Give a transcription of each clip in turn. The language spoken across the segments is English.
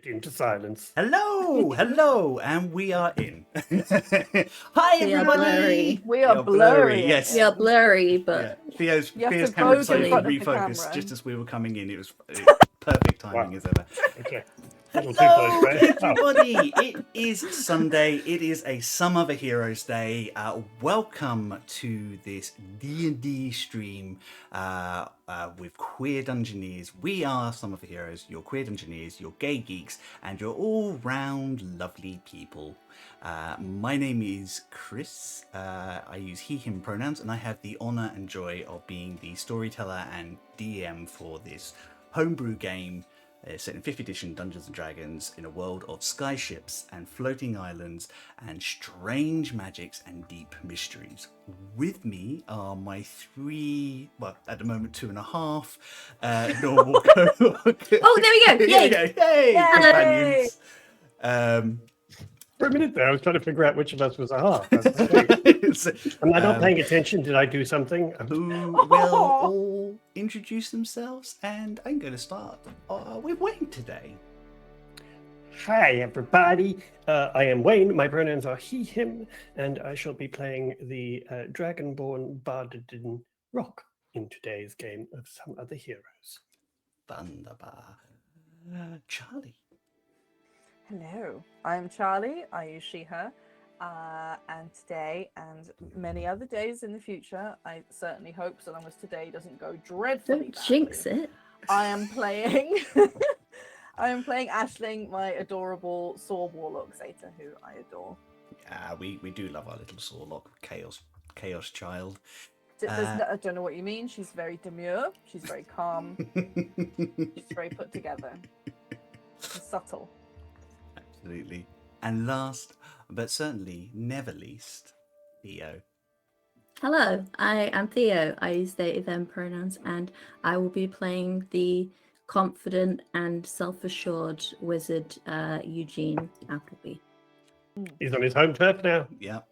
into silence. Hello, and we are in. Hi, We are everybody. blurry. We are blurry. Yes. We are blurry, but Theo's You have to camera pose decided in to front of the refocus camera. just as we were coming in. It was perfect timing as ever. Okay. Hello, everybody. It is Sunday. It is a Some Other Heroes Day. Welcome to this D&D stream with queer dungeoneers. We are Some Other Heroes, your queer dungeoneers, your gay geeks, and your all-round lovely people. My name is Chris. I use he, him pronouns, and I have the honour and joy of being the storyteller and DM for this homebrew game set in 5th edition Dungeons and Dragons in a world of skyships and floating islands and strange magics and deep mysteries. With me are my three, well, at the moment 2.5 normal co-workers. oh, there we go! Yay! Yay! Companions. For a minute there, I was trying to figure out which of us was a half. Am I not paying attention? Did I do something? Who will all introduce themselves, and I'm going to start with Wayne today. Hi, everybody. I am Wayne. My pronouns are he, him, and I shall be playing the Dragonborn Bardadin Rock in today's game of Some Other Heroes. Thunderbar. Charlie. Hello, I'm Charlie. I use she, her. And today and many other days in the future, I certainly hope, so long as today doesn't go dreadfully Don't badly, jinx it. I am playing Aisling, my adorable Saw Warlock Zeta, who I adore. Yeah, we do love our little Sawlock, chaos child. I don't know what you mean. She's very demure. She's very calm. She's very put together. She's subtle. Absolutely. And last, but certainly never least, Theo. Hello, I am Theo. I use they, them pronouns, and I will be playing the confident and self-assured wizard Eugene Appleby. He's on his home turf now. Yep.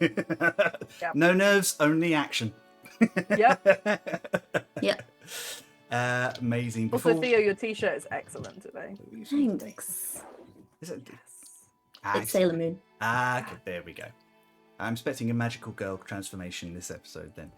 Yep. No nerves, only action. Yep. Yep. Amazing. Also, Theo, your t-shirt is excellent today. Thanks. Is it? It's Sailor Moon. Okay, there we go. I'm expecting a magical girl transformation this episode then.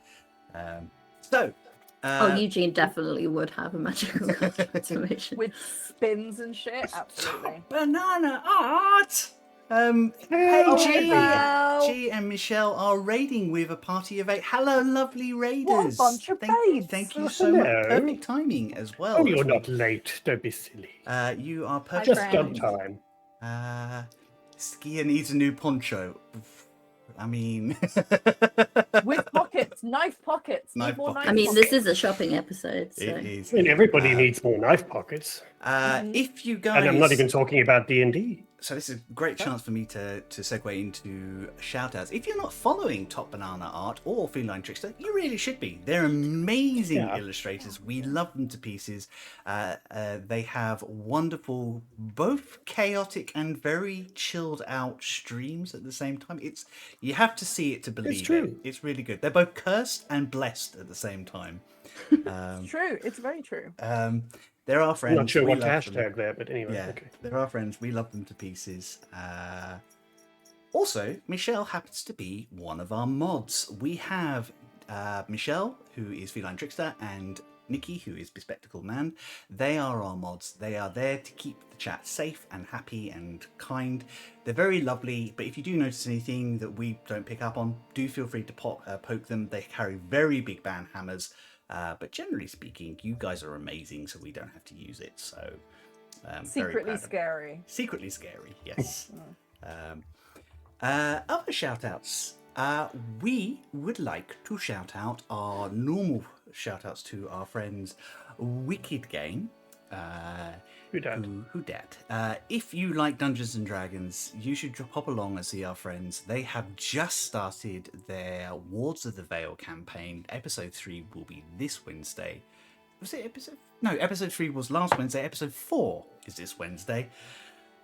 Eugene definitely would have a magical transformation. With spins and shit, absolutely. Banana art! Hey, hello. G and Michelle are raiding with a party of 8. Hello, lovely raiders. What a bunch of babes. Thank you so much. Hello. Perfect timing as well. Oh, you're not late. Don't be silly. You are perfect. Just on time. Skier needs a new poncho. I mean... With pockets, knife pockets. Knife Need more pockets. knife I mean, pockets. this is a shopping episode, so It is. I mean, everybody needs more knife pockets. If you guys... And I'm not even talking about D&D. So this is a great chance for me to segue into shout-outs. If you're not following Top Banana Art or Feline Trickster, you really should be. They're amazing illustrators. We love them to pieces. They have wonderful, both chaotic and very chilled out streams at the same time. You have to see it to believe It's true. it. It's really good. They're both cursed and blessed at the same time. It's true. It's very true. They're our friends. I'm not sure We what love them. hashtag there, but anyway. Yeah, Okay. they're our friends. We love them to pieces. Also, Michelle happens to be one of our mods. We have Michelle, who is Feline Trickster, and Nikki, who is Bespectacled Man. They are our mods. They are there to keep the chat safe and happy and kind. They're very lovely, but if you do notice anything that we don't pick up on, do feel free to poke them. They carry very big ban hammers. But generally speaking, you guys are amazing, so we don't have to use it. So Secretly scary. Secretly scary, yes. Other shout-outs. We would like to shout out our normal shout-outs to our friends Wicked Game. Who dat? Who dat? If you like Dungeons and Dragons, you should hop along and see our friends. They have just started their Wards of the Vale campaign. Episode 3 will be this Wednesday. Was it episode? No, episode 3 was last Wednesday. Episode 4 is this Wednesday.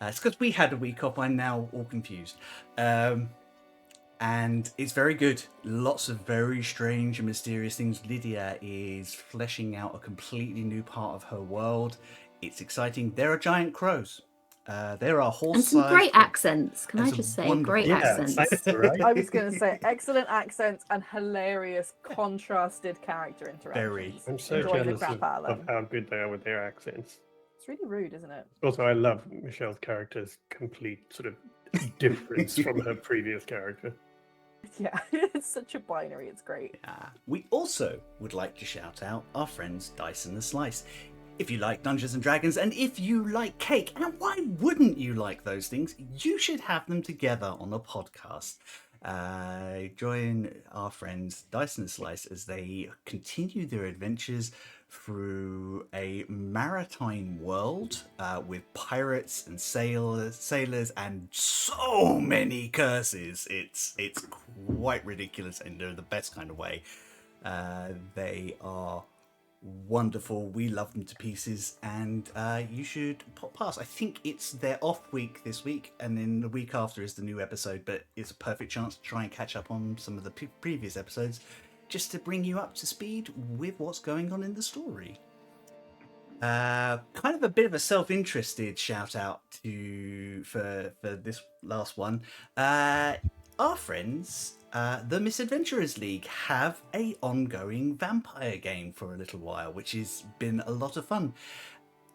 It's because we had a week off. I'm now all confused. And it's very good. Lots of very strange and mysterious things. Lydia is fleshing out a completely new part of her world. It's exciting. There are giant crows. There are horse And some great accents. Can and I some just say, wonderful great accents. accents. Right? I was going to say excellent accents and hilarious contrasted character interactions. I'm so Enjoyed the jealous crap out of them. how good they are with their accents. It's really rude, isn't it? Also, I love Michelle's character's complete sort of difference from her previous character. Yeah, it's such a binary. It's great. We also would like to shout out our friends Dice and the Slice. If you like Dungeons and Dragons and if you like cake, and why wouldn't you like those things? You should have them together on a podcast. Join our friends Dice and the Slice as they continue their adventures through a maritime world with pirates and sailors and so many curses. It's quite ridiculous in the best kind of way. They are wonderful. We love them to pieces, and you should pop past. I think it's their off week this week, and then the week after is the new episode, but it's a perfect chance to try and catch up on some of the previous episodes, just to bring you up to speed with what's going on in the story. Kind of a bit of a self-interested shout out for this last one. Our friends, the Misadventurers League, have a ongoing vampire game for a little while, which has been a lot of fun.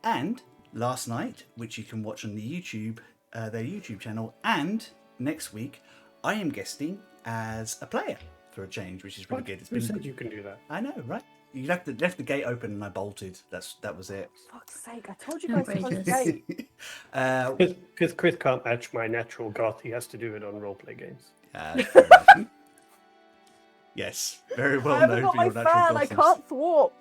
And last night, which you can watch on the YouTube, their YouTube channel, and next week, I am guesting as a player for a change, which is really good. It's Who said you can do that? I know, right? You left the gate open and I bolted. that was it. Fuck's sake! I told you guys to close the Outrageous. gate. Because Chris can't match my natural goth, he has to do it on roleplay games. Fair enough. Yes, very I well haven't known got for my your natural fan. I gothness. can't thwarp.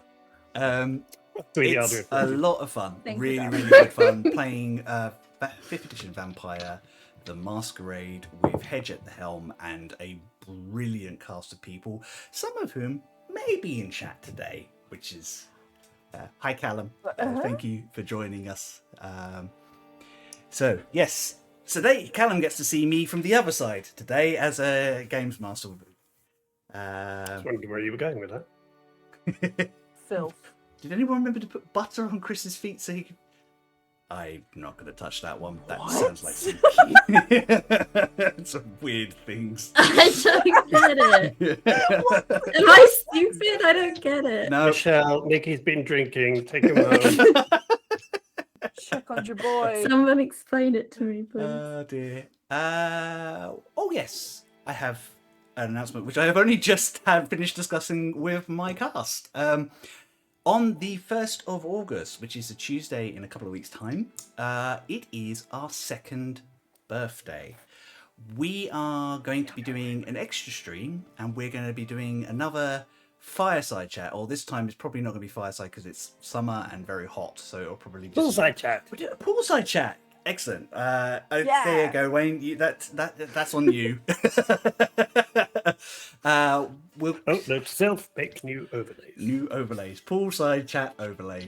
Sweetie, I'll do It's it for a you. lot of fun. Thank you, Really, Dad. really good fun playing 5th edition Vampire, the Masquerade, with Hedge at the helm and a brilliant cast of people, some of whom may be in chat today, which is... hi, Callum. Thank you for joining us. So, yes. So Callum gets to see me from the other side today as a Games Master. I was wondering where you were going with that. Filth. Did anyone remember to put butter on Chris's feet so he could... I'm not going to touch that one. That sounds like some weird things. I don't get it. Am I stupid? I don't get it. No. Michelle, Nikki's been drinking. Take him home. Check on your boy. Someone explain it to me, please. Oh dear. Oh yes, I have an announcement which I have only just finished discussing with my cast. On the 1st of August, which is a Tuesday in a couple of weeks' time, it is our 2nd birthday. We are going to be doing an extra stream, and we're going to be doing another fireside chat. Or this time it's probably not going to be fireside because it's summer and very hot, so it'll probably just... Poolside chat. We'll do a poolside chat. Excellent. Yeah. There you go, Wayne. That's on you. We'll Oh, no, self-picked new overlays. new overlays, poolside chat overlay.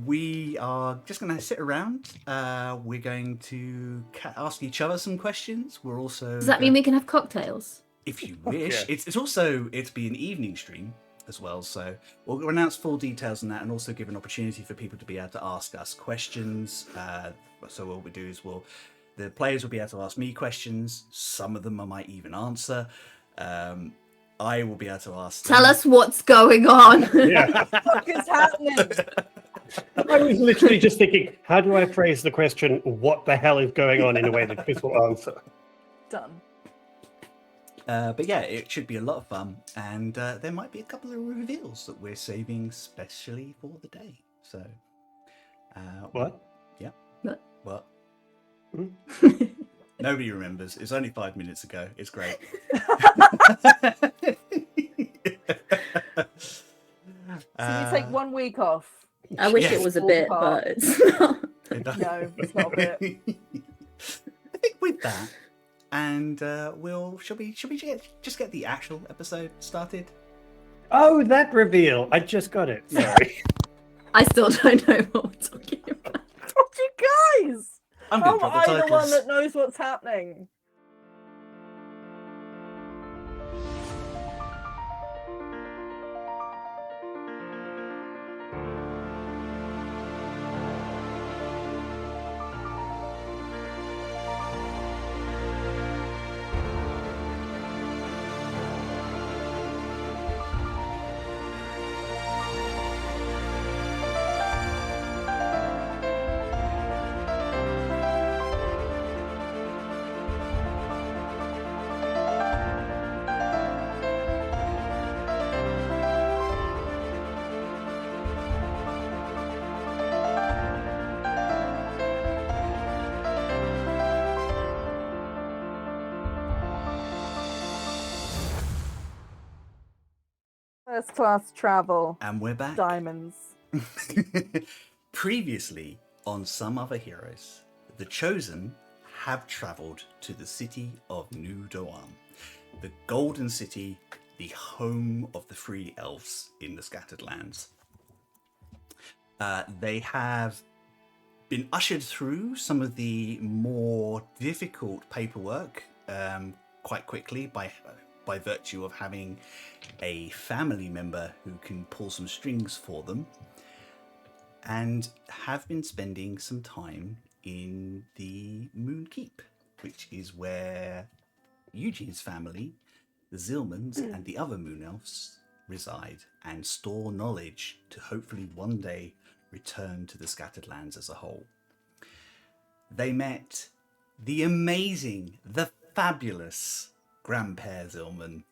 We are just going to sit around. We're going to ask each other some questions. We're also Does that mean we can have cocktails? if you wish. yeah. It's also it's be an evening stream as well, so we'll announce full details on that, and also give an opportunity for people to be able to ask us questions. So what we do is the players will be able to ask me questions. Some of them I might even answer. I will be able to ask them. Tell us what's going on. Yeah. What is happening? I was literally just thinking, how do I phrase the question, what the hell is going on, in a way that Chris will answer? Done. But yeah, it should be a lot of fun, and there might be a couple of reveals that we're saving specially for the day. So, What? Yeah. What? What? Hmm? Nobody remembers. It's only 5 minutes ago. It's great. So you take 1 week off. I wish Yes. it was a bit, but it's not. No, it's not a bit. I think with that, and should we just get the actual episode started? Oh, that reveal. I just got it. Sorry. I still don't know what we're talking about. What you guys? I'm How going to am drop the I the titles. one that knows what's happening? First class travel. And we're back. Diamonds. Previously, on Some Other Heroes, the Chosen have travelled to the city of New Doan, the Golden City, the home of the free elves in the Scattered Lands. They have been ushered through some of the more difficult paperwork quite quickly by virtue of having a family member who can pull some strings for them, and have been spending some time in the Moon Keep, which is where Eugene's family, the Zilmans, and the other Moon Elves reside and store knowledge to hopefully one day return to the Scattered Lands as a whole. They met the amazing, the fabulous Grandper Zilman,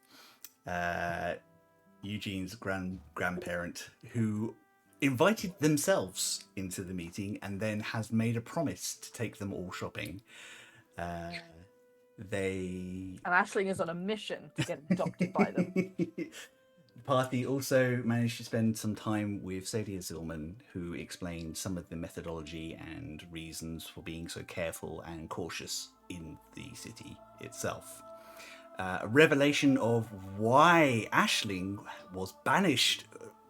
Eugene's grandparent, who invited themselves into the meeting and then has made a promise to take them all shopping. And Aisling is on a mission to get adopted by them. The party also managed to spend some time with Sadia Zilman, who explained some of the methodology and reasons for being so careful and cautious in the city itself. A revelation of why Aisling was banished,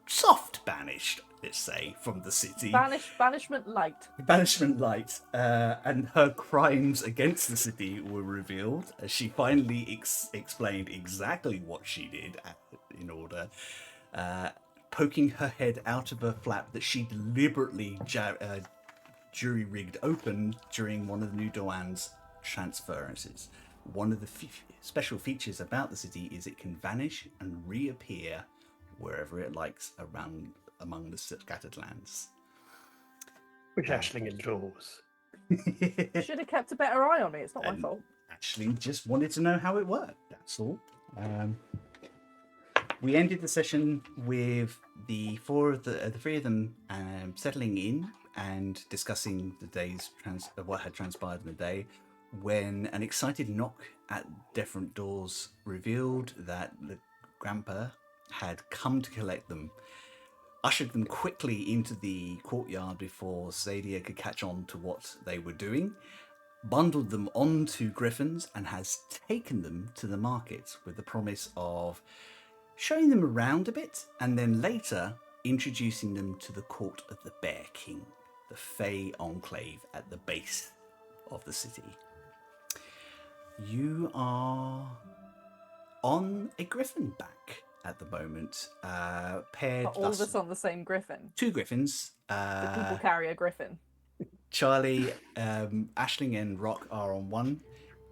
soft banished, let's say, from the city. Banishment light. Banishment light, and her crimes against the city were revealed as she finally explained exactly what she did in order, poking her head out of a flap that she deliberately jury-rigged open during one of the New Doan's transferences. One of the special features about the city is it can vanish and reappear wherever it likes around among the Scattered Lands. Which Aisling adores. Should have kept a better eye on me. It's not my fault. Aisling just wanted to know how it worked, that's all. We ended the session with the three of them settling in and discussing the day's what had transpired in the day, when an excited knock at different doors revealed that the Grandper had come to collect them, ushered them quickly into the courtyard before Sadia could catch on to what they were doing, bundled them onto griffins, and has taken them to the market with the promise of showing them around a bit, and then later introducing them to the court of the Bear King, the Fey enclave at the base of the city. You are on a griffin back at the moment, paired. Are all of us on the same griffin? Two griffins. Do people carry a griffin? Charlie, Aisling and Rock are on one,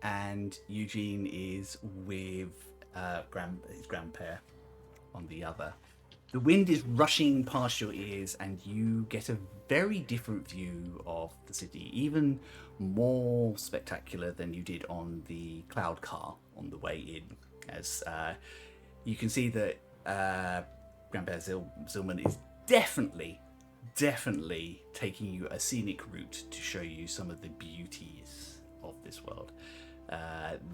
and Eugene is with his grandpair on the other. The wind is rushing past your ears, and you get a very different view of the city, even more spectacular than you did on the cloud car on the way in, as you can see that Grandpa Zilman is definitely taking you a scenic route to show you some of the beauties of this world.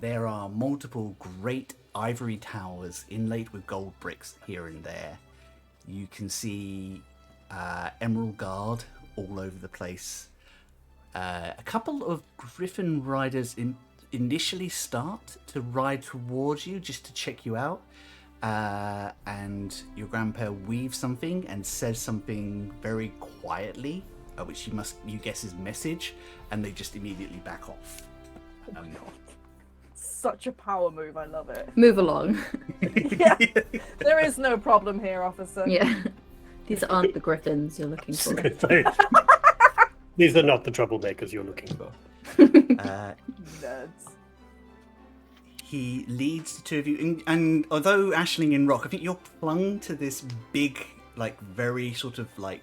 There are multiple great ivory towers inlaid with gold bricks here and there. You can see Emerald Guard all over the place. A couple of griffin riders initially start to ride towards you just to check you out. And your grandpa weaves something and says something very quietly, which you guess is message, and they just immediately back off. Oh my god. Such a power move, I love it. Move along. Yeah, there is no problem here, officer. Yeah. These aren't the griffins you're looking for. These are not the troublemakers you're looking for. Nerds. He leads the two of you, and although Aisling and Rock, I think you're clung to this big, like, very sort of, like,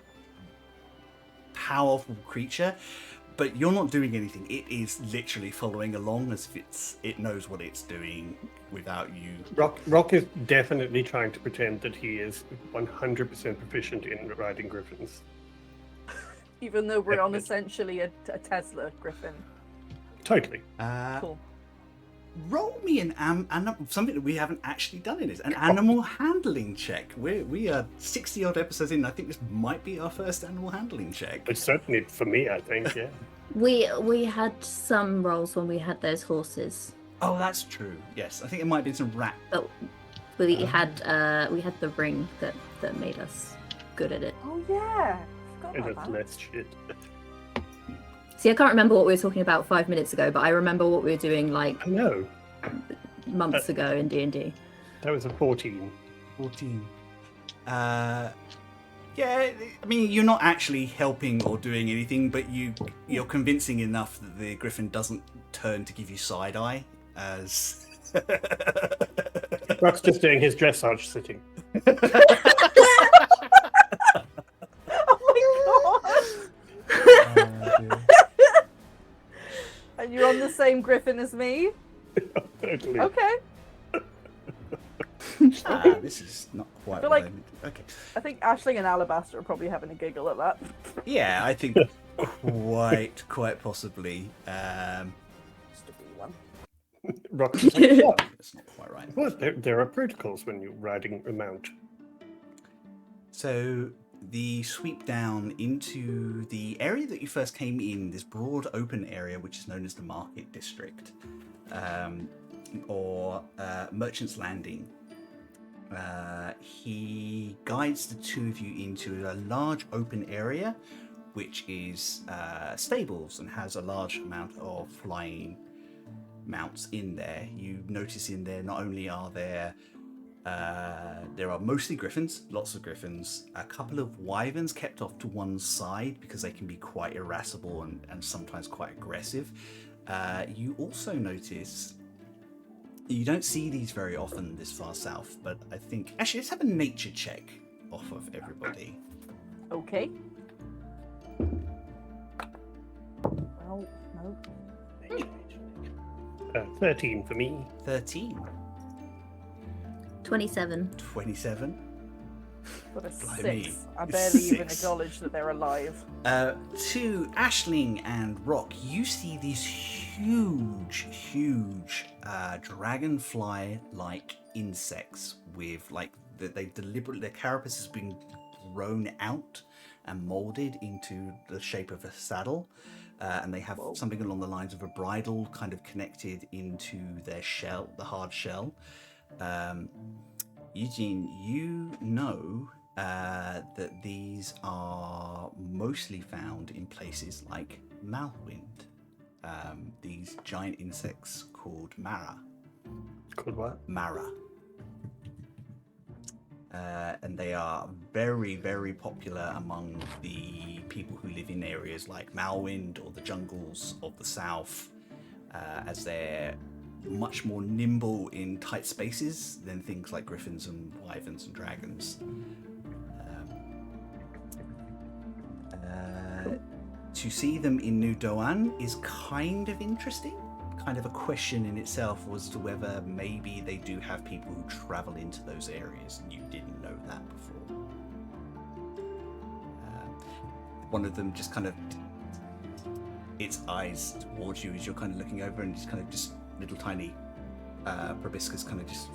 powerful creature, but you're not doing anything. It is literally following along as if it knows what it's doing without you. Rock is definitely trying to pretend that he is 100% proficient in riding griffins. Even though we're on essentially a Tesla griffin. Totally. Cool. roll me something that we haven't actually done in this, an animal handling check. We are 60 odd episodes in. I think this might be our first animal handling check. It's certainly for me, I think, yeah. We had some rolls when we had those horses, Oh, that's true. Yes, I think it might have been some rat. but we had the ring that made us good at it. Oh yeah, forgot It about has that. less shit. See, I can't remember what we were talking about 5 minutes ago, but I remember what we were doing like I know. months ago in D&D. That was a 14. 14. Yeah, I mean, you're not actually helping or doing anything, but you're convincing enough that the griffin doesn't turn to give you side eye as. Rock's just doing his dressage sitting. Oh my god! And you're on the same griffin as me? Totally. Okay. This is not quite feel what like- I meant. Okay. I think Aisling and Alabaster are probably having a giggle at that. Yeah, I think quite possibly. Just a wee one. Rock's just like, "Oh, That's not quite right. well, there are protocols when you're riding a mount. So the sweep down into the area that you first came in, this broad open area which is known as the Market District, or Merchant's Landing. He guides the two of you into a large open area which is stables and has a large amount of flying mounts in there. You notice in there not only are there are mostly griffins, lots of griffins, a couple of wyverns kept off to one side because they can be quite irascible and sometimes quite aggressive. You also notice, you don't see these very often this far south, but I think, actually let's have a nature check off of everybody. Okay. Well, no. 13 for me. 13, 27. 27. Got a Blimey. 6. I barely even 6. acknowledge that they're alive. To Aisling and Rock, you see these huge dragonfly-like insects with they deliberately, their carapace has been grown out and molded into the shape of a saddle, and they have something along the lines of a bridle kind of connected into their shell, the hard shell. Eugene, you know that these are mostly found in places like Malwind. These giant insects called Mara. Called what? Mara. And they are very, very popular among the people who live in areas like Malwind or the jungles of the south, as they're much more nimble in tight spaces than things like griffins and wyverns and dragons. To see them in New Doan is kind of interesting. Kind of a question in itself as to whether maybe they do have people who travel into those areas and you didn't know that before. One of them just kind of, its eyes towards you as you're kind of looking over, and just kind of just little tiny proboscis kind of just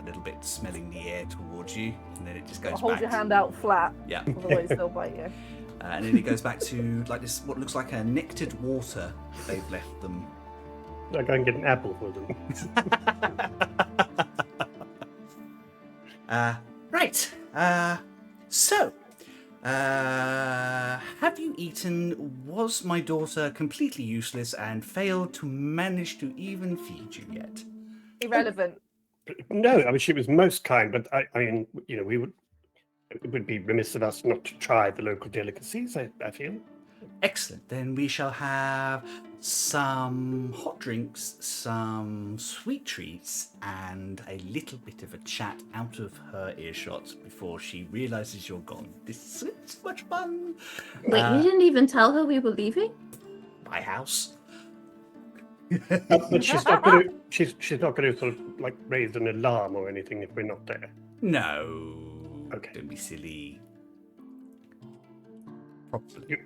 a little bit smelling the air towards you, and then it just goes Hold back. your hand out flat, Yeah. otherwise they'll bite you. And then it goes back to like this, what looks like a nectared water that they've left them. I go and get an apple for them. Right. So, have you eaten? Was my daughter completely useless and failed to manage to even feed you yet? Irrelevant. No, I mean, she was most kind, but I mean, it would be remiss of us not to try the local delicacies, I feel. Excellent. Then we shall have some hot drinks, some sweet treats, and a little bit of a chat out of her earshot before she realizes you're gone. This is so much fun. Wait, you didn't even tell her we were leaving? My house. But she's not going to. She's not going to sort of like raise an alarm or anything if we're not there. No. Okay. Don't be silly. Probably.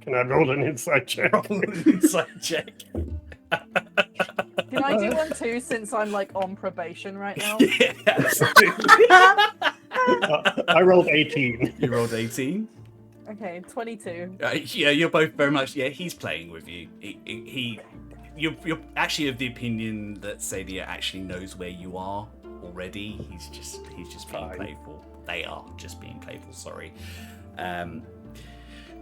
Can I roll an insight check? Inside check. Can I do one too, since I'm like on probation right now? Yeah, absolutely. I rolled 18. You rolled 18. Okay, 22. Yeah, you're both very much. Yeah, he's playing with you. You're actually of the opinion that Sadia actually knows where you are already. He's just being Fine. playful. They are just being playful. Sorry.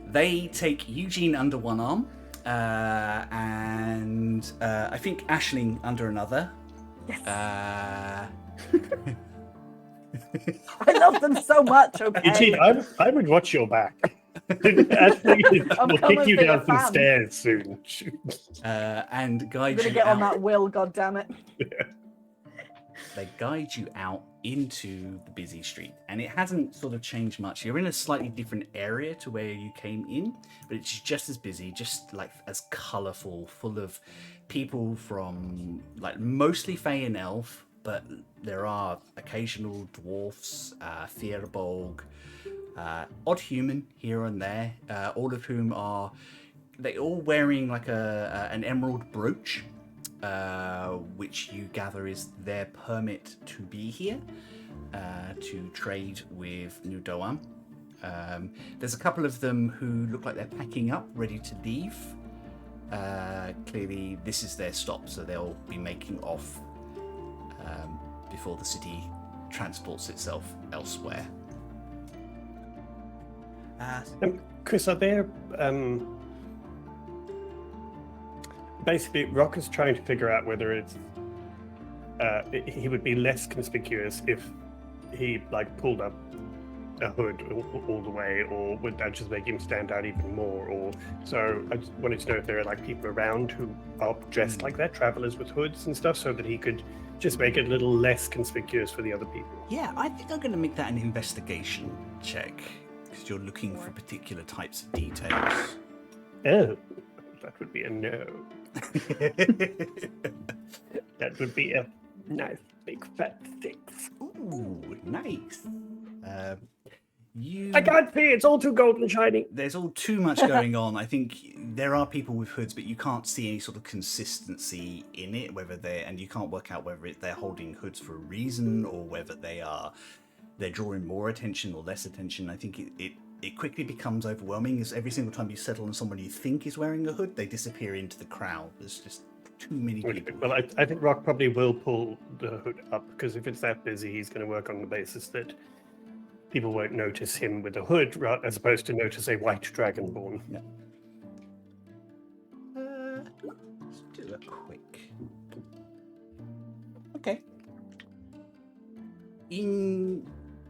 They take Eugene under one arm, and I think Aisling under another. Yes. Uh, I love them so much, okay? Eugene, I would watch your back. Actually, I'm we'll coming kick you for your down some fan. stairs soon. and I'm guide gonna you get out. on that will, goddammit. They guide you out into the busy street, and it hasn't sort of changed much. You're in a slightly different area to where you came in, but it's just as busy, just like as colourful, full of people from like mostly Fae and Elf, but there are occasional dwarfs, Fierbolg, odd human here and there, all of whom are they all wearing like an emerald brooch. Which you gather is their permit to be here, to trade with New Doam. There's a couple of them who look like they're packing up, ready to leave. Clearly, this is their stop, so they'll be making off before the city transports itself elsewhere. Chris, are there basically Rock is trying to figure out whether it's he would be less conspicuous if he like pulled up a hood all the way, or would that just make him stand out even more? Or so I just wanted to know if there are like people around who are dressed like that, travelers with hoods and stuff, so that he could just make it a little less conspicuous for the other people. Yeah, I think I'm going to make that an investigation check, because you're looking for particular types of details. Oh, that would be a no. That would be a nice big fat 6. Ooh, nice. I can't see, it's all too golden shiny. There's all too much going on. I think there are people with hoods, but you can't see any sort of consistency in it, and you can't work out whether they're holding hoods for a reason or whether they're drawing more attention or less attention. I think it quickly becomes overwhelming, as every single time you settle on someone you think is wearing a hood, they disappear into the crowd. There's just too many people. Well, I think Rock probably will pull the hood up, because if it's that busy, he's going to work on the basis that people won't notice him with a hood, as opposed to notice a white dragonborn. Yeah. Let's do a quick. Okay. In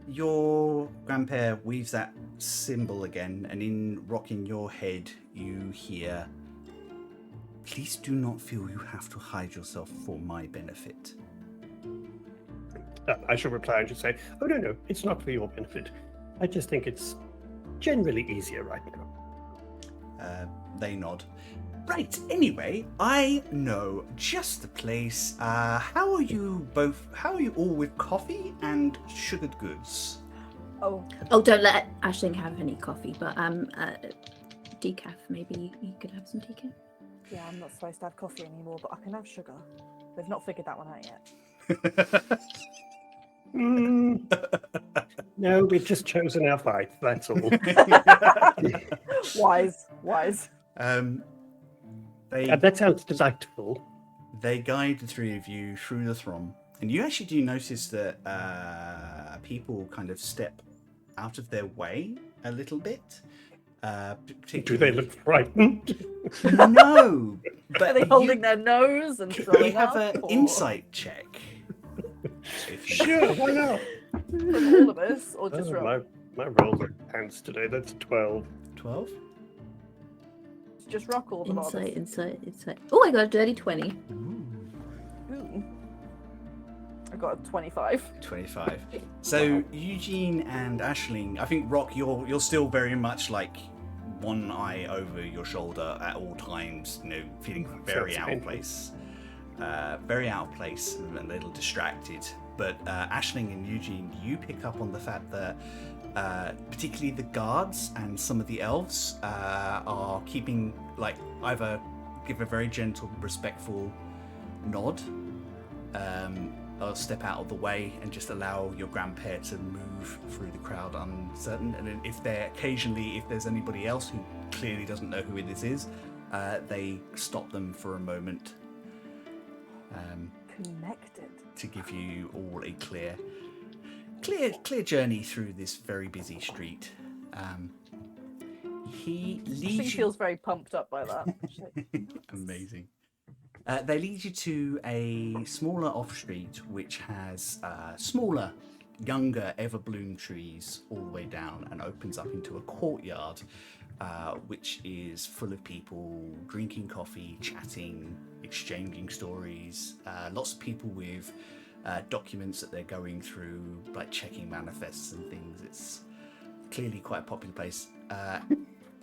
your Grandper weaves that symbol again, and in rocking your head, you hear, "Please do not feel you have to hide yourself for my benefit." I shall reply and just say, oh, no, it's not for your benefit. I just think it's generally easier right now. They nod. Right, anyway, I know just the place. How are you all with coffee and sugared goods? Oh, don't let Aisling have any coffee, but decaf, maybe you could have some decaf. yeah, I'm not supposed to have coffee anymore, but I can have sugar. They've not figured that one out yet. No, we've just chosen our fight, that's all. Wise. That sounds delightful. They guide the three of you through the throng, and you actually do notice that people kind of step out of their way a little bit. Do they look frightened? No, but Are they holding their nose and you throwing have up? an or insight check. Sure, why not? from all of us, or just Oh, Rock? my rolls are pants today. That's 12. 12? Just Rock all the lot of us? Insight. Oh, I got a dirty 20. Ooh. I got a 25. 25. So Eugene and Aisling, I think Rock, you're still very much like one eye over your shoulder at all times, feeling very Sounds out of painful. place. Very out of place and a little distracted. But Aisling and Eugene, you pick up on the fact that particularly the guards and some of the elves are keeping, either give a very gentle, respectful nod. I'll step out of the way and just allow your grandpa to move through the crowd uncertain. And then if there's anybody else who clearly doesn't know who this is, they stop them for a moment. Connected. To give you all a clear journey through this very busy street. He leads She feels very pumped up by that. Amazing. They lead you to a smaller off street which has smaller, younger everbloom trees all the way down and opens up into a courtyard which is full of people drinking coffee, chatting, exchanging stories. Lots of people with documents that they're going through, like checking manifests and things. It's clearly quite a popular place.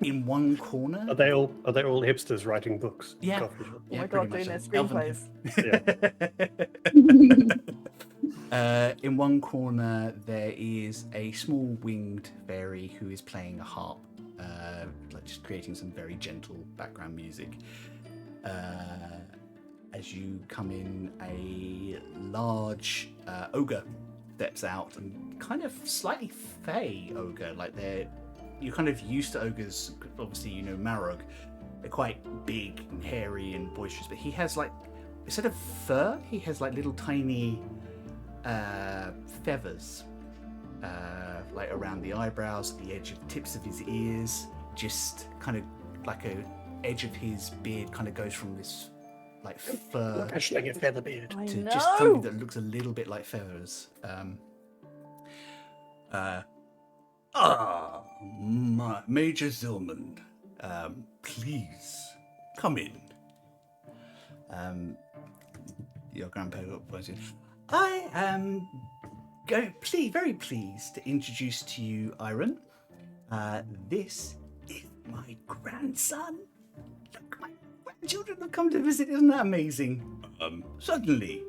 In one corner, Are they all hipsters writing books? Yeah. Coffee shop? Oh my pretty god, doing their much. screenplays. In one corner, there is a small winged fairy who is playing a harp, like just creating some very gentle background music. As you come in, a large ogre steps out, and kind of slightly fey ogre. Like you're kind of used to ogres. Obviously, you know Marog. They're quite big and hairy and boisterous, but he has like, instead of fur, he has like little tiny feathers, like around the eyebrows, the edge of the tips of his ears, just kind of like a edge of his beard kind of goes from this like fur Especially a feather beard. I to know. just something that looks a little bit like feathers. Major Zilman, please come in. Your grandpa points in. I am very pleased to introduce to you, Iron. This is my grandson. Look, my grandchildren have come to visit. Isn't that amazing? Certainly.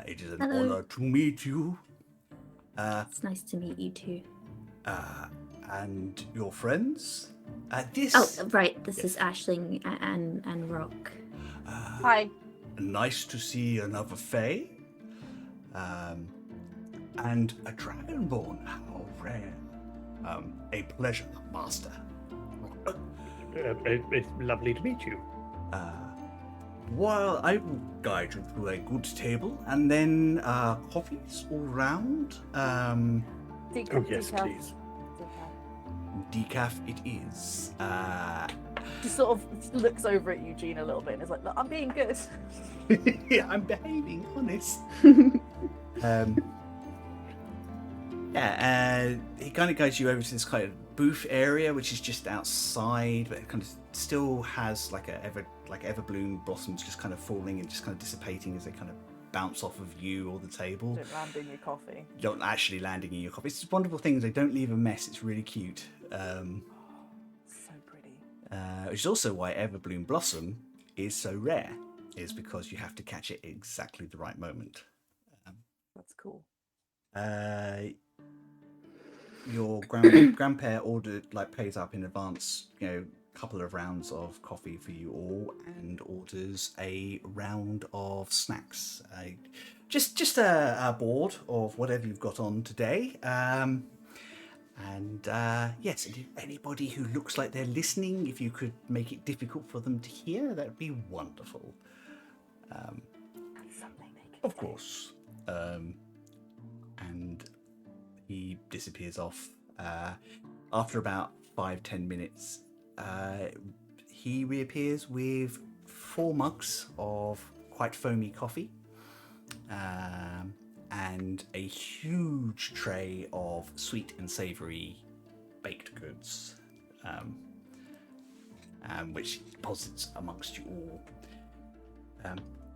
It is an Hello. honor to meet you. It's nice to meet you too. And your friends? This. Oh, right. This is Aisling and Rock. Hi. Nice to see another Fae. And a Dragonborn. How rare. A pleasure, Master. It's lovely to meet you. Well, I will guide you to a good table, and then coffees all round. Oh, yes, please. Decaf it is. He sort of looks over at Eugene a little bit and is like, look, I'm being good. Yeah, I'm behaving, honest. He kind of guides you over to this kind of booth area, which is just outside, but it kind of still has like everbloom blossoms just kind of falling and just kind of dissipating as they kind of bounce off of you or the table. Don't land in your coffee. You don't actually landing in your coffee. It's just wonderful things. They don't leave a mess. It's really cute. So pretty. Which is also why everbloom blossom is so rare. Is because you have to catch it exactly the right moment. That's cool. Your grandpa ordered, pays up in advance, a couple of rounds of coffee for you all, and orders a round of snacks. Just a board of whatever you've got on today. Yes, and if anybody who looks like they're listening, if you could make it difficult for them to hear, that would be wonderful. That's something they can Of do. course. And he disappears off. After about 5-10 minutes, he reappears with 4 mugs of quite foamy coffee, and a huge tray of sweet and savoury baked goods, which he deposits amongst you all.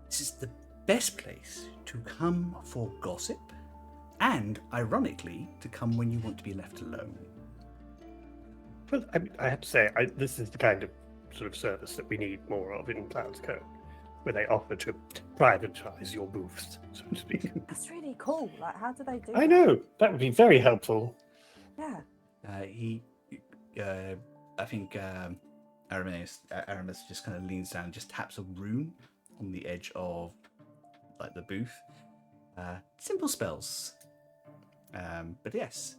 This is the best place to come for gossip, and ironically, to come when you want to be left alone. Well, I have to say, this is the kind of sort of service that we need more of in Cloud's Code, where they offer to privatize your booths, so to speak. That's really cool. Like, how do they do I that? know, that would be very helpful. Yeah. I think Aramis just kind of leans down and just taps a rune on the edge of like the booth. Simple spells. But yes,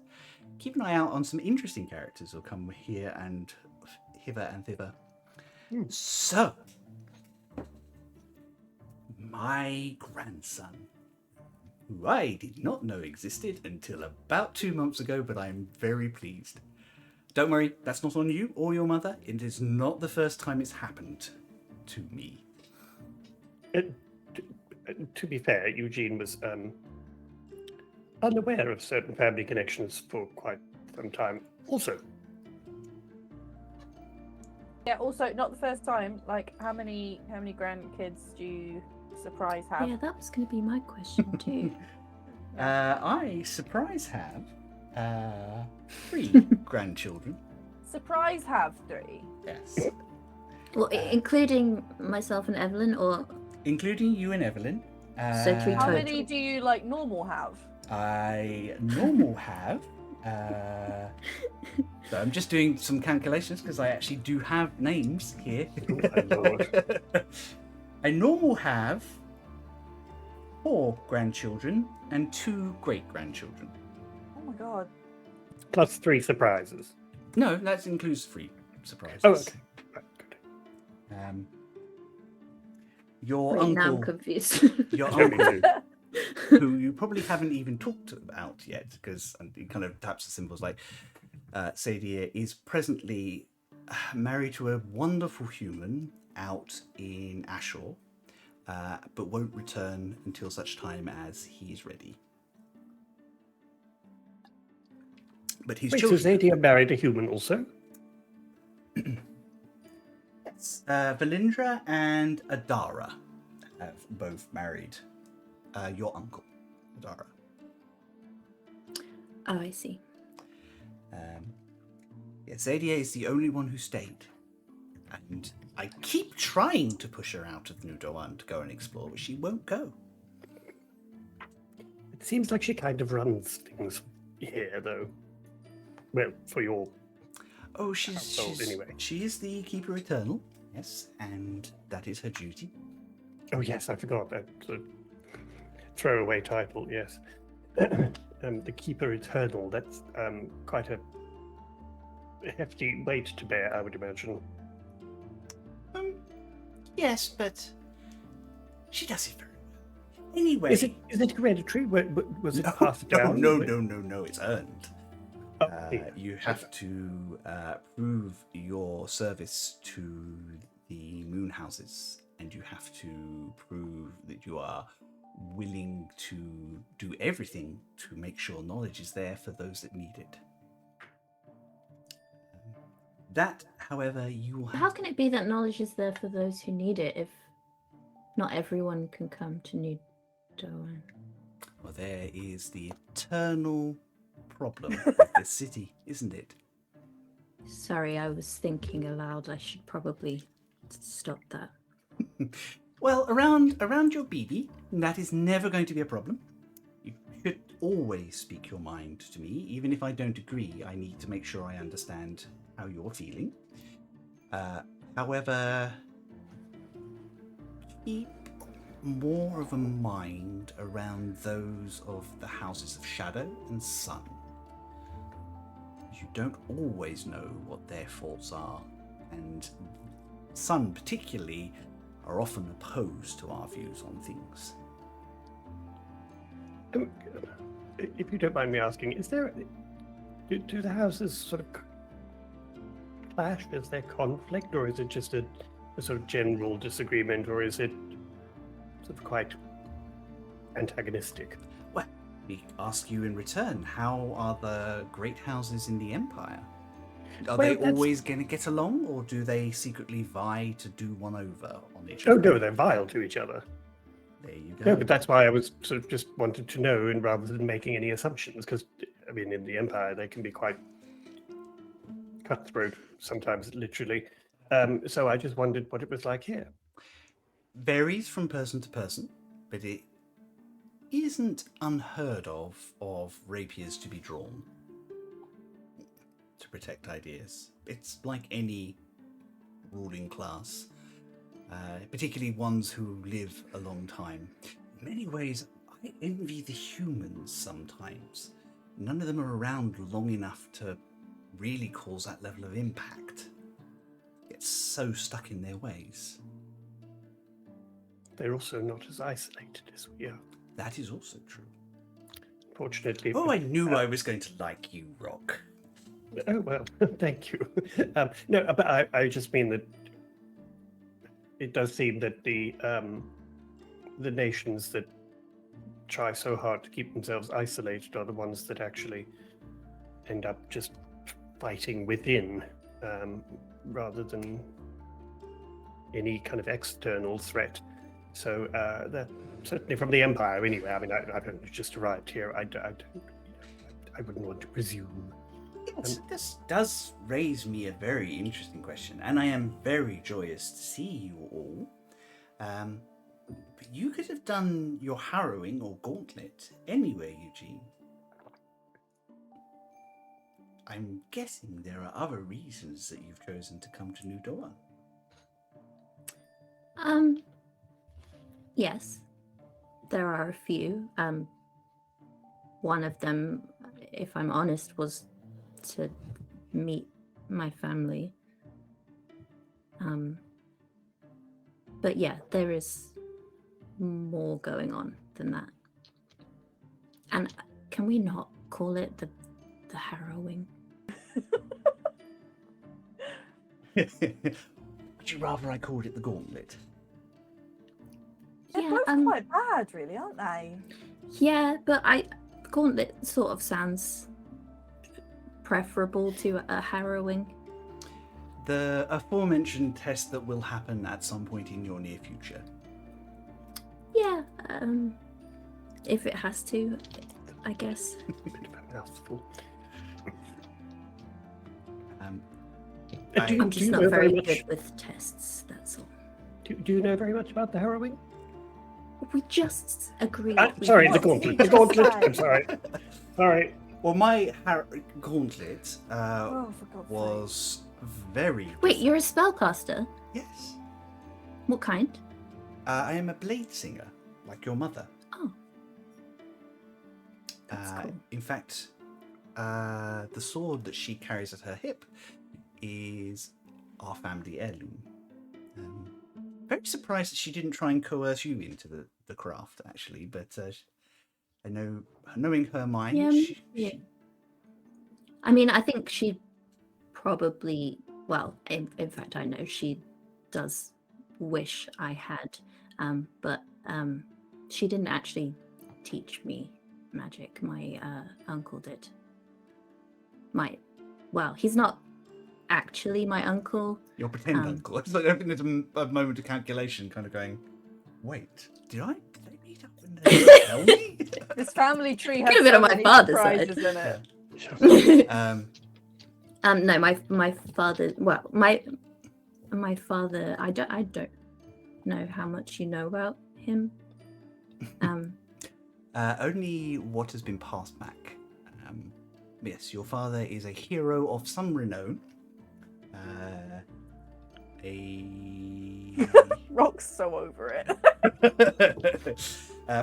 keep an eye out on some interesting characters who'll come here and hither and thither. So, my grandson, who I did not know existed until about 2 months ago, but I'm very pleased. Don't worry, that's not on you or your mother. It is not the first time it's happened to me. To be fair, Eugene was unaware of certain family connections for quite some time. Also, Yeah. Also, not the first time. Like, how many grandkids do you surprise have? Yeah, that was going to be my question too. I have 3 grandchildren. Surprise have 3. Yes. Well, including myself and Evelyn, or Including you and Evelyn. So 3 How total. many do you like normal have? I normal have. So I'm just doing some calculations because I actually do have names here. my lord. I normal have 4 grandchildren and 2 great-grandchildren. Oh my god. Plus 3 surprises. No, that includes 3 surprises. Oh, okay. Right, good. Your Wait, now I'm uncle, confused. your Yeah, me uncle, too. who you probably haven't even talked about yet, because he kind of taps the symbols like Sadia is presently married to a wonderful human out in Ashore, but won't return until such time as he is ready. But his Wait, so children, Zadia married a human also? Valindra and Adara, have both married your uncle, Adara. Oh, I see. Zadia is the only one who stayed. And I keep trying to push her out of Nudoan to go and explore, but she won't go. It seems like she kind of runs things here, though. Well, for your... Oh, Household, anyway. She is the Keeper Eternal, yes, and that is her duty. Oh, yes, I forgot that sort of throwaway title, yes. The Keeper Eternal, that's quite a hefty weight to bear, I would imagine. Yes, but she does it very well. Anyway, Is it hereditary? Was it passed no, down? no, it's earned. Oh, yeah. You have to prove your service to the moon houses, and you have to prove that you are willing to do everything to make sure knowledge is there for those that need it. That, however, you will have... How can it be that knowledge is there for those who need it if not everyone can come to New Doan? Well, there is the eternal problem of this city, isn't it? Sorry, I was thinking aloud. I should probably stop that. Well, around your BB, that is never going to be a problem. You should always speak your mind to me. Even if I don't agree, I need to make sure I understand how you're feeling. However, keep more of a mind around those of the houses of Shadow and Sun. You don't always know what their faults are, and Sun particularly are often opposed to our views on things. If you don't mind me asking, is there... Do the houses sort of clash? Is there conflict, or is it just a sort of general disagreement, or is it sort of quite antagonistic? Well, we ask you in return, how are the great houses in the Empire? Are Well, they that's- always going to get along, or do they secretly vie to do one over on each Oh, other? no, they're vile to each other. There you go. No, but that's why I was sort of just wanted to know, and rather than making any assumptions, because, I mean, in the Empire, they can be quite cutthroat, sometimes literally. So I just wondered what it was like here. Varies from person to person, but it isn't unheard of rapiers to be drawn to protect ideas. It's like any ruling class, particularly ones who live a long time. In many ways, I envy the humans sometimes. None of them are around long enough to really cause that level of impact. Get so stuck in their ways. They're also not as isolated as we are. That is also true. Fortunately. Oh, I knew I was going to like you, Rock. Oh, well, thank you. No, but I just mean that it does seem that the nations that try so hard to keep themselves isolated are the ones that actually end up just fighting within, rather than any kind of external threat. So certainly from the Empire, anyway. I mean, I've only just arrived here. I wouldn't want to presume. Yes, this does raise me a very interesting question, and I am very joyous to see you all. But you could have done your harrowing or gauntlet anywhere, Eugene. I'm guessing there are other reasons that you've chosen to come to New Dawn. Yes, there are a few. One of them, if I'm honest, was to meet my family. But yeah, there is more going on than that. And can we not call it the harrowing? Would you rather I called it the gauntlet? They're Yeah, both quite bad, really, aren't they? yeah, but gauntlet sort of sounds preferable to a harrowing. The aforementioned test that will happen at some point in your near future. Yeah, if it has to, I guess. A bit of a mouthful. I'm just not very good with tests, that's all. Do you know very much about the harrowing? We just agreed. Sorry, the What gauntlet. did The you gauntlet. say? I'm sorry. Sorry. Well, my gauntlet Oh, for God's was very... Wait, you're a spellcaster? Yes. What kind? I am a blade singer, like your mother. Oh. That's cool. In fact, the sword that she carries at her hip is our family heirloom. Very surprised that she didn't try and coerce you into the craft, actually, but I know, knowing her mind, Yeah. I mean, I think she probably, well, in fact, I know she does wish I had, but she didn't actually teach me magic. My uncle did. Well, he's not actually my uncle. Your pretend uncle. It's like I think there's a moment of calculation, kind of going, wait, did they meet up when they tell me? This family tree has Could have been so on my many father's surprises side. in it. No, my father. Well, my father. I don't know how much you know about him. Only what has been passed back. Yes, your father is a hero of some renown. Rock's so over it.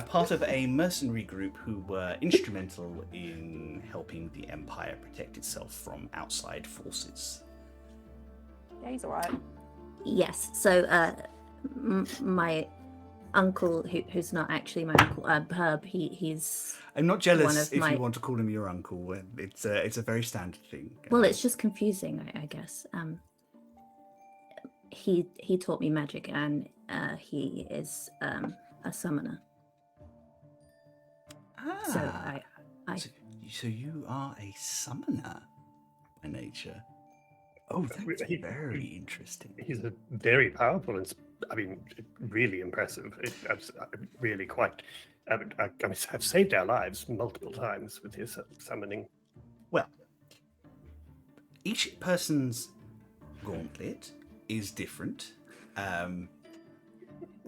Part of a mercenary group who were instrumental in helping the Empire protect itself from outside forces. Yeah, he's alright. Yes. So, my uncle, who's not actually my uncle, Herb. He's. I'm not one jealous of if my- you want to call him your uncle. It's a very standard thing. Well, it's just confusing, I guess. He taught me magic, and he is a summoner. So I So you are a summoner by nature. Oh, that's very interesting. He's a very powerful and, I mean, really impressive. It's really quite. I mean, I've saved our lives multiple times with his summoning. Well, each person's gauntlet is different, and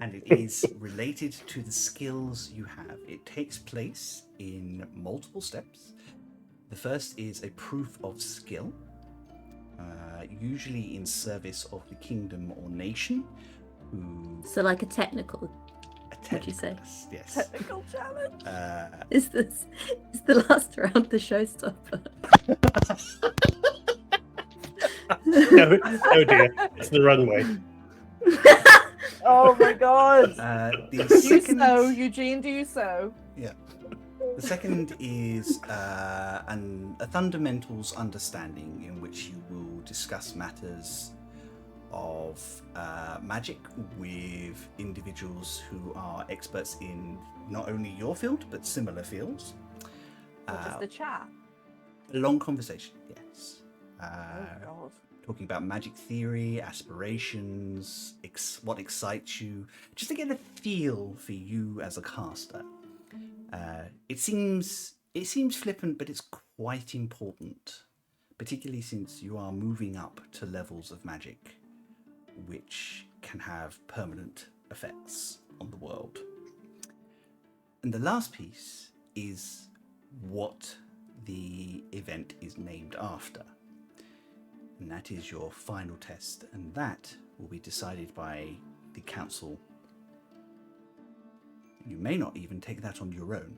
it is related to the skills you have. It takes place in multiple steps. The first is a proof of skill, usually in service of the kingdom or nation. So like a technical would you say? Yes. Technical challenge. Is the last round the showstopper? No, oh dear, it's the runway. Oh my god. The Do you second, so, Eugene? Do you so? yeah. The second is a fundamentals understanding in which you will discuss matters of magic with individuals who are experts in not only your field but similar fields. Or just the chat? A long conversation, yes. Oh god. Talking about magic theory, aspirations, what excites you, just to get a feel for you as a caster. It seems flippant, but it's quite important, particularly since you are moving up to levels of magic which can have permanent effects on the world. And the last piece is what the event is named after. And that is your final test, and that will be decided by the council. You may not even take that on your own,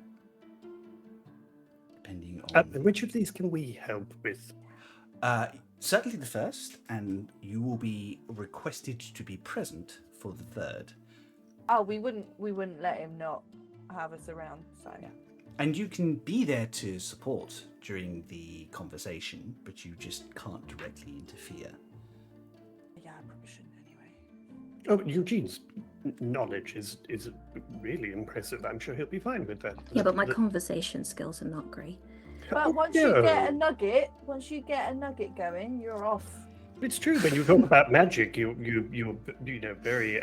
depending on... Which of these can we help with? Certainly the first, and you will be requested to be present for the third. Oh, we wouldn't let him not have us around, so. Yeah. And you can be there to support during the conversation, but you just can't directly interfere. Yeah, I probably shouldn't anyway. Oh, Eugene's knowledge is really impressive. I'm sure he'll be fine with that. Yeah, but my conversation skills are not great. But once you get a nugget going, you're off. It's true. When you talk about magic, you know, very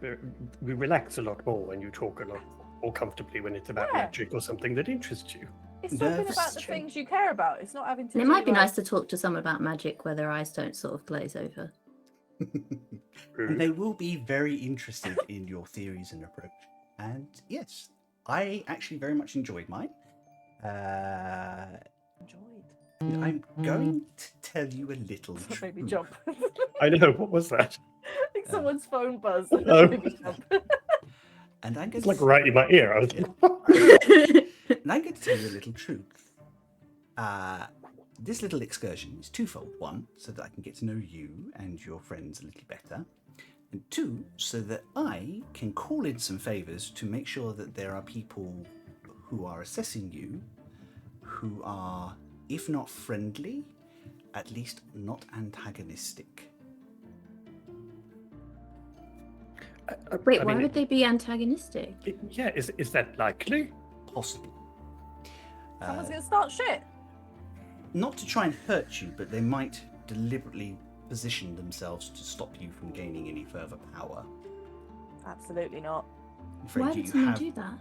we relax a lot more when you talk a lot more comfortably when it's about magic or something that interests you. It's talking about the things you care about. It's not having to. And it might be nice to talk to someone about magic where their eyes don't sort of glaze over. And they will be very interested in your theories and approach. And yes, I actually very much enjoyed mine. I'm going to tell you a little That made me truth. jump. I know. What was that? I think someone's phone buzzed. Oh. Made me jump. And I'm going It's to like right in my ear. I was like, And I'm going to tell you a little truth. This little excursion is twofold. One, so that I can get to know you and your friends a little better. And two, so that I can call in some favours to make sure that there are people who are assessing you who are, if not friendly, at least not antagonistic. Wait, I why mean, would they be antagonistic? yeah, is that likely? Possible. Someone's gonna start shit. Not to try and hurt you, but they might deliberately position themselves to stop you from gaining any further power. Absolutely not. I'm afraid Why would someone do that?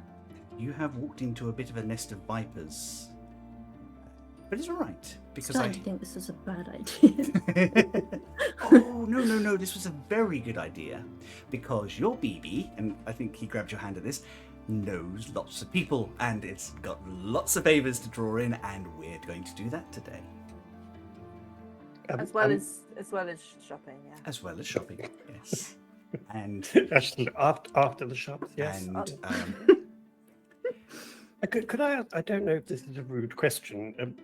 You have walked into a bit of a nest of vipers. But it's all right, because Starting to think this is a bad idea. Oh, no, this was a very good idea. Because your BB, and I think he grabbed your hand at this, knows lots of people, and it's got lots of favours to draw in, and we're going to do that today. As well as shopping, yeah. As well as shopping, yes. And Actually, after the shops, yes. and Could I? I don't know if this is a rude question.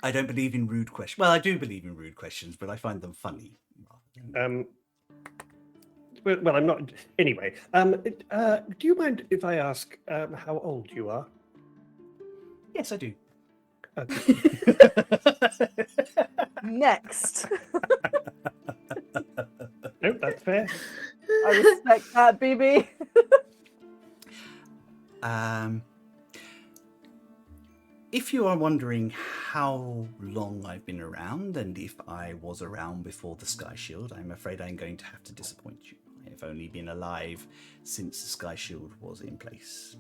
I don't believe in rude questions. Well, I do believe in rude questions, but I find them funny. Well, I'm not. Anyway, do you mind if I ask how old you are? Yes, I do. Okay. Next. No, that's fair. I respect that, BB. If you are wondering how long I've been around and if I was around before the Sky Shield, I'm afraid I'm going to have to disappoint you. I have only been alive since the Sky Shield was in place.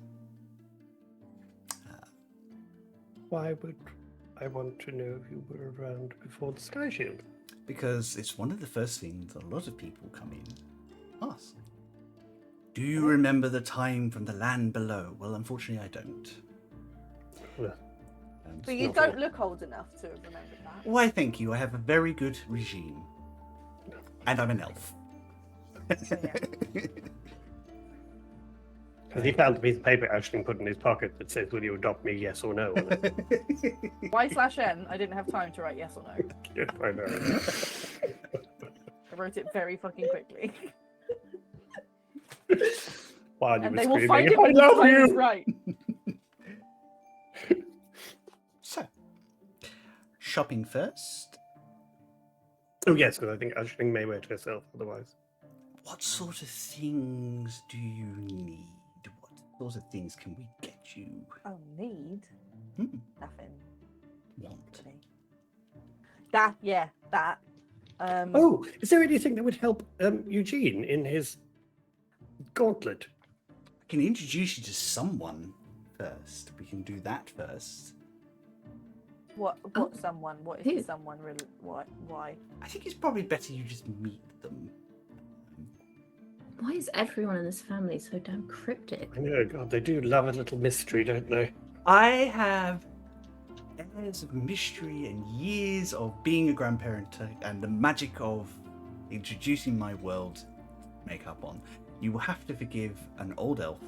Why would I want to know if you were around before the Sky Shield? Because it's one of the first things a lot of people come in ask. Do you remember the time from the land below? Well, unfortunately, I don't. Well, But you don't look old enough to have remembered that. Why, thank you. I have a very good regime. And I'm an elf. So, yeah. Because he found a piece of paper Ashling put in his pocket that says, "Will you adopt me? Yes or no?" on it. Y/N. I didn't have time to write yes or no. Yeah, I know. I wrote it very fucking quickly. While you And were they will screaming, find it "I when the love time is you!" right. So, shopping first. Oh yes, because I think Ashling may wear it herself otherwise. What sort of things do you need? What sort of things can we get you? Oh, need? Nothing. Want? Really. That. Oh, is there anything that would help Eugene in his gauntlet? I can introduce you to someone first. We can do that first. What someone? What is Who? the someone really? What? Why? I think it's probably better you just meet them. Why is everyone in this family so damn cryptic? I know, God, they do love a little mystery, don't they? I have airs of mystery and years of being a grandparent and the magic of introducing my world makeup on. You will have to forgive an old elf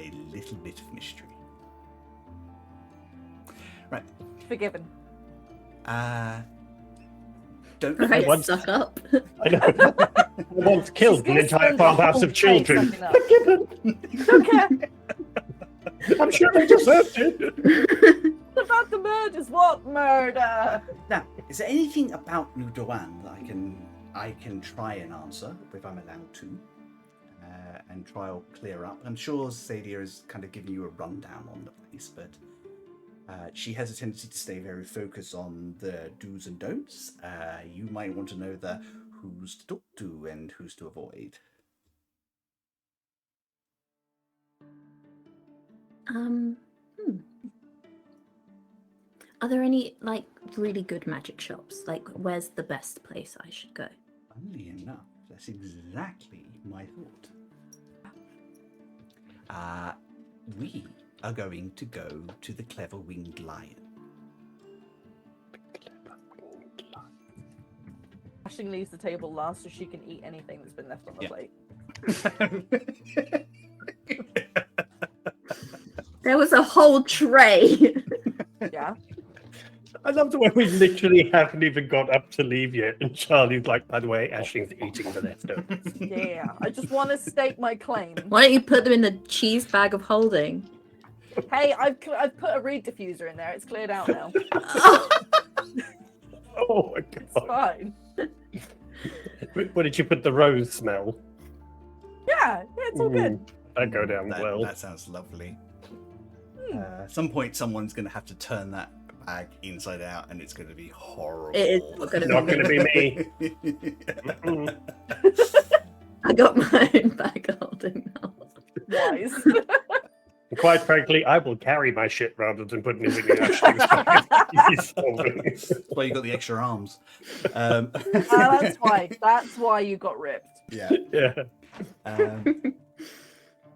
a little bit of mystery. Right. Forgiven. Don't Right, once- suck up. I know. I once killed an entire farmhouse of children. Forgiven. Don't care. I'm sure I deserved it. What about the murders? What murder? Now, is there anything about New Doan that I can try and answer if I'm allowed to, and try or clear up? I'm sure Sadia has kind of given you a rundown on the place, but she has a tendency to stay very focused on the do's and don'ts. You might want to know the who's to talk to and who's to avoid. Are there any like really good magic shops? Like, where's the best place I should go? Funnily enough, that's exactly my thought. We are going to go to the Clever Winged Lion. Ashling leaves the table last so she can eat anything that's been left on the Yeah. plate. There was a whole tray. Yeah. I love the way we literally haven't even got up to leave yet, and Charlie's like, "By the way, Ashling's eating the leftovers." Yeah. I just want to stake my claim. Why don't you put them in the cheese bag of holding? Hey, I've put a reed diffuser in there. It's cleared out now. Oh my It's God! fine. What did you put the rose smell? Yeah, it's all good. That go down That, well. that sounds lovely. At some point, someone's going to have to turn that bag inside out, and it's going to be horrible. It is not gonna Not going to be me. me. I got my own bag of holding now. Wise. And quite frankly, I will carry my shit rather than putting it in Ashling's bag. That's why you got the extra arms. That's why. That's why you got ripped. Yeah.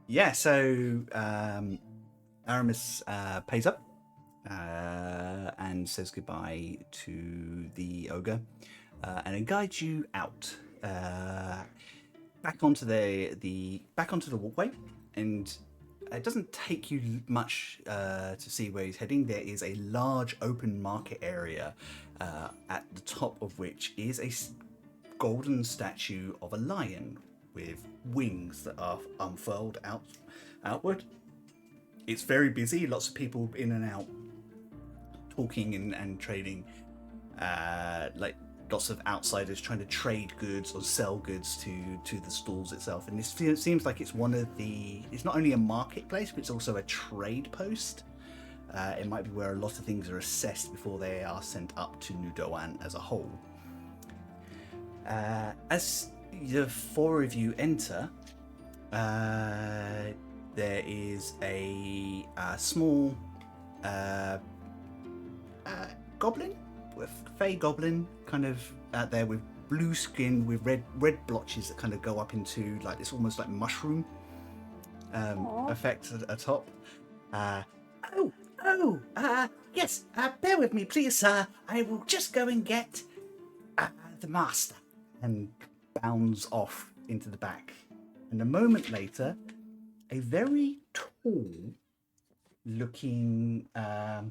Yeah. So Aramis pays up and says goodbye to the ogre, and it guides you out back onto the walkway, and it doesn't take you much to see where he's heading. There is a large open market area at the top of which is a golden statue of a lion with wings that are unfurled outward. It's very busy, lots of people in and out talking and trading, like lots of outsiders trying to trade goods or sell goods to the stalls itself. And this seems like it's it's not only a marketplace, but it's also a trade post. It might be where a lot of things are assessed before they are sent up to New Doan as a whole. As the four of you enter, there is a small goblin, fey goblin, kind of out there with blue skin with red blotches that kind of go up into like this almost like mushroom effect atop. Yes, bear with me, please, sir. I will just go and get the master. And bounds off into the back. And a moment later, a very tall looking, a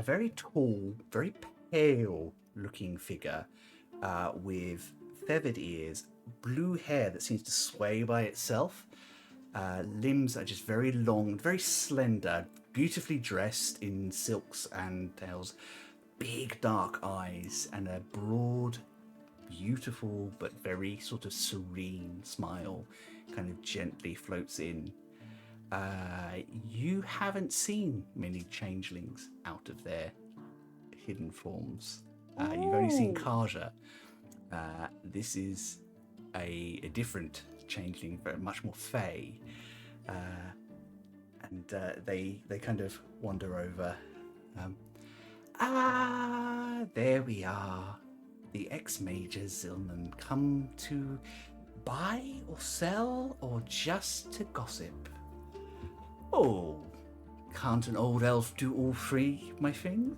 very tall, very pale looking figure with feathered ears, blue hair that seems to sway by itself. Limbs are just very long, very slender, beautifully dressed in silks and tails, big dark eyes, and a broad, beautiful but very sort of serene smile kind of gently floats in. You haven't seen many changelings out of their hidden forms. You've only seen Kaja. This is a different changeling, very much more fey. And they kind of wander over. There we are. The ex-major Zilman, come to buy or sell or just to gossip. Oh, can't an old elf do all three, my friend?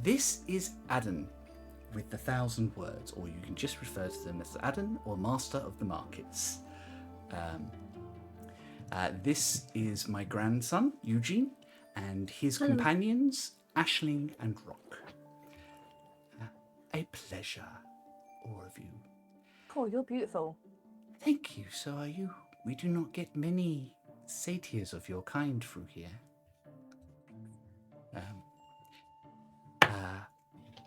This is Adden with the 1,000 words, or you can just refer to them as Adden or Master of the Markets. This is my grandson, Eugene, and his companions, Aisling and Rock. A pleasure, all of you. Oh, you're beautiful. Thank you, so are you. We do not get many satyrs of your kind through here.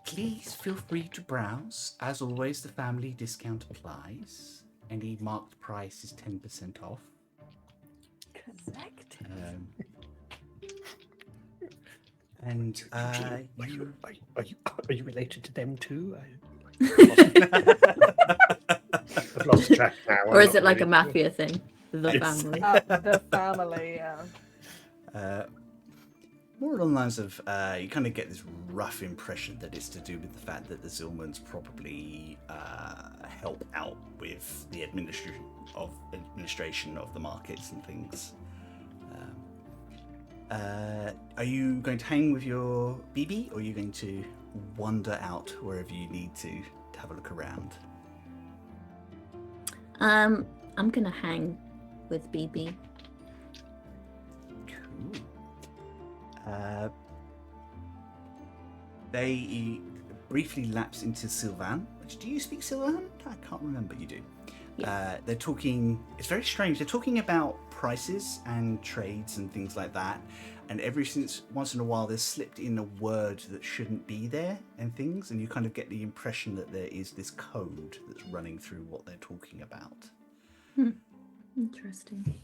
Please feel free to browse. As always, the family discount applies. Any marked price is 10% off. Correct. And Are you related to them too? I've lost track now. Or is it like a mafia thing? The family. The family, yeah. More along the lines of, you kind of get this rough impression that it's to do with the fact that the Zilmans probably help out with the administration of the markets and things. Are you going to hang with your BB, or are you going to wander out wherever you need to have a look around? I'm gonna hang with BB. Cool. They briefly lapse into Sylvan. Do you speak Sylvan? I can't remember. You do. Yeah. They're talking. It's very strange. They're talking about prices and trades and things like that. And once in a while, there's slipped in a word that shouldn't be there and things. And you kind of get the impression that there is this code that's running through what they're talking about. Interesting.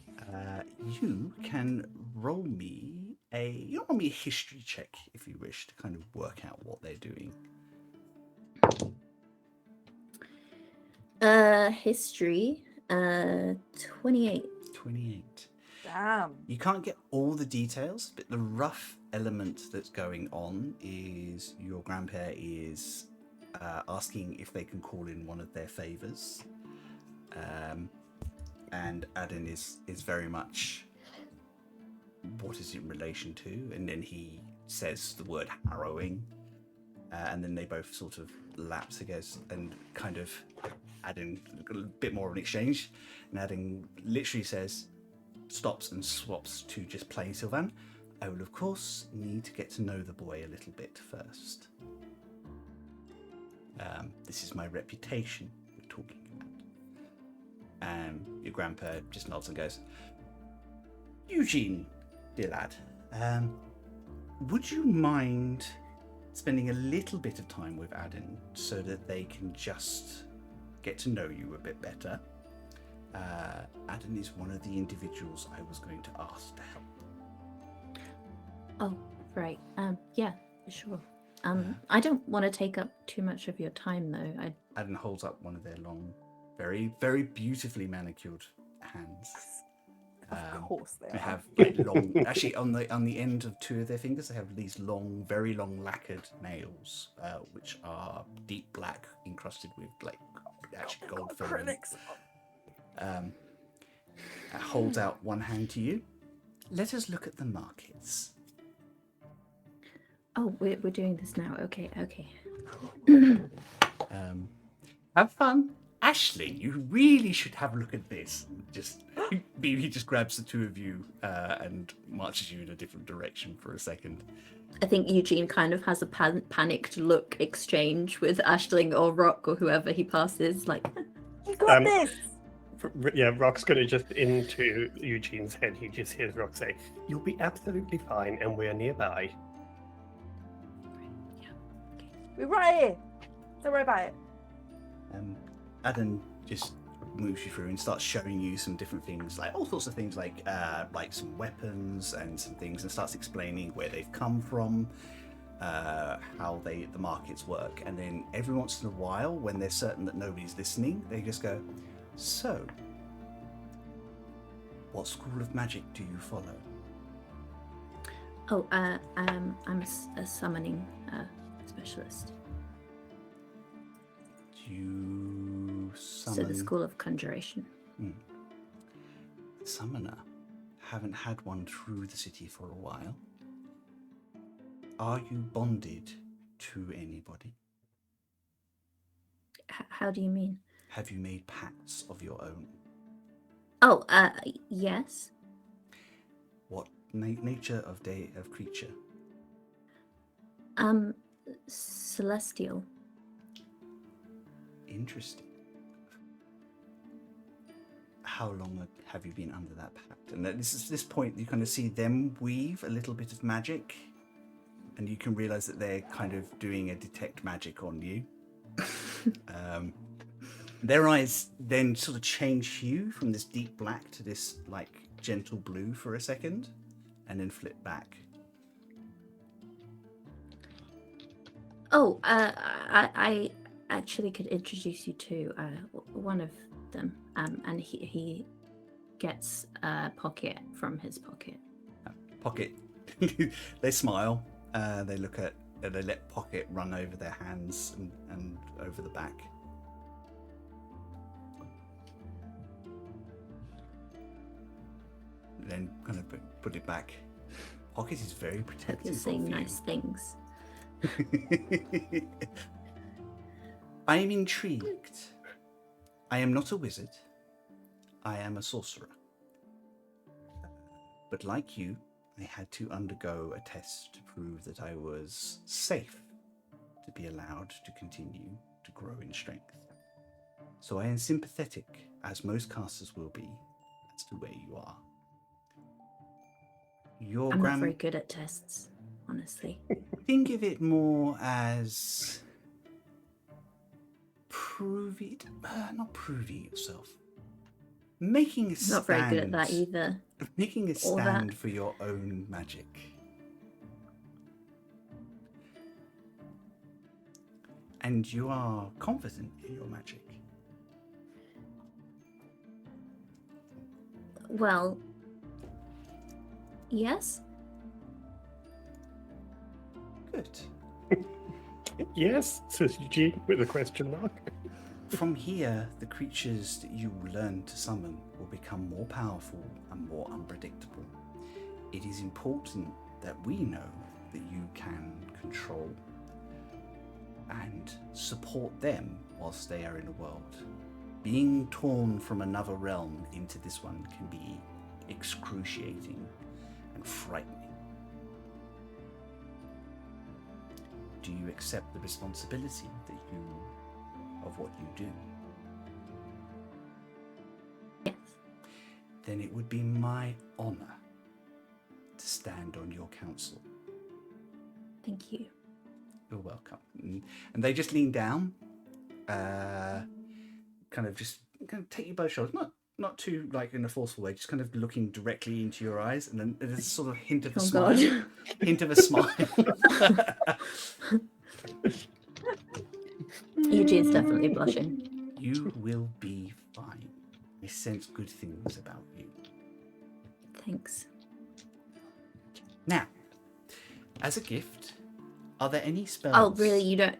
You can roll me a history check if you wish to kind of work out what they're doing. History, 28. 28. Damn. You can't get all the details, but the rough element that's going on is your grandpa is asking if they can call in one of their favors. And Adden is very much, what is it in relation to? And then he says the word harrowing. And then they both sort of lapse against and kind of Adden a bit more of an exchange. And Adden literally says, stops and swaps to just plain Sylvan. I will, of course, need to get to know the boy a little bit first. This is my reputation we're talking about. Your grandpa just nods and goes, Eugene, dear lad, would you mind spending a little bit of time with Adden so that they can just get to know you a bit better? Adden is one of the individuals I was going to ask to help. Oh, right. Yeah, sure. I don't want to take up too much of your time, though. Adden holds up one of their long, very, very beautifully manicured hands. Of course they They are. have like long. Actually, on the end of two of their fingers, they have these long, very long lacquered nails, which are deep black, encrusted with like actually gold filling. Holds out one hand to you. Let us look at the markets. Oh, we're doing this now. Okay. Have fun Ashley, you really should have a look at this. He just grabs the two of you and marches you in a different direction for a second. I think Eugene kind of has a panicked look exchange with Ashling or Rock or whoever he passes. Like, You got this. Yeah, Rock's gonna just into Eugene's head. He just hears Rock say, "You'll be absolutely fine, and we're nearby." We're right here. Don't worry about it. Adam just moves you through and starts showing you some different things, like all sorts of things, like some weapons and some things, and starts explaining where they've come from, how the markets work. And then every once in a while, when they're certain that nobody's listening, they just go, "So, what school of magic do you follow?" oh, I'm a summoning specialist. Do you summon? So the School of Conjuration. Summoner. Haven't had one through the city for a while. Are you bonded to anybody? How do you mean? Have you made pacts of your own? Oh, yes. What nature of creature? Celestial. Interesting. How long have you been under that pact? And at this point, you kind of see them weave a little bit of magic, and you can realize that they're kind of doing a detect magic on you. Their eyes then sort of change hue from this deep black to this like gentle blue for a second, and then flip back. Oh, I actually could introduce you to one of them, and he gets a pocket from his pocket. Pocket. They smile. They look at. They let Pocket run over their hands and over the back. Then kind of put it back. Pocket is very protective. You're saying nice things. I am intrigued. I am not a wizard. I am a sorcerer. But like you, I had to undergo a test to prove that I was safe to be allowed to continue to grow in strength. So I am sympathetic, as most casters will be, as to where you are. I'm not very good at tests, honestly. Think of it more as not proving yourself. Making a stand. Not very good at that either. Making a stand for your own magic. And you are confident in your magic. Well, yes. Good. Yes, says Eugene with a question mark. From here, the creatures that you will learn to summon will become more powerful and more unpredictable. It is important that we know that you can control and support them whilst they are in the world. Being torn from another realm into this one can be excruciating and frightening. Do you accept the responsibility of what you do? Yes. Then it would be my honor to stand on your council. Thank you. You're welcome. And they just lean down, kind of take you by the shoulders, not too like in a forceful way, just kind of looking directly into your eyes, and then there's a sort of hint of a smile. God. Hint of a smile. Eugene's definitely blushing. You will be fine. I sense good things about you. Thanks. Now, as a gift, are there any spells? Oh, really? You don't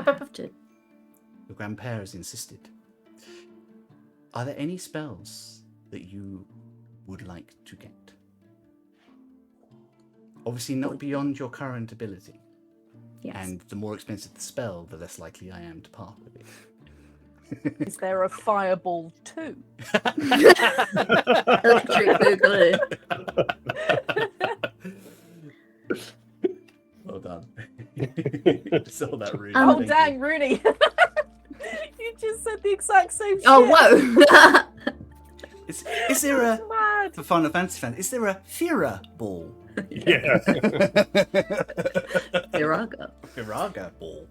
have to. Your grandpa has insisted. Are there any spells that you would like to get? Obviously not beyond your current ability. Yes. And the more expensive the spell, the less likely I am to part with it. Is there a fireball too? Electric boogaloo. Well done. Saw that, Rooney. Oh, Thank Dang, you. Rooney! You just said the exact same shit. Oh, whoa. Is there a, That's mad. for Final Fantasy fans, is there a Fira ball? Yeah. Virago. Firaga ball.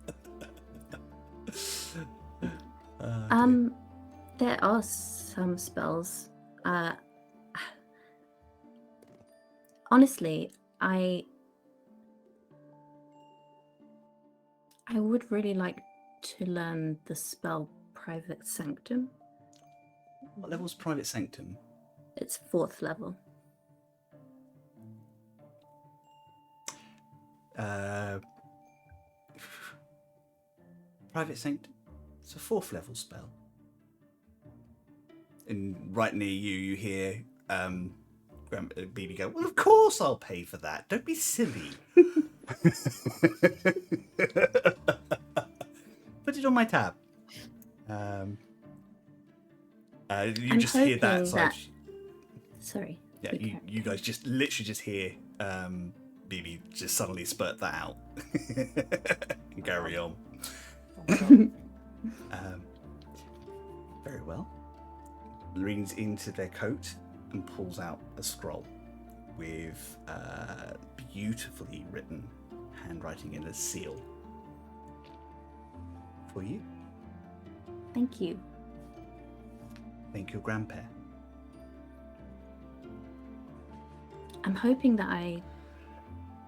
There are some spells. Honestly, I would really like to learn the spell Private Sanctum. What level's Private Sanctum? It's 4th level. Private Sanctum? It's a 4th level spell. And right near you, you hear BB go, well, of course I'll pay for that. Don't be silly. Put it on my tab. You I'm just hear that hoping side. that- Sorry. Yeah, you guys just literally just hear BB just suddenly spurt that out. And carry on. Very well. Leans into their coat and pulls out a scroll with beautifully written handwriting and a seal for you. Thank you. Thank you, Grandper. I'm hoping that I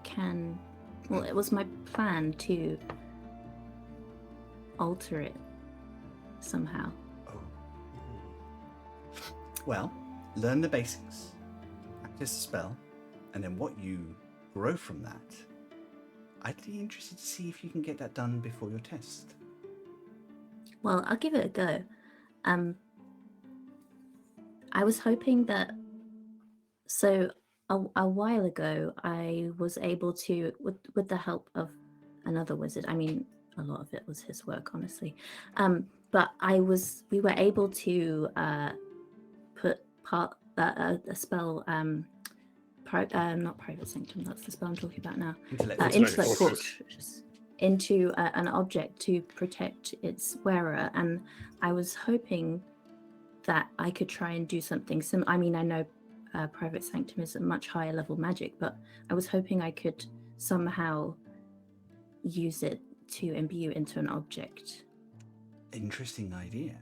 can. Well, it was my plan to alter it somehow. Oh. Well, learn the basics, practice the spell, and then what you grow from that. I'd be interested to see if you can get that done before your test. Well, I'll give it a go. I was hoping that. So a while ago, I was able to, with the help of another wizard. I mean, a lot of it was his work, honestly. But we were able to put a spell. Not Private Sanctum. That's the spell I'm talking about now. Intellect Fortress into an object to protect its wearer, and I was hoping that I could try and do something I mean, I know Private Sanctum is a much higher level magic, but I was hoping I could somehow use it to imbue into an object. Interesting idea.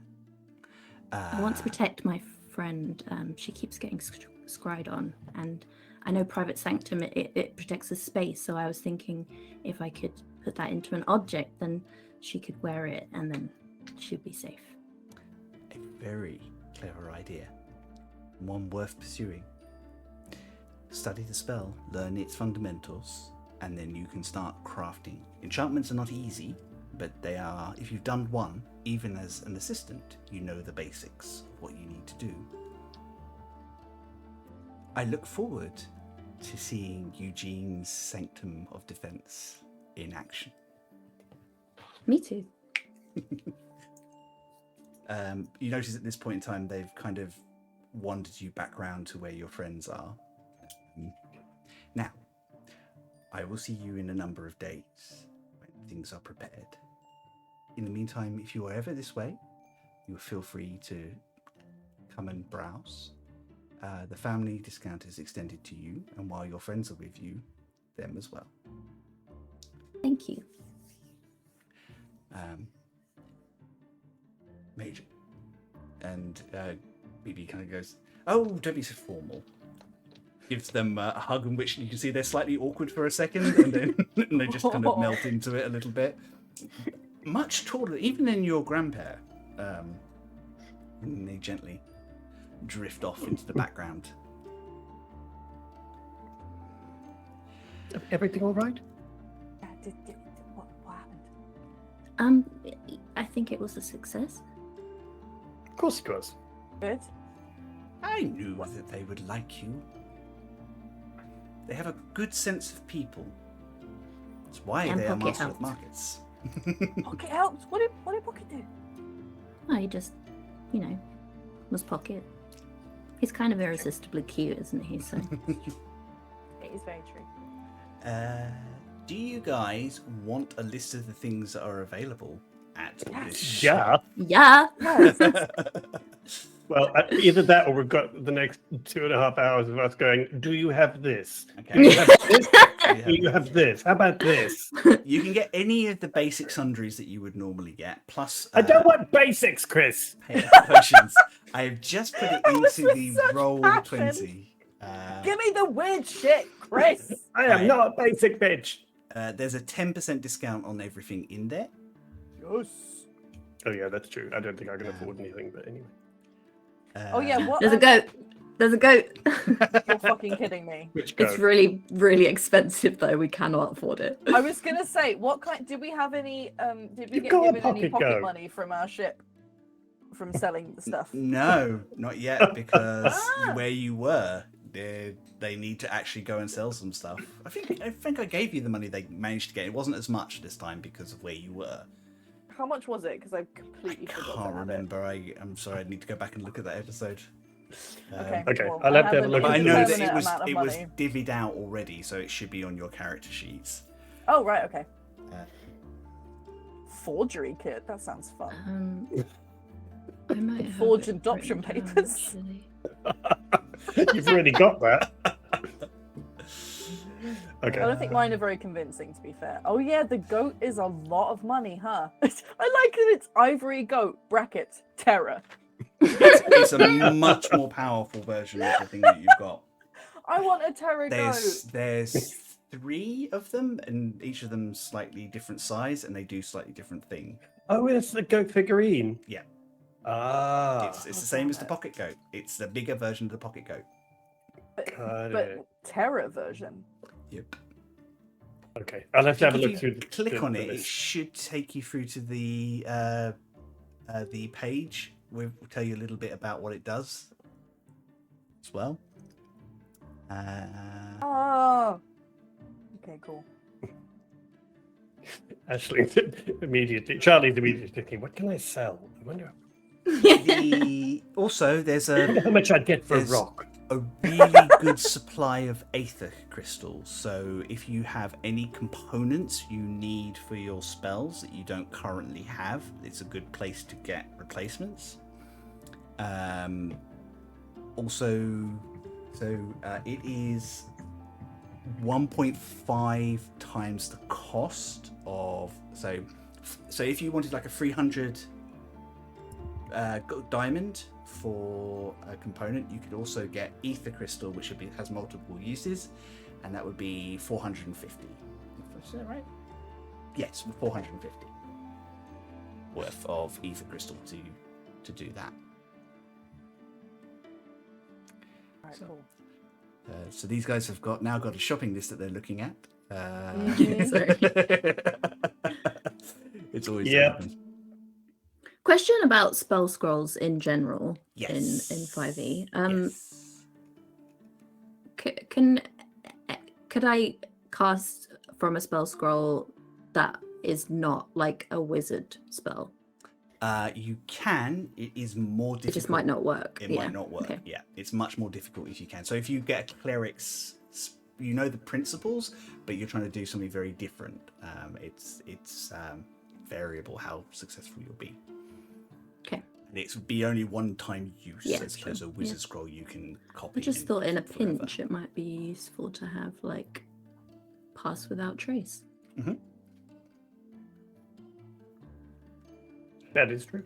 I want to protect my friend. She keeps getting scryed on, and I know Private Sanctum, it protects the space, so I was thinking if I could put that into an object, then she could wear it and then she'd be safe. A very clever idea. One worth pursuing. Study the spell, learn its fundamentals, and then you can start crafting. Enchantments are not easy, but they are, if you've done one, even as an assistant, you know the basics of what you need to do. I look forward to seeing Eugene's Sanctum of Defense in action. Me too. You notice at this point in time they've kind of wandered you back round to where your friends are. Now, I will see you in a number of days when things are prepared. In the meantime, if you are ever this way, you feel free to come and browse. The family discount is extended to you, and while your friends are with you, them as well. Thank you. Major. And BB kind of goes, oh, don't be so formal. Gives them a hug in which you can see they're slightly awkward for a second, and then and they just kind of melt into it a little bit. Much taller, even than your grandpa. And they gently drift off into the background. Everything all right? What happened? I think it was a success. Of course it was. Good. I knew that they would like you. They have a good sense of people. That's why And they are Pocket master of helped. markets. Pocket helped. What did Pocket do? Oh, he just, was Pocket. He's kind of irresistibly cute, isn't he? So It is very true. Do you guys want a list of the things that are available at this? Yeah. yeah. Yes. Well, either that or we've got the next 2.5 hours of us going, do you have this? Okay. Do you have this? Do you have this? How about this? You can get any of the basic sundries that you would normally get, plus I don't want basics, Chris. potions. I have just put it That was into with the such roll passion. 20. Give me the weird shit, Chris. I am Right. not a basic bitch. There's a 10% discount on everything in there. Yes. Oh, yeah, that's true. I don't think I can afford anything, but anyway. Oh yeah, what? There's a goat. There's a goat. You're fucking kidding me. Which It's goat? really, really expensive though. We cannot afford it. I was gonna say, what kind? Did we have any? Did we You've get got a given any pocket pocket goat. money from our ship from selling the stuff? No, not yet, because where you were, they need to actually go and sell some stuff. I think I gave you the money they managed to get. It wasn't as much this time because of where you were. How much was it? Because I completely forgot to Can't have remember. I'm sorry. I need to go back and look at that episode. Okay. Okay, well, I'll I have to have a an look But I at know that indeterminate it was amount of money. divvied out already, so it should be on your character sheets. Oh right, okay. Uh, Forgery kit. That sounds fun. I might have Forged it adoption written down, papers. actually. You've already got that. Okay. I don't think mine are very convincing, to be fair. Oh yeah, the goat is a lot of money, huh? I like that it's ivory goat bracket terror. it's a much more powerful version of the thing that you've got. I want a terror goat. There's 3 of them, and each of them slightly different size, and they do slightly different thing. Oh, it's the goat figurine. Yeah. Ah. It's the same as the pocket goat. It's the bigger version of the pocket goat. Got But it. terror version. Yep. Okay. I'll have to have a If look you through. click on the it, it list. should take you through to the page. We'll tell you a little bit about what it does as well. Oh. Okay, cool. Actually, immediately, Charlie's immediately thinking, "What can I sell? I wonder Also, there's I wonder how much I'd get for a There's- rock." a really good supply of aether crystals. So if you have any components you need for your spells that you don't currently have, it's a good place to get replacements. It is 1.5 times the cost of so if you wanted like a 300 diamond for a component, you could also get ether crystal, which has multiple uses, and that would be 450. Is that right? Yes, 450 worth of ether crystal to do that. Alright, cool. So these guys have now got a shopping list that they're looking at. Sorry. It's always Yeah. happens. Question about spell scrolls in general Yes. in 5e. Yes. Could I cast from a spell scroll that is not like a wizard spell? You can. It is more difficult. It just might not work. It yeah. might not work. Okay. Yeah, it's much more difficult if you can. So if you get a cleric's, you know the principles, but you're trying to do something very different. It's variable how successful you'll be. Okay. And it's be only one time use Yeah, as opposed to a sure, wizard yeah. scroll you can copy. I just thought in a forever. pinch it might be useful to have like pass without trace. That is true.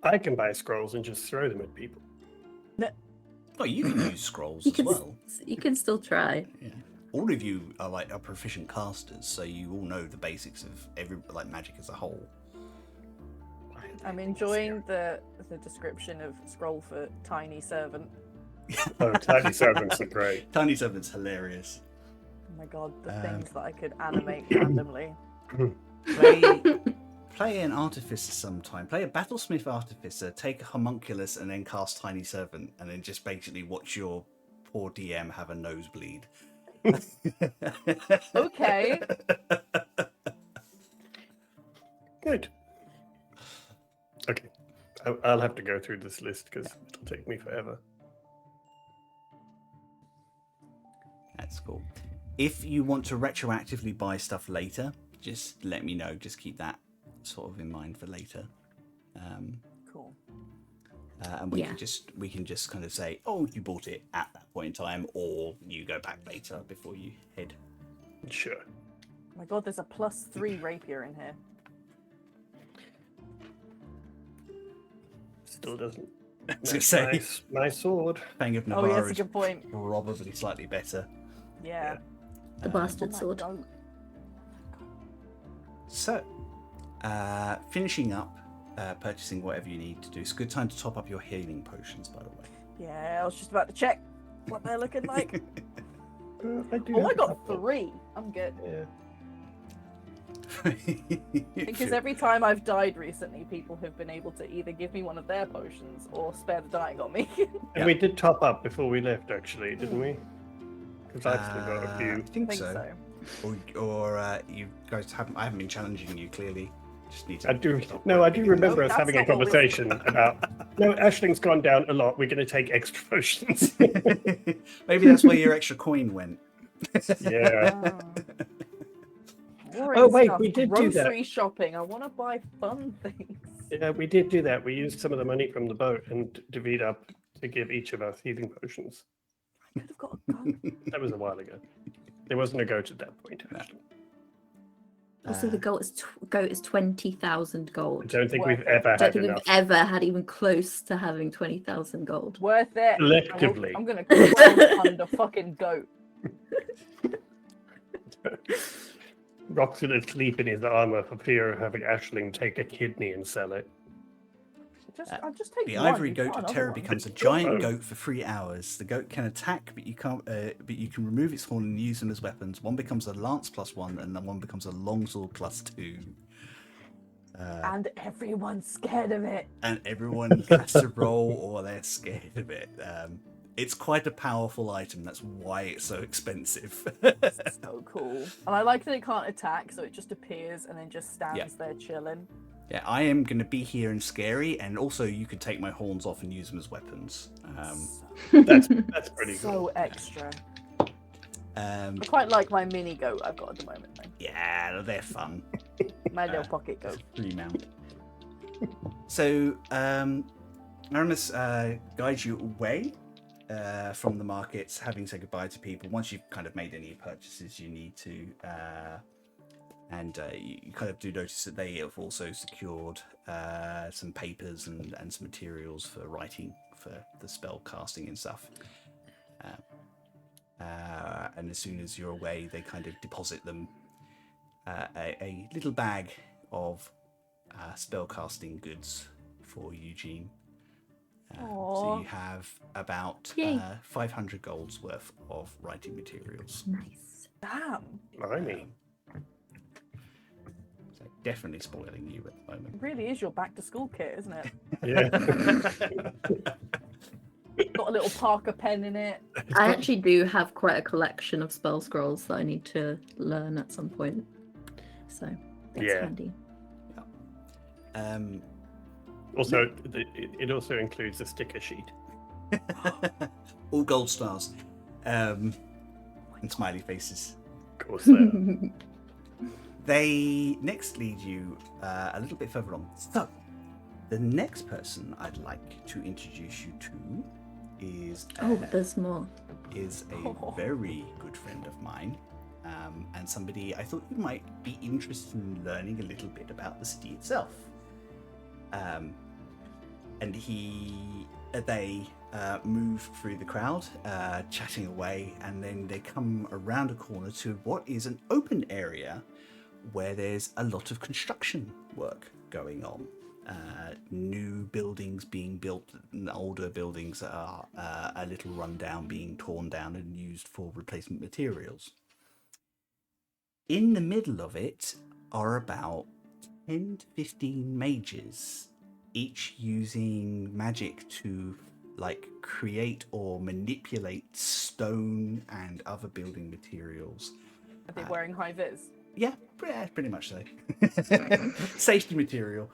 I can buy scrolls and just throw them at people. Oh, you can use scrolls You as can well. you can still try. Yeah. All of you are proficient casters, so you all know the basics of magic as a whole. I'm enjoying the description of scroll for tiny servant. Oh, tiny servants are great. Tiny Servant's hilarious. Oh my god, the things that I could animate randomly. Play an artificer sometime. Play a battlesmith artificer, take a homunculus, and then cast Tiny Servant, and then just basically watch your poor DM have a nosebleed. Okay. Good. I'll have to go through this list because it'll take me forever. That's cool. If you want to retroactively buy stuff later, just let me know. Just keep that sort of in mind for later. Cool. And we can just kind of say, oh, you bought it at that point in time, or you go back later before you head. Sure. Oh my god, there's a +3 rapier in here. Still doesn't. I was gonna say, My sword. Fang of Oh, Navarre yeah, that's a is good point. probably slightly better. Yeah. The bastard Oh my sword. God. So, finishing up purchasing whatever you need to do. It's a good time to top up your healing potions, by the way. Yeah, I was just about to check what they're looking like. I do Oh, I have a got couple. 3. I'm good. Yeah. Because every time I've died recently, people have been able to either give me one of their potions or spare the dying on me. And we did top up before we left, actually, didn't we? Because I've still got a I few. think I think so. so. Or you guys haven't. I haven't been challenging you clearly. Just need to. I do. stop No, I working. do remember No, us that's having a not what we- conversation about. No, Ashling's gone down a lot. We're going to take extra potions. Maybe that's where your extra coin went. Yeah. Boring Oh, wait, stuff. we did do that. Grocery shopping. I want to buy fun things. Yeah, we did do that. We used some of the money from the boat and divvied up to give each of us healing potions. I could have got a gun. That was a while ago. There wasn't a goat at that point, actually. Also, the goat is 20,000 I gold. don't think Worth we've it. ever I don't had think enough. we've ever had even close to having 20,000 gold. Worth it. Collectively. I'm going to crowdfund a fucking goat. Rock's going to sleep in his armor for fear of having Ashling take a kidney and sell it. I'll just take The one. ivory You've goat got of another terror one. becomes a giant Oh. goat for 3 hours. The goat can attack, but you can't. But you can remove its horn and use them as weapons. One becomes a lance +1, and then one becomes a longsword +2. And everyone's scared of it. And everyone has to roll, or they're scared of it. It's quite a powerful item. That's why it's so expensive. So cool. And I like that it can't attack, so it just appears and then just stands Yeah. there chilling. Yeah, I am going to be here and scary, and also you could take my horns off and use them as weapons. That's pretty So cool. extra. Um, I quite like my mini goat I've got at the moment, though. yeah, they're fun. My little pocket goat. Remount. So, Aramis guides you away from the markets, having said goodbye to people. Once you've kind of made any purchases you need to, and you kind of do notice that they have also secured some papers and some materials for writing for the spell casting and stuff. And as soon as you're away, they kind of deposit them a little bag of spell casting goods for Eugene. So Aw. you have about Yay. 500 gold's worth of writing materials. Nice. Damn. Blimey. So definitely spoiling you at the moment. It really is your back to school kit, isn't it? Yeah. Got a little Parker pen in it. I actually do have quite a collection of spell scrolls that I need to learn at some point. So that's Yeah. handy. Also, it also includes a sticker sheet. All gold stars. And smiley faces. Of course, they are. They next lead you a little bit further on. So, the next person I'd like to introduce you to is Oh, there's more. is a very good friend of mine, and somebody I thought you might be interested in learning a little bit about the city itself. And they move through the crowd, chatting away, and then they come around a corner to what is an open area where there's a lot of construction work going on. New buildings being built, and older buildings that are a little run down, being torn down and used for replacement materials. In the middle of it are about 10 to 15 mages, each using magic to create or manipulate stone and other building materials. Are they wearing high vis? Yeah, pretty much so. Safety material.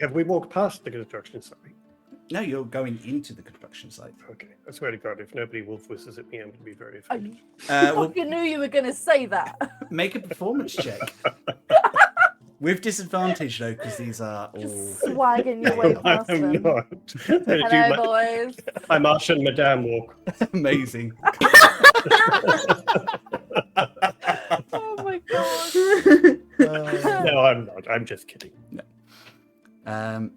Have we walked past the construction site? No, you're going into the construction site. Okay. I swear to God, if nobody wolf whistles at me, I'm going to be very I offended. Well, fucking knew you were going to say that. make a performance check. With disadvantage, though, because these are all... Just swagging your way past I'm them. not. Hello, boys. My Martian Madame walk. Amazing. Oh my god. No, I'm not. I'm just kidding. Um,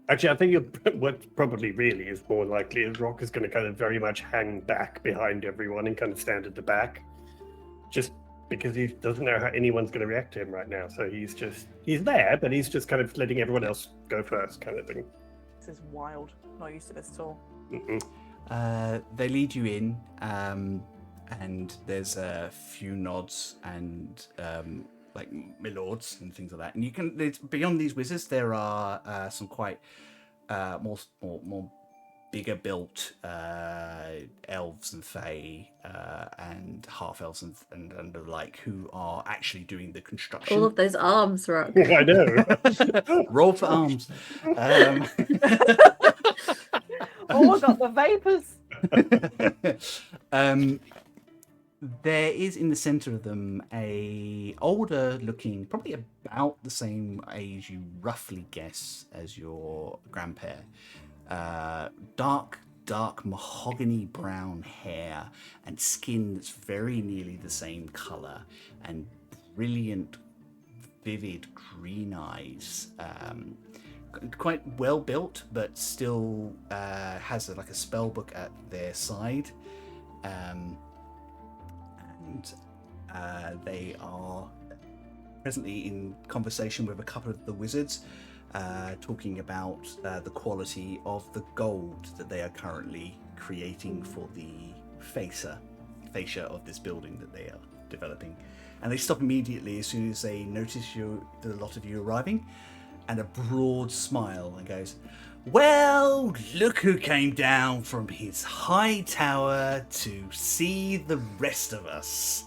Actually, I think what probably really is more likely is Rock is going to kind of very much hang back behind everyone and kind of stand at the back. Just because he doesn't know how anyone's going to react to him right now. So he's there, but he's just kind of letting everyone else go first kind of thing. This is wild. Not used to this at all. they lead you in, and there's a few nods and like milords and things like that. And you can beyond these wizards, there are some quite more bigger built elves and fae and half elves and the like, who are actually doing the construction. All of those arms, Rock. I know. Roll for arms. Oh, I got the vapors. There is in the center of them a older looking, probably about the same age you roughly guess as your grandpa. Dark mahogany brown hair and skin that's very nearly the same color, and brilliant, vivid green eyes. Quite well built, but still has like a spell book at their side. They are presently in conversation with a couple of the wizards, talking about the quality of the gold that they are currently creating for the fascia of this building that they are developing. And they stop immediately as soon as they notice the lot of you arriving, and a broad smile, and goes, "Well, look who came down from his high tower to see the rest of us.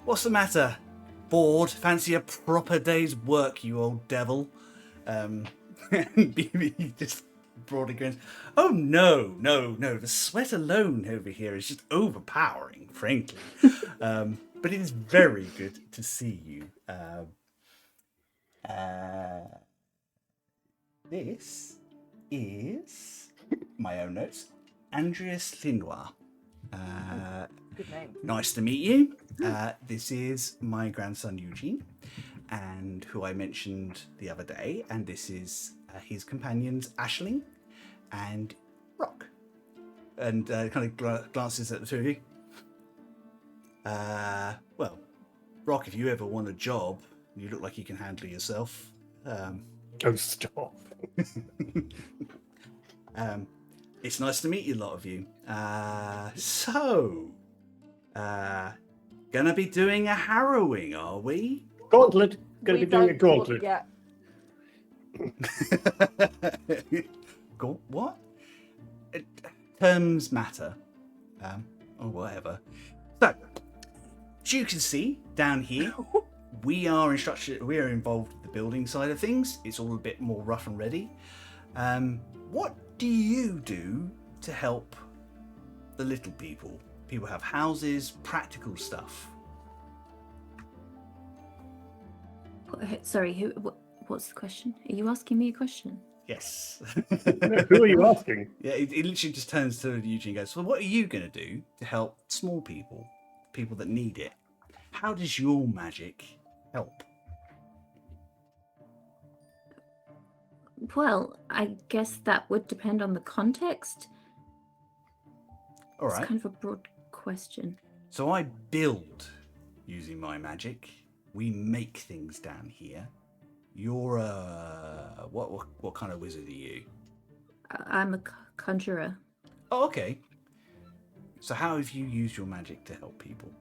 What's the matter? Bored? Fancy a proper day's work, you old devil?" BB just broadly grins. "Oh, no. The sweat alone over here is just overpowering, frankly. But it is very good to see you. This is my own notes. Andreas Linois. Good name. Nice to meet you. This is my grandson Eugene, and who I mentioned the other day. And this is his companions Aisling and Rock." And kind of glances at the two of you. "Well, Rock, if you ever want a job, you look like you can handle yourself. Oh, stop. It's nice to meet you, a lot of you. Gonna be doing a harrowing, are we?" Gauntlet. Going to We be doing a don't gauntlet. Yeah. What? Terms matter. Or whatever. So, as you can see down here, we are involved with the building side of things. It's all a bit more rough and ready. What do you do to help the little people? People have houses, practical stuff. Sorry, what's the question? Are you asking me a question? Yes. Who are you asking? Yeah, it literally just turns to Eugene and goes, "So what are you going to do to help small people that need it? How does your magic help?" Well, I guess that would depend on the context. All right. It's kind of a broad question. So I build using my magic. We make things down here. You're what kind of wizard are you? I'm a conjurer. Oh, okay. So how have you used your magic to help people?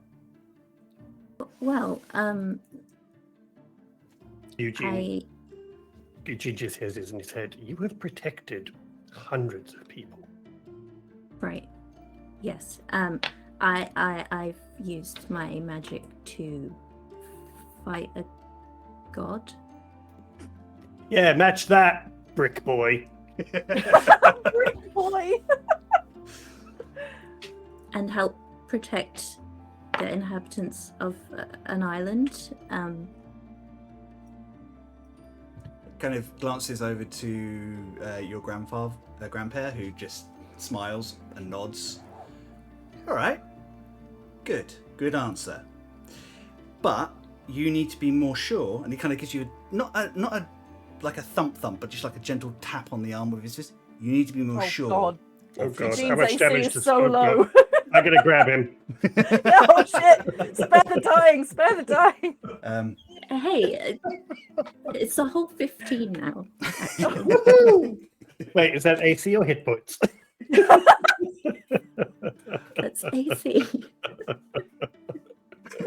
Well, Eugene just has this in his head. You have protected hundreds of people. Right. Yes. I've used my magic to fight a god. Yeah, match that. brick boy. Brick boy. And help protect the inhabitants of an island. Kind of glances over to your grandpa, who just smiles and nods. All right, good answer. But you need to be more sure, and he kind of gives you not a like a thump, but just like a gentle tap on the arm with his fist. You need to be more sure. God. Oh god, how Eugene's much AC damage is does so low. I'm gonna grab him. Oh shit! Spare the dying! Spare the dying! Hey, it's a whole 15 now. Wait, is that AC or hit points? That's AC.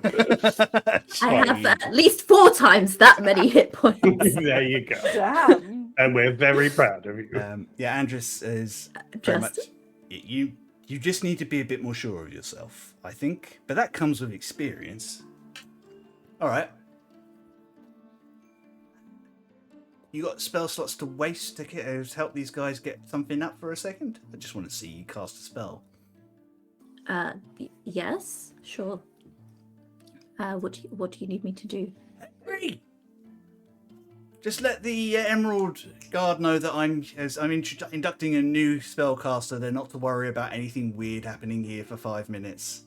I Fine. have at least 4 times that many hit points. There you go. Damn. And we're very proud of you. Yeah, Andres is very much. Just You just need to be a bit more sure of yourself, I think. But that comes with experience. All right. You got spell slots to waste to help these guys get something up for a second? I just want to see you cast a spell. yes, sure. What do you need me to do? Hey! Just let the Emerald Guard know that I'm inducting a new spellcaster. They're not to worry about anything weird happening here for 5 minutes.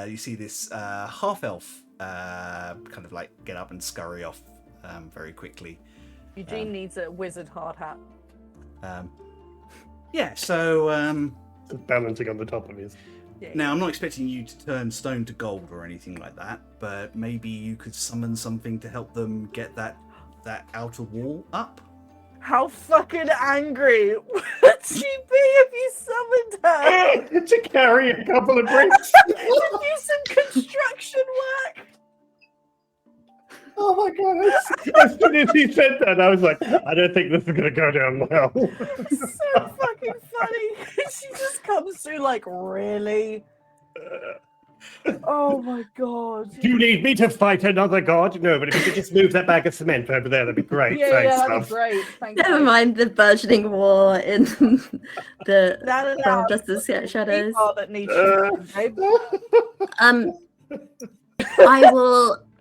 You see this half-elf kind of like get up and scurry off very quickly. Eugene needs a wizard hard hat. Yeah, so Balancing on the top of his. Yeah, now I'm not expecting you to turn stone to gold or anything like that, but maybe you could summon something to help them get that outer wall up. How fucking angry would she be if you summoned her? To carry a couple of bricks. To do some construction work? Oh my god. As soon as he said that, I was like, I don't think this is going to go down well. So fucking funny. She just comes through like, really? Oh my god. Do you need me to fight another god? No, but if you could just move that bag of cement over there, that'd be great. Yeah, Thanks, that'd love. be great. Thank Never you. mind the burgeoning war in the No. Realm of Justice Shadows. People that need babe.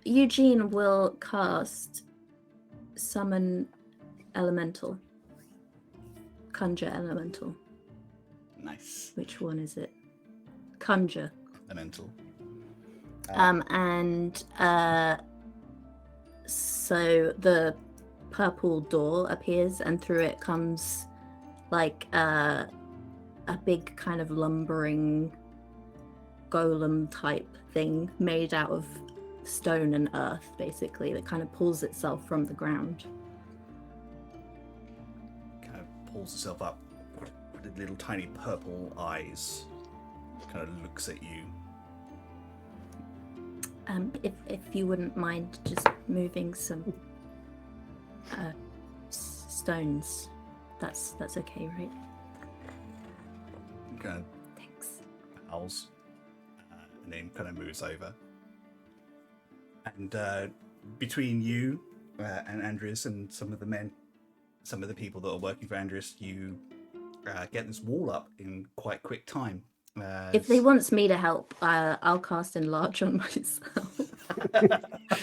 Eugene will cast Summon Elemental. Conjure Elemental. Nice. Which one is it? Conjure. Elemental. So the purple door appears, and through it comes like a big kind of lumbering golem type thing made out of stone and earth, basically, that kind of pulls itself from the ground. Kind of pulls itself up with little tiny purple eyes. Kind of looks at you. If you wouldn't mind just moving some stones, that's okay, right? Kind of Thanks. howls, and then kind of moves over. And between you and Andres and some of the people that are working for Andres, you get this wall up in quite quick time. If they want me to help, I'll cast Enlarge on myself.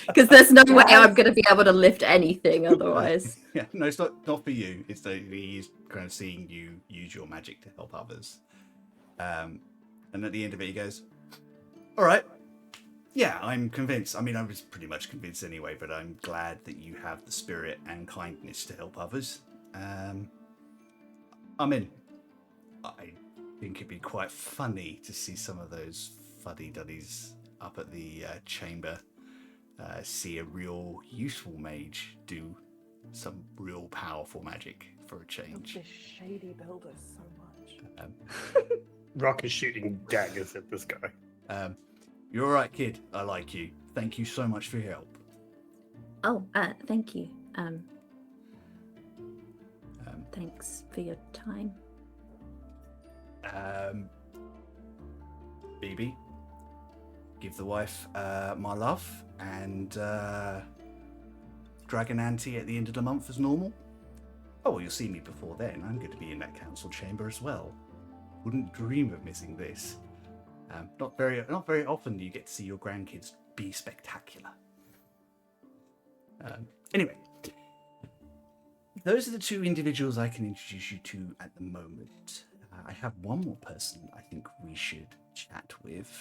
Because there's no way I'm going to be able to lift anything otherwise. Yeah, no, it's not for you. It's that he's kind of seeing you use your magic to help others. And at the end of it, he goes, "All right. Yeah, I'm convinced. I mean, I was pretty much convinced anyway, but I'm glad that you have the spirit and kindness to help others. I'm in. I think it'd be quite funny to see some of those fuddy-duddies up at the chamber see a real useful mage do some real powerful magic for a change." This shady builders so much. Rock is shooting daggers at this guy. You're all right, kid. I like you. Thank you so much for your help. Oh, thank you. Thanks for your time. BB, give the wife my love, and Dragon Auntie at the end of the month as normal. Oh, well, you'll see me before then. I'm going to be in that council chamber as well. Wouldn't dream of missing this. Not very often do you get to see your grandkids be spectacular. Anyway, those are the two individuals I can introduce you to at the moment. I have one more person I think we should chat with,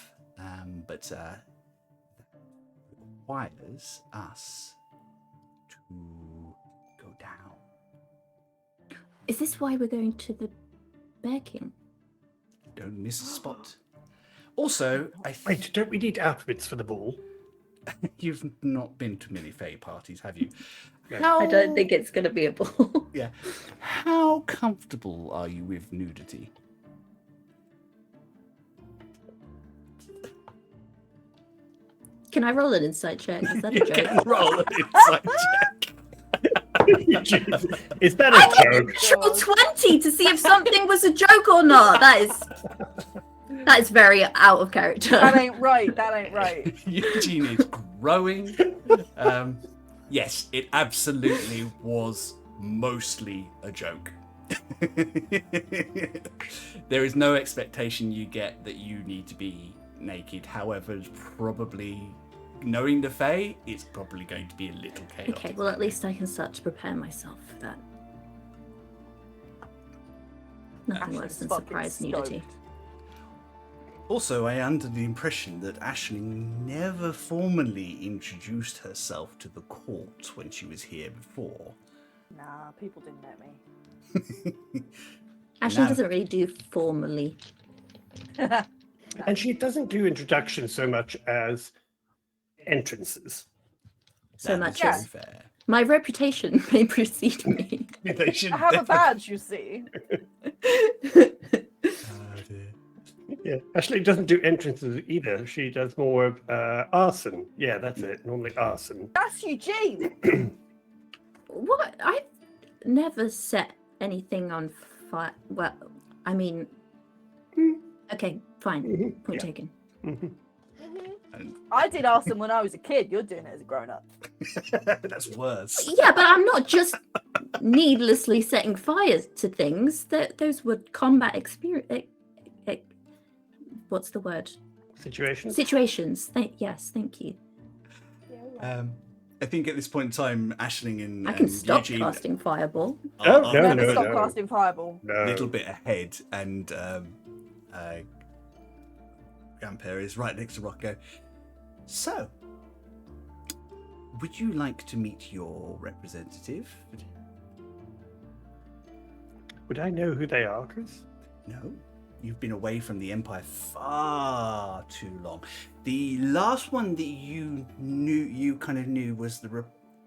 but that requires us to go down. Is this why we're going to the Bear King? Don't miss a spot. Also, Wait, don't we need outfits for the ball? You've not been to many Fae parties, have you? No. I don't think it's going to be a ball. Yeah. How comfortable are you with nudity? Can I roll an insight check? Is that a You joke? can roll an insight check. Is that I a didn't joke? roll 20 to see if something was a joke or not. That is very out of character. That ain't right. That ain't right. Eugene is growing. Yes, it absolutely was mostly a joke. There is no expectation you get that you need to be naked. However, it's probably, knowing the Fae, it's probably going to be a little chaotic. Okay, well, at least I can start to prepare myself for that. Nothing worse than Fucking surprise stoked. nudity. Also, I am under the impression that Aisling never formally introduced herself to the court when she was here before. Nah, people didn't know me. Ashley No. doesn't really do formally. And she doesn't do introductions so much as entrances. So That much is very as fair. my reputation may precede me. They should I have a definitely- badge, you see. Oh, dear. Yeah, Ashley doesn't do entrances either. She does more of arson. Yeah, that's it. Normally arson. That's Eugene. What? I've never set anything on fire. Well, I mean, okay, fine. Mhm, Point yeah. taken. Mhm. And I did arson when I was a kid. You're doing it as a grown-up. that's worse. Yeah, but I'm not just needlessly setting fires to things. Those were combat experience. What's the word? Situation. Situations. Yes, thank you. I think at this point in time, Aisling and I can stop Eugene casting fireball. are Oh, a no, Never no, stop no. casting fireball. No. little bit ahead, and Grandper is right next to Rocco. So, would you like to meet your representative? Would I know who they are, Chris? No, you've been away from the Empire far too long. The last one that you kind of knew was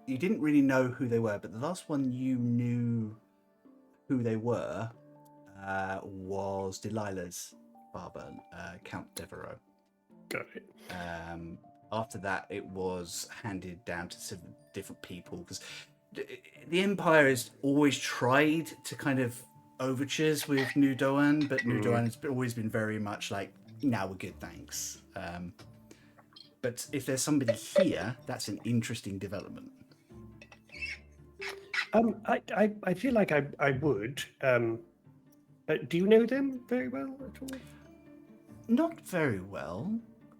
you didn't really know who they were, but the last one you knew who they were was Delilah's father, Count Devereaux. Got it. After that, it was handed down to some different people because the Empire has always tried to kind of overtures with New Doan, but New Doan has always been very much like, "Now we're good, thanks." But if there's somebody here, that's an interesting development. I feel like I would. Do you know them very well at all? Not very well,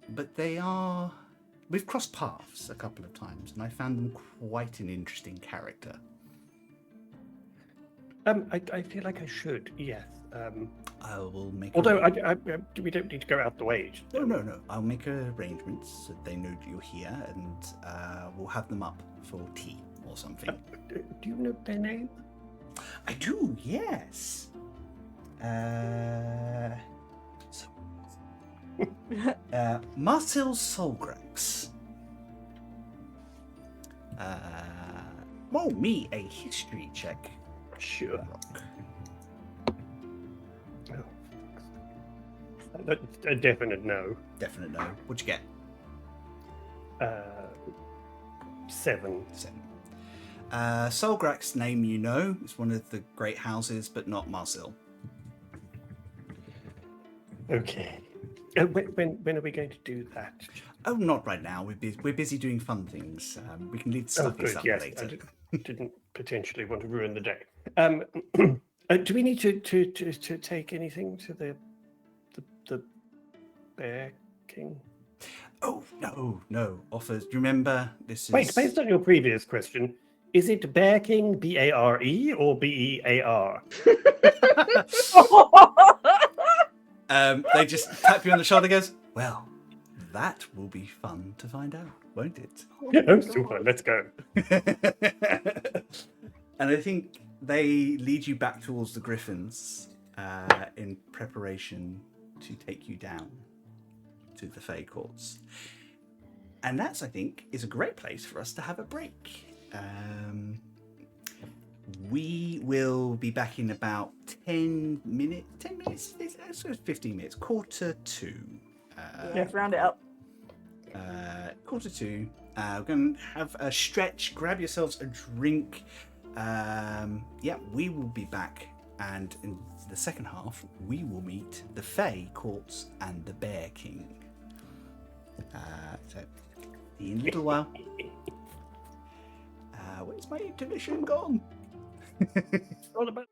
but they are. We've crossed paths a couple of times, and I found them quite an interesting character. I feel like I should. Yes. I will make. Although we don't need to go out the way. No. I'll make arrangements so they know that you're here, and we'll have them up for tea or something. Do you know their name? I do, yes. Marcel Solgrax. Roll me a history check. Sure. Rock. Oh. That's a definite no. Definite no. What'd you get? 7. 7. Solgrax's name you know. It's one of the great houses, but not Marcel. Okay. When are we going to do that? Oh, not right now. We're busy doing fun things. We can leave the Oh, stuffy good. stuff Yes, later. I didn't potentially want to ruin the day. Do we need to take anything to the Bear King? Oh, no. Offers. Do you remember this is... Wait, based on your previous question, is it Bear King, B-A-R-E, or B-E-A-R? They just tap you on the shoulder and goes, well, that will be fun to find out, won't it? Oh, super, let's go. And I think they lead you back towards the Griffins in preparation to take you down to the Fey Courts. And that's, I think, is a great place for us to have a break. We will be back in about 10 minutes, 15 minutes, 1:45. Let's round it up. 1:45. We're going to have a stretch, grab yourselves a drink. We will be back, and in the second half, we will meet the Fey Courts and the Bear King. So, in a little while. Where's my intermission gone? All about.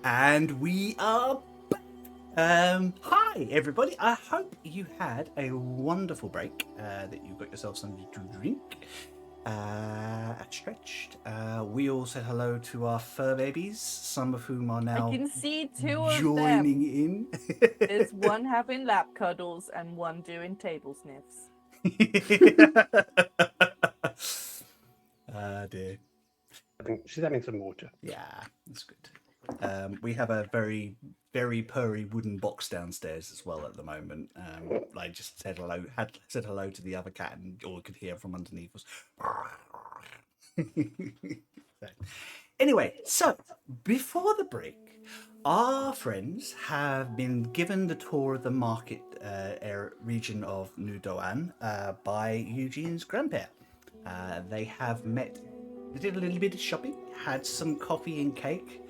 And we are back. Hi, everybody. I hope you had a wonderful break, that you got yourself something to drink, stretched. We all said hello to our fur babies, some of whom are now I can see two of joining them. in. There's one having lap cuddles and one doing table sniffs. dear. She's having some water. Yeah, that's good. We have a very, very purry wooden box downstairs as well at the moment. I just said hello, had said hello to the other cat, and all I could hear from underneath was. So, anyway, so before the break, our friends have been given the tour of the market region of New Doan by Eugene's Grandper. They have met. They did a little bit of shopping, had some coffee and cake,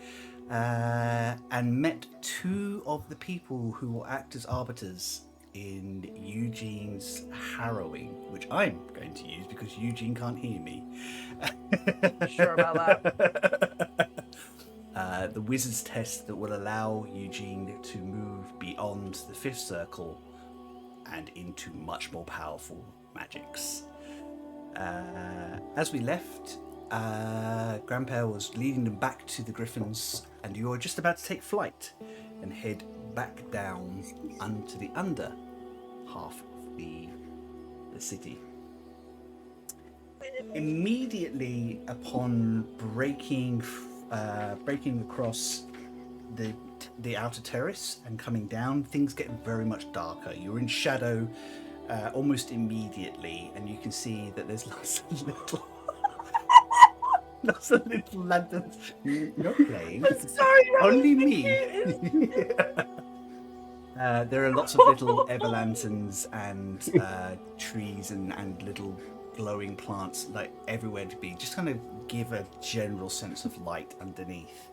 and met two of the people who will act as arbiters in Eugene's harrowing, which I'm going to use because Eugene can't hear me. Sure about that. The wizard's test that will allow Eugene to move beyond the fifth circle and into much more powerful magics. As we left, Grandpa was leading them back to the Griffins, and you are just about to take flight and head back down onto the under half of the city. Immediately upon breaking across the outer terrace and coming down, things get very much darker. You're in shadow almost immediately, and you can see that there's lots of little lanterns. You're not playing. I'm sorry, Only me. There are lots of little ever-lanterns and trees and little glowing plants like everywhere to be, just kind of give a general sense of light underneath.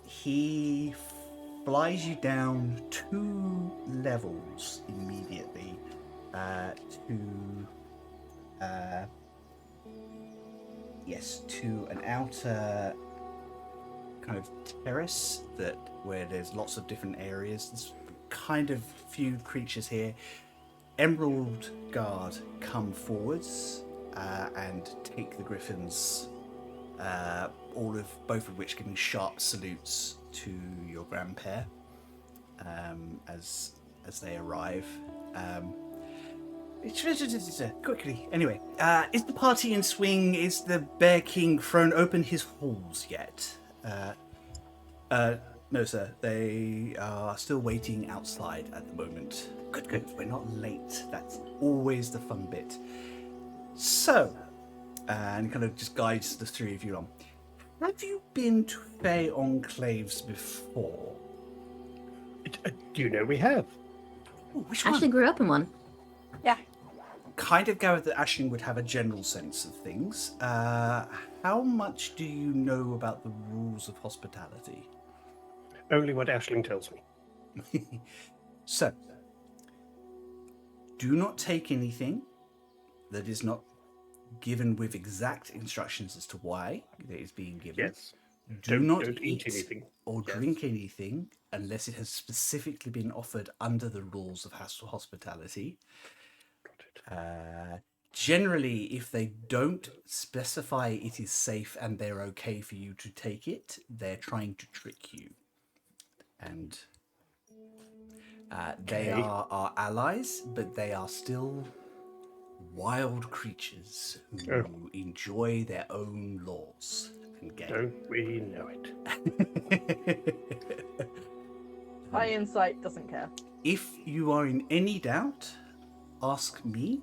He flies you down 2 levels immediately to an outer kind of terrace where there's lots of different areas. There's kind of few creatures here. Emerald Guard come forwards and take the griffins, both of which giving sharp salutes to your grandpair as they arrive. Quickly. Anyway, is the party in swing? Is the Bear King thrown open his halls yet? No, sir. They are still waiting outside at the moment. Good. We're not late. That's always the fun bit. So, and kind of just guides the three of you on. Have you been to Fey Enclaves before? Do you know we have? Ooh, which Actually one? grew up in one. Yeah. Kind of gathered that Aisling would have a general sense of things. How much do you know about the rules of hospitality? Only what Aisling tells me. So, do not take anything that is not given with exact instructions as to why it is being given. Yes. Do not don't eat anything. or Yes. drink anything unless it has specifically been offered under the rules of hospitality. Got it. Generally, if they don't specify it is safe and they're okay for you to take it, they're trying to trick you. And they Okay. are our allies, but they are still wild creatures who enjoy their own laws and games. Don't we know it? My insight doesn't care. If you are in any doubt, ask me.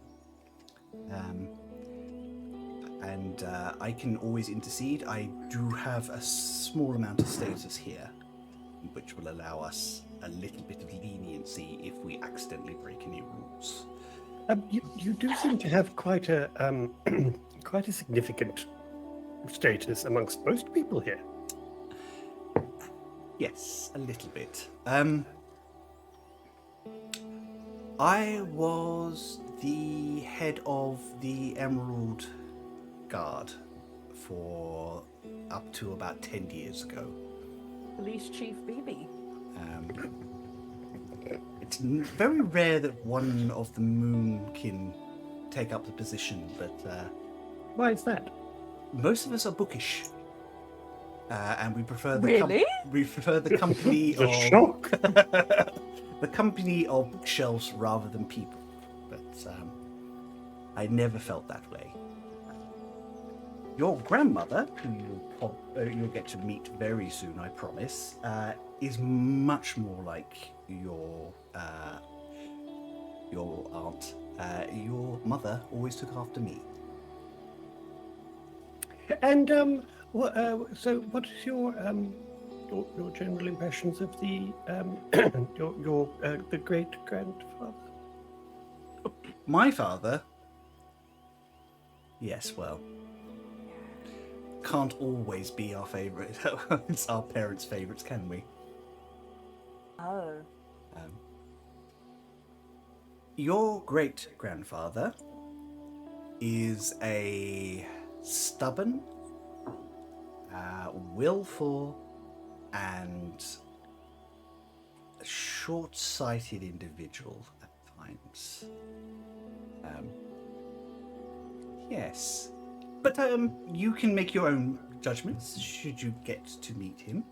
And I can always intercede. I do have a small amount of status here, which will allow us a little bit of leniency if we accidentally break any rules. You do seem to have quite a quite a significant status amongst most people here. Yes, a little bit. I was the head of the Emerald Guard for up to about 10 years ago. Police Chief BB. It's very rare that one of the Moon can take up the position, but Why is that? most of us are bookish, and we prefer the Really? we prefer the company The of shock. the company of bookshelves rather than people. But I never felt that way. Your grandmother, who you'll get to meet very soon, I promise, is much more like your aunt. Your mother always took after me. And so what is your general impressions of the the great grandfather? My father? Yes, well, can't always be our favourite. It's our parents' favourites, can we? Oh. Your great-grandfather is a stubborn, willful, and short-sighted individual at times. Yes. But you can make your own judgments should you get to meet him.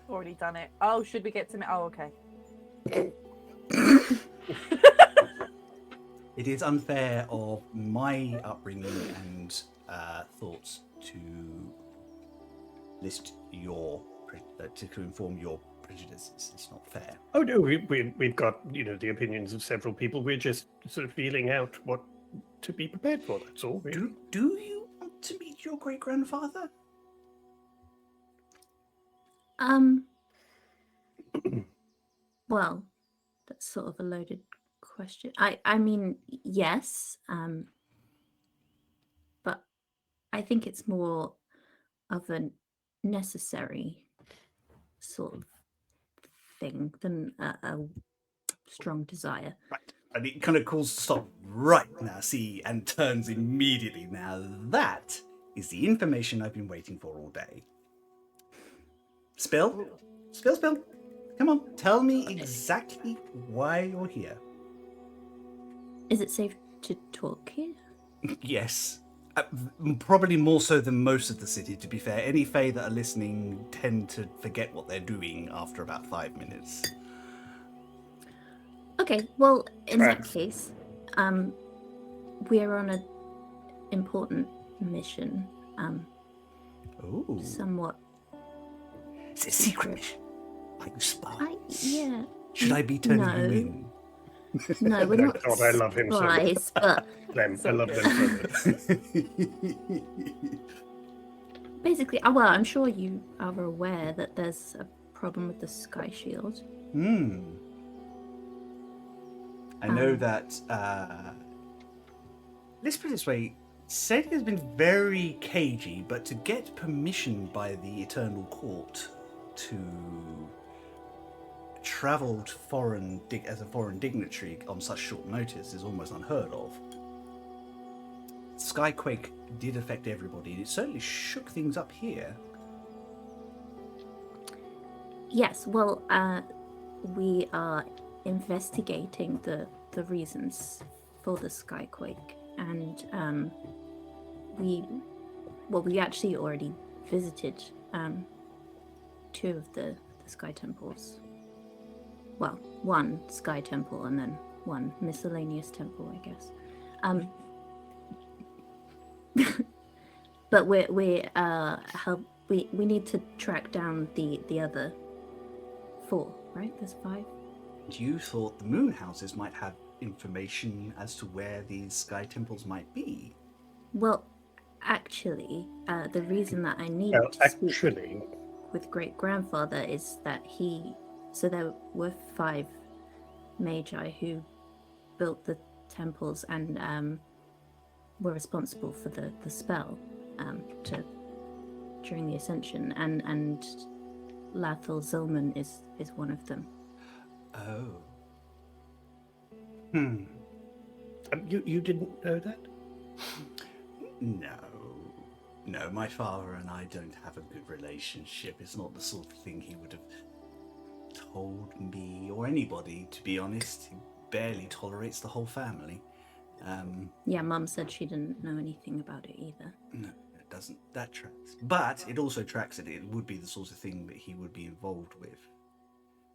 Already done it. Oh, should we get to me? Oh, okay. It is unfair of my upbringing and thoughts to list your to inform your prejudices. It's not fair. Oh no, we've got the opinions of several people. We're just sort of feeling out what to be prepared for. That's all. Really. Do you want to meet your great grandfather? Well, that's sort of a loaded question. I mean, yes, but I think it's more of a necessary sort of thing than a strong desire. Right. And it kind of calls to stop right now, see, and turns immediately. Now that is the information I've been waiting for all day. Spill? Spill. Come on, tell me exactly why you're here. Is it safe to talk here? Yes. Probably more so than most of the city, to be fair. Any Fae that are listening tend to forget what they're doing after about 5 minutes. Okay, well, in that case, we're on an important mission. Ooh. Somewhat. It's a secret mission. Are you spies? Yeah. Should I be turning you in? No, we're not God, I love him so much. spies, but I love them so much. basically, well, I'm sure you are aware that there's a problem with the Sky Shield. I know that, let's put it this way, Sadie has been very cagey, but to get permission by the Eternal Court to travel to as a foreign dignitary on such short notice is almost unheard of. Skyquake did affect everybody, and it certainly shook things up here. Yes, well, we are investigating the reasons for the Skyquake, and we actually already visited 2 of the Sky Temples. Well, 1 Sky Temple and then 1 miscellaneous temple, I guess. But we need to track down the other 4, right? There's 5. You thought the moon houses might have information as to where these sky temples might be. Well, actually, the reason that I needed to speak with great grandfather is that so there were 5 magi who built the temples and were responsible for the spell during the ascension, and Lathel Zilman is one of them. Oh. You didn't know that? No, my father and I don't have a good relationship. It's not the sort of thing he would have told me or anybody, to be honest. He barely tolerates the whole family. Yeah, Mum said she didn't know anything about it either. No, it doesn't. That tracks. But it also tracks that it would be the sort of thing that he would be involved with.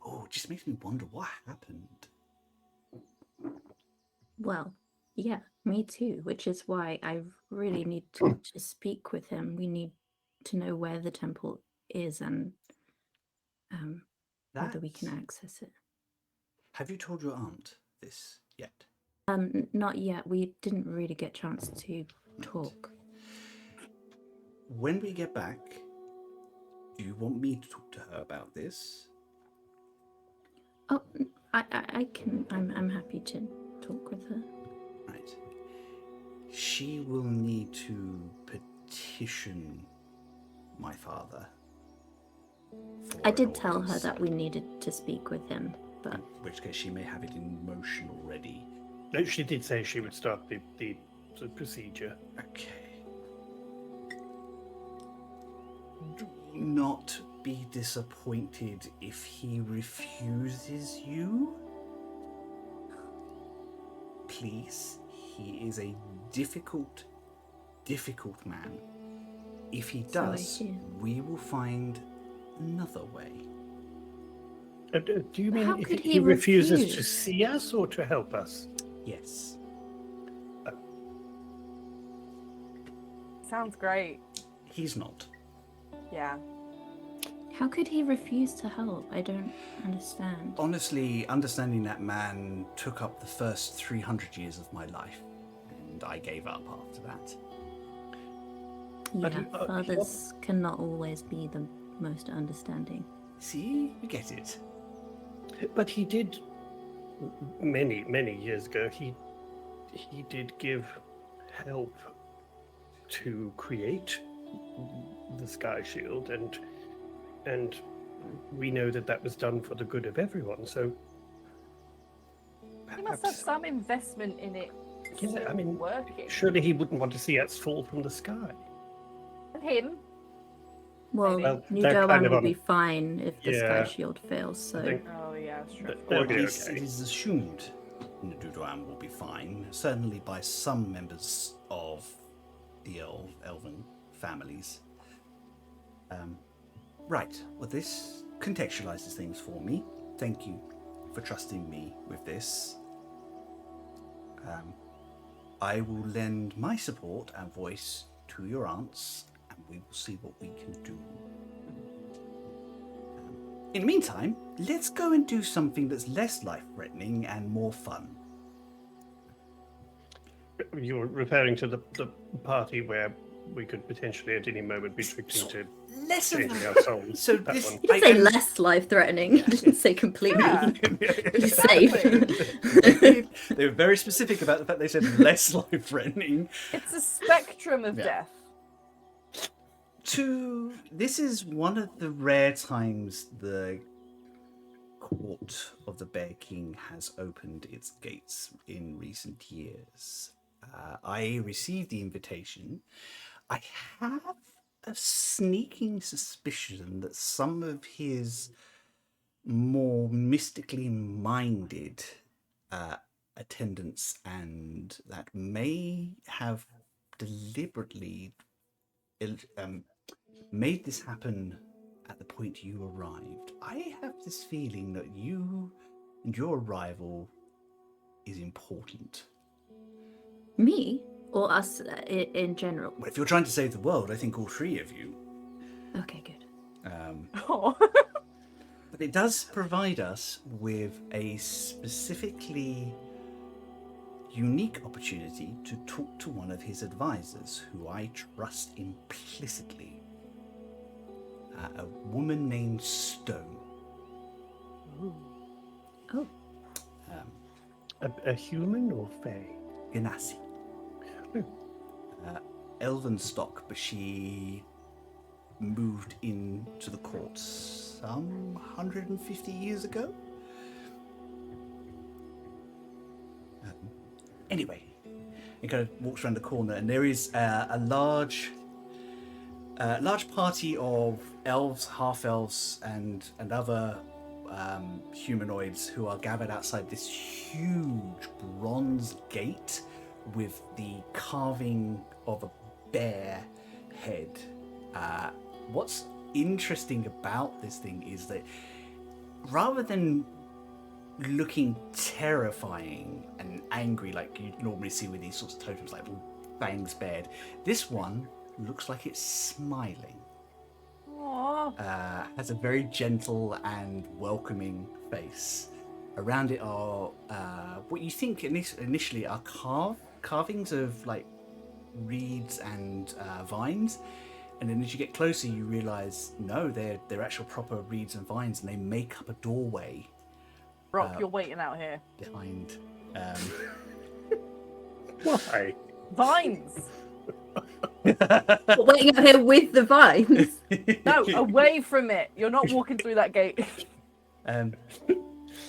Oh, it just makes me wonder what happened. Well, Yeah, me too, which is why I really need to speak with him. We need to know where the temple is and whether we can access it. Have you told your aunt this yet? Not yet. We didn't really get a chance to talk. When we get back, do you want me to talk to her about this? Oh, I can. I'm happy to talk with her. Right. She will need to petition my father. I did tell her that we needed to speak with him, but In which case she may have it in motion already. No, she did say she would start the procedure. Okay. Do not be disappointed if he refuses you. Please, he is a difficult man. If he So I does, hear. we will find another way. Do you mean How if could he he refuses to refuse? see us or to help us? Yes. Sounds great. He's not. Yeah. How could he refuse to help? I don't understand. Honestly, understanding that man took up the first 300 years of my life, and I gave up after that. Yeah, fathers cannot always be the most understanding. See? You get it. But he did many years ago. He did give help to create the Sky Shield, and we know that was done for the good of everyone. So He must have some investment in it. yeah, I mean, working. surely he wouldn't want to see us fall from the sky. And him. Well, Well, New they're Doan kind of will on- be fine if the Sky Yeah. Shield fails. So think- Oh yeah, that's true. They'll Or at be least okay. it is assumed Nududuan will be fine, certainly by some members of the elven families. Right, well this contextualizes things for me. Thank you for trusting me with this. I will lend my support and voice to your aunts, and we will see what we can do. In the meantime, let's go and do something that's less life-threatening and more fun. You're referring to the party where we could potentially at any moment be tricked into Less of changing our souls. So That this, one. you didn't say less life-threatening. You didn't say completely Yeah. safe. they were very specific about the fact they said less life-threatening. It's a spectrum of Yeah. death. This is one of the rare times the court of the Bear King has opened its gates in recent years. I received the invitation. I have a sneaking suspicion that some of his more mystically minded attendants and that may have deliberately made this happen at the point you arrived. I have this feeling that you and your arrival is important. Me or us in general? Well, if you're trying to save the world, I think all three of you. Okay, good. Oh. But it does provide us with a specifically unique opportunity to talk to one of his advisors, who I trust implicitly. A woman named Stone. Oh, A human or fae? Ganassi. Elven stock, but she moved into the court some 150 years ago. Anyway, it kind of walks around the corner, and there is a large party of elves, half-elves, and other humanoids who are gathered outside this huge bronze gate with the carving of a bear head. What's interesting about this thing is that rather than looking terrifying and angry like you normally see with these sorts of totems, like all fangs bared. This one looks like it's smiling. Aww. Has a very gentle and welcoming face. Around it are what you think initially are carvings of like reeds and vines, and then as you get closer you realize no, they're actual proper reeds and vines, and they make up a doorway. Rock, you're waiting out here. Behind Why? Vines! But waiting out here with the vines. No, away from it. You're not walking through that gate.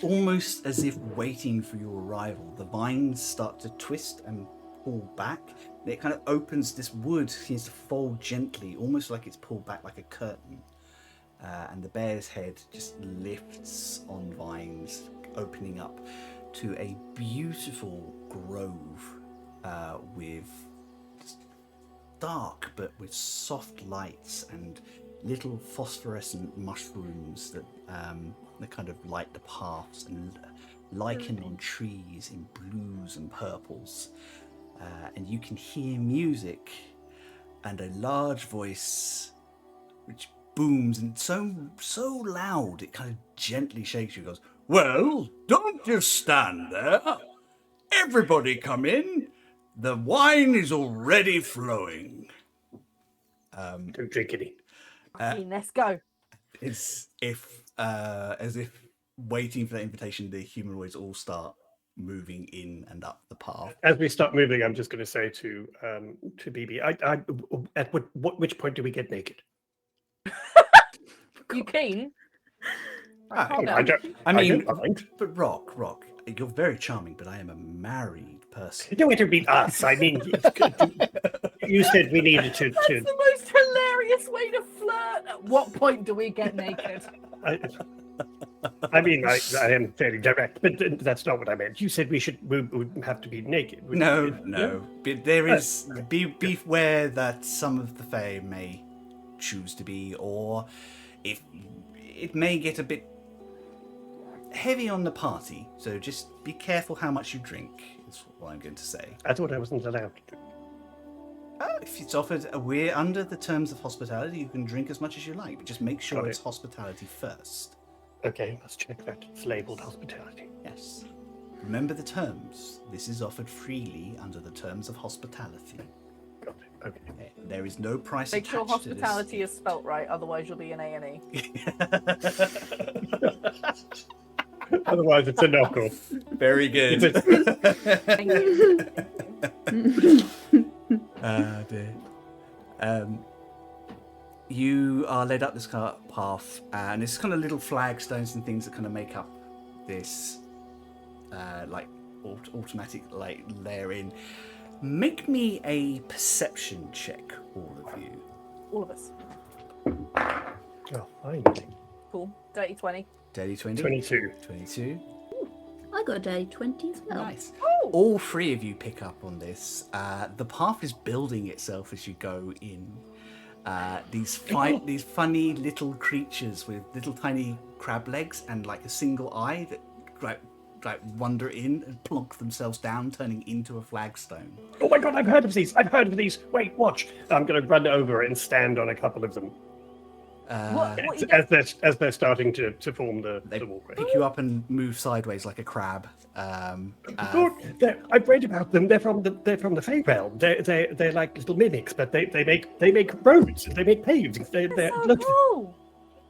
Almost as if waiting for your arrival, the vines start to twist and pull back. It kind of opens, this wood seems to fold gently, almost like it's pulled back like a curtain. And the bear's head just lifts on vines, opening up to a beautiful grove with dark but with soft lights and little phosphorescent mushrooms that kind of light the paths, and lichen on trees in blues and purples. And you can hear music and a large voice which booms and so loud it kind of gently shakes you. It goes, "Well, don't just stand there. Everybody come in. The wine is already flowing." Don't drink any. Let's go. It's as if waiting for that invitation, the humanoids all start moving in and up the path. As we start moving, I'm just going to say to BB, at which point do we get naked? You keen? I don't mind. But Rock, you're very charming, but I am a married person. No, it would be us. I mean, you said we needed to. That's the most hilarious way to flirt. At what point do we get naked? I mean, I am fairly direct, but that's not what I meant. You said we would have to be naked. No. But there is beware that some of the Fae may choose to be, or if it may get a bit heavy on the party. So just be careful how much you drink. Is what I'm going to say. I thought I wasn't allowed to. If it's offered, we're under the terms of hospitality. You can drink as much as you like, but just make sure Got it's it. hospitality first. Okay, let's check that. It's labeled hospitality. Yes. Remember the terms. This is offered freely under the terms of hospitality. Got it. Okay. There is no price Make sure attached to this. hospitality is spelt right, otherwise you'll be in A&E. Otherwise, it's a knockoff. Very good. Thank you. Dear. You are led up this path, and there's kind of little flagstones and things that kind of make up this like automatic like layer in. Make me a perception check, all of you. All of us. Oh, finally. Cool. Dirty 20. Dirty 20? 22. 22. I got a day 20 as well. Nice. Oh! All three of you pick up on this. The path is building itself as you go in. These funny little creatures with little tiny crab legs and like a single eye that like wander in and plonk themselves down, turning into a flagstone. Oh my god, I've heard of these. Wait, watch. I'm going to run over and stand on a couple of them What you as they're starting to form the walkway. Pick you up and move sideways like a crab. Look, I've read about them. They're from the Fey realm. They're like little mimics, but they make roads. They make paves. They're so look, cool.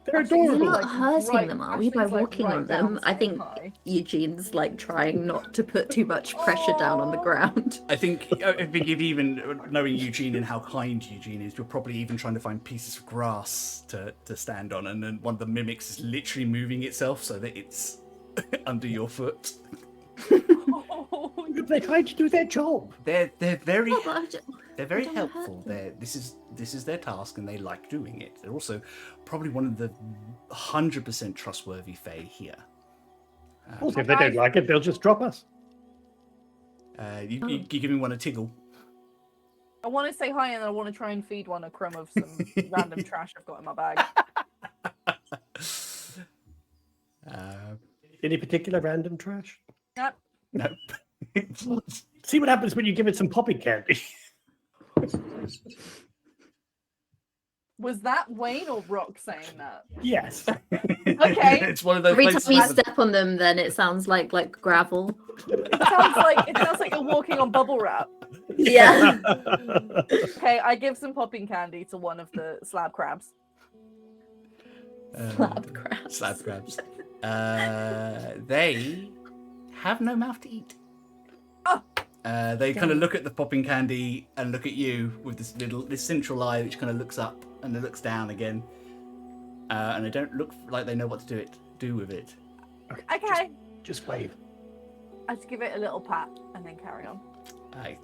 they're We're adorable. not Like, hurting right- them, are we, by Ashley's, like, walking right on down them? I skin think high. Eugene's like trying not to put too much pressure down on the ground. I think if even knowing Eugene and how kind Eugene is, you're probably even trying to find pieces of grass to stand on, and then one of the mimics is literally moving itself so that it's under your foot. They're trying to do their job. They're very Oh, but I don't they're very don't hurt helpful. them. This is their task, and they like doing it. They're also probably one of the 100% trustworthy Fae here. Also, if they don't like it, they'll just drop us. You give me one a tiggle. I want to say hi and I want to try and feed one a crumb of some random trash I've got in my bag. Any particular random trash? Yep. No. See what happens when you give it some popping candy. Was that Wayne or Rock saying that? Yes. Okay. It's one of those Every time places you where- step on them, then it sounds like gravel. It sounds like you're walking on bubble wrap. Yeah. Okay, I give some popping candy to one of the slab crabs. Slab crabs. Slab crabs. They have no mouth to eat. Oh. They kind of look at the popping candy and look at you with this central eye, which kind of looks up and then looks down again. And they don't look like they know what to do with it. Okay. Just wave. I just give it a little pat and then carry on.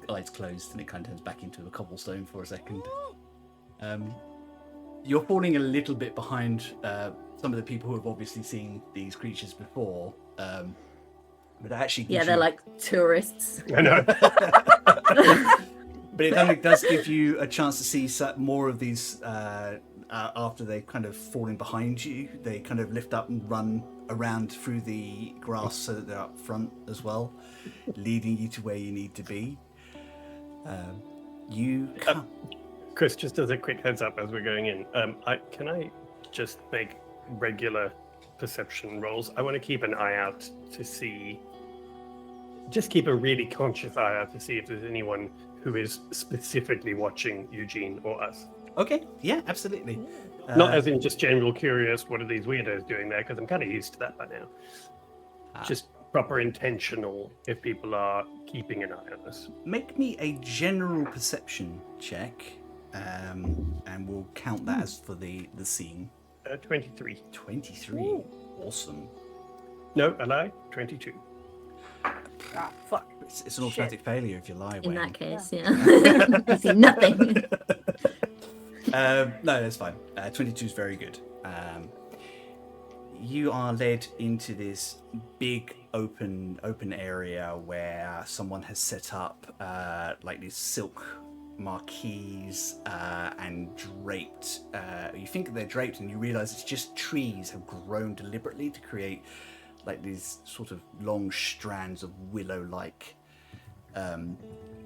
Eyes closed, and it kind of turns back into a cobblestone for a second. You're falling a little bit behind some of the people who have obviously seen these creatures before. But it actually gives They're you... like tourists. I know. But it does give you a chance to see more of these after they've kind of fallen behind you. They kind of lift up and run around through the grass so that they're up front as well, leading you to where you need to be. You come. Chris, just as a quick heads up as we're going in, can I just make regular perception rolls? I want to keep an eye out to see, just keep a really conscious eye out to see if there's anyone who is specifically watching Eugene or us. Okay, yeah, absolutely. Not as in just general curious, what are these weirdos doing there? Because I'm kind of used to that by now. Just proper intentional if people are keeping an eye on us. Make me a general perception check, and we'll count that as for the scene. 23. 23. Ooh. Awesome. No, a lie. 22. Ah, fuck. It's an automatic failure if you lie. In Wayne. that case, yeah. You see nothing. No, that's fine. 22 is very good. You are led into this big open area where someone has set up like these silk marquees and draped. You think they're draped, and you realise it's just trees have grown deliberately to create like these sort of long strands of willow-like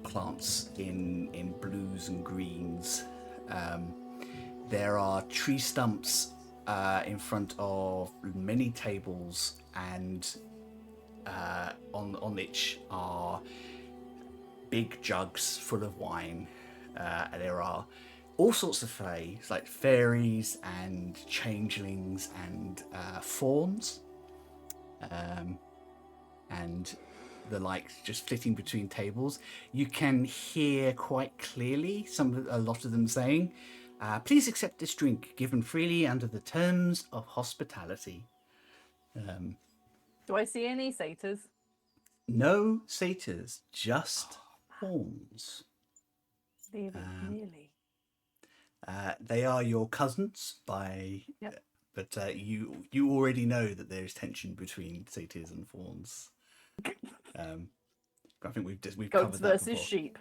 plants in blues and greens. There are tree stumps in front of many tables, and on which are big jugs full of wine. There are all sorts of fays, like fairies and changelings and fauns, and the like, just flitting between tables. You can hear quite clearly a lot of them saying, "Please accept this drink, given freely under the terms of hospitality." Do I see any satyrs? No satyrs, just fauns. Really? They are your cousins Yep. but you already know that there is tension between satyrs and fauns. I think we've Goats covered that versus sheep.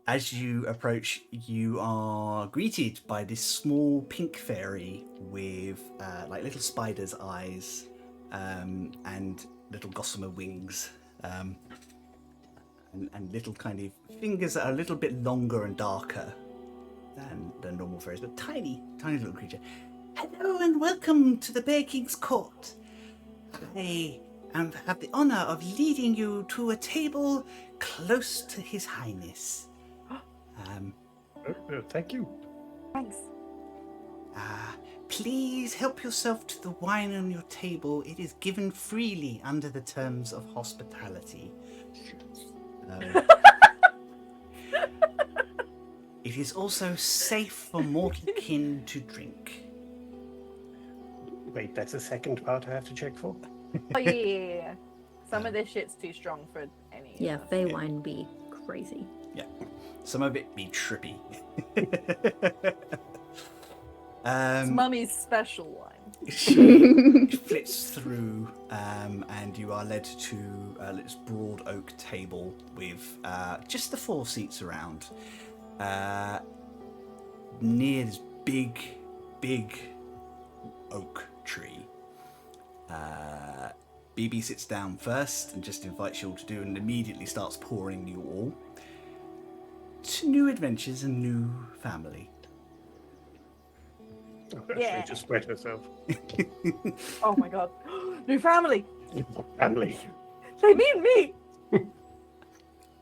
As you approach, you are greeted by this small pink fairy with like little spider's eyes and little gossamer wings, and little kind of fingers that are a little bit longer and darker than normal fairies, but tiny little creature. Hello and welcome to the Bear King's court. I have the honor of leading you to a table close to His Highness. Thank you. Thanks. Please help yourself to the wine on your table. It is given freely under the terms of hospitality. It is also safe for mortal kin to drink. Wait, that's the second part I have to check for? Oh yeah. Some of this shit's too strong for any. of Yeah, us. Fey wine be crazy. Yeah, some of it be trippy. It's Mummy's special wine. She flits through, and you are led to this broad oak table with just the 4 seats around. Near this big big oak tree. BB sits down first and just invites you all to do, and immediately starts pouring you all to new adventures and new family. Oh, actually, just wet herself. Oh my god. New family! Family. They mean me!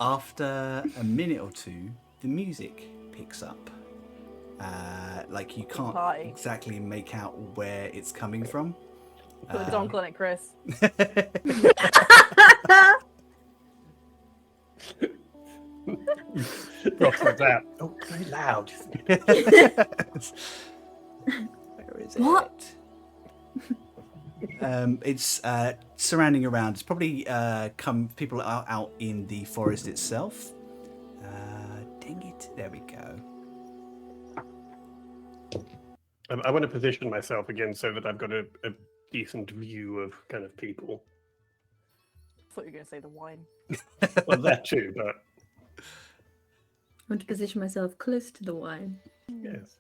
After a minute or two, the music picks up. Like you can't Party. exactly make out where it's coming from. Put a donk on it, Chris. Rock's like that. Oh, very loud. Isn't it? Where is What? it? It's surrounding around. It's probably people are out in the forest itself. Dang it! There we go. I want to position myself again so that I've got a decent view of kind of people. I thought you were going to say the wine. Well, that too, but I want to position myself close to the wine. yes.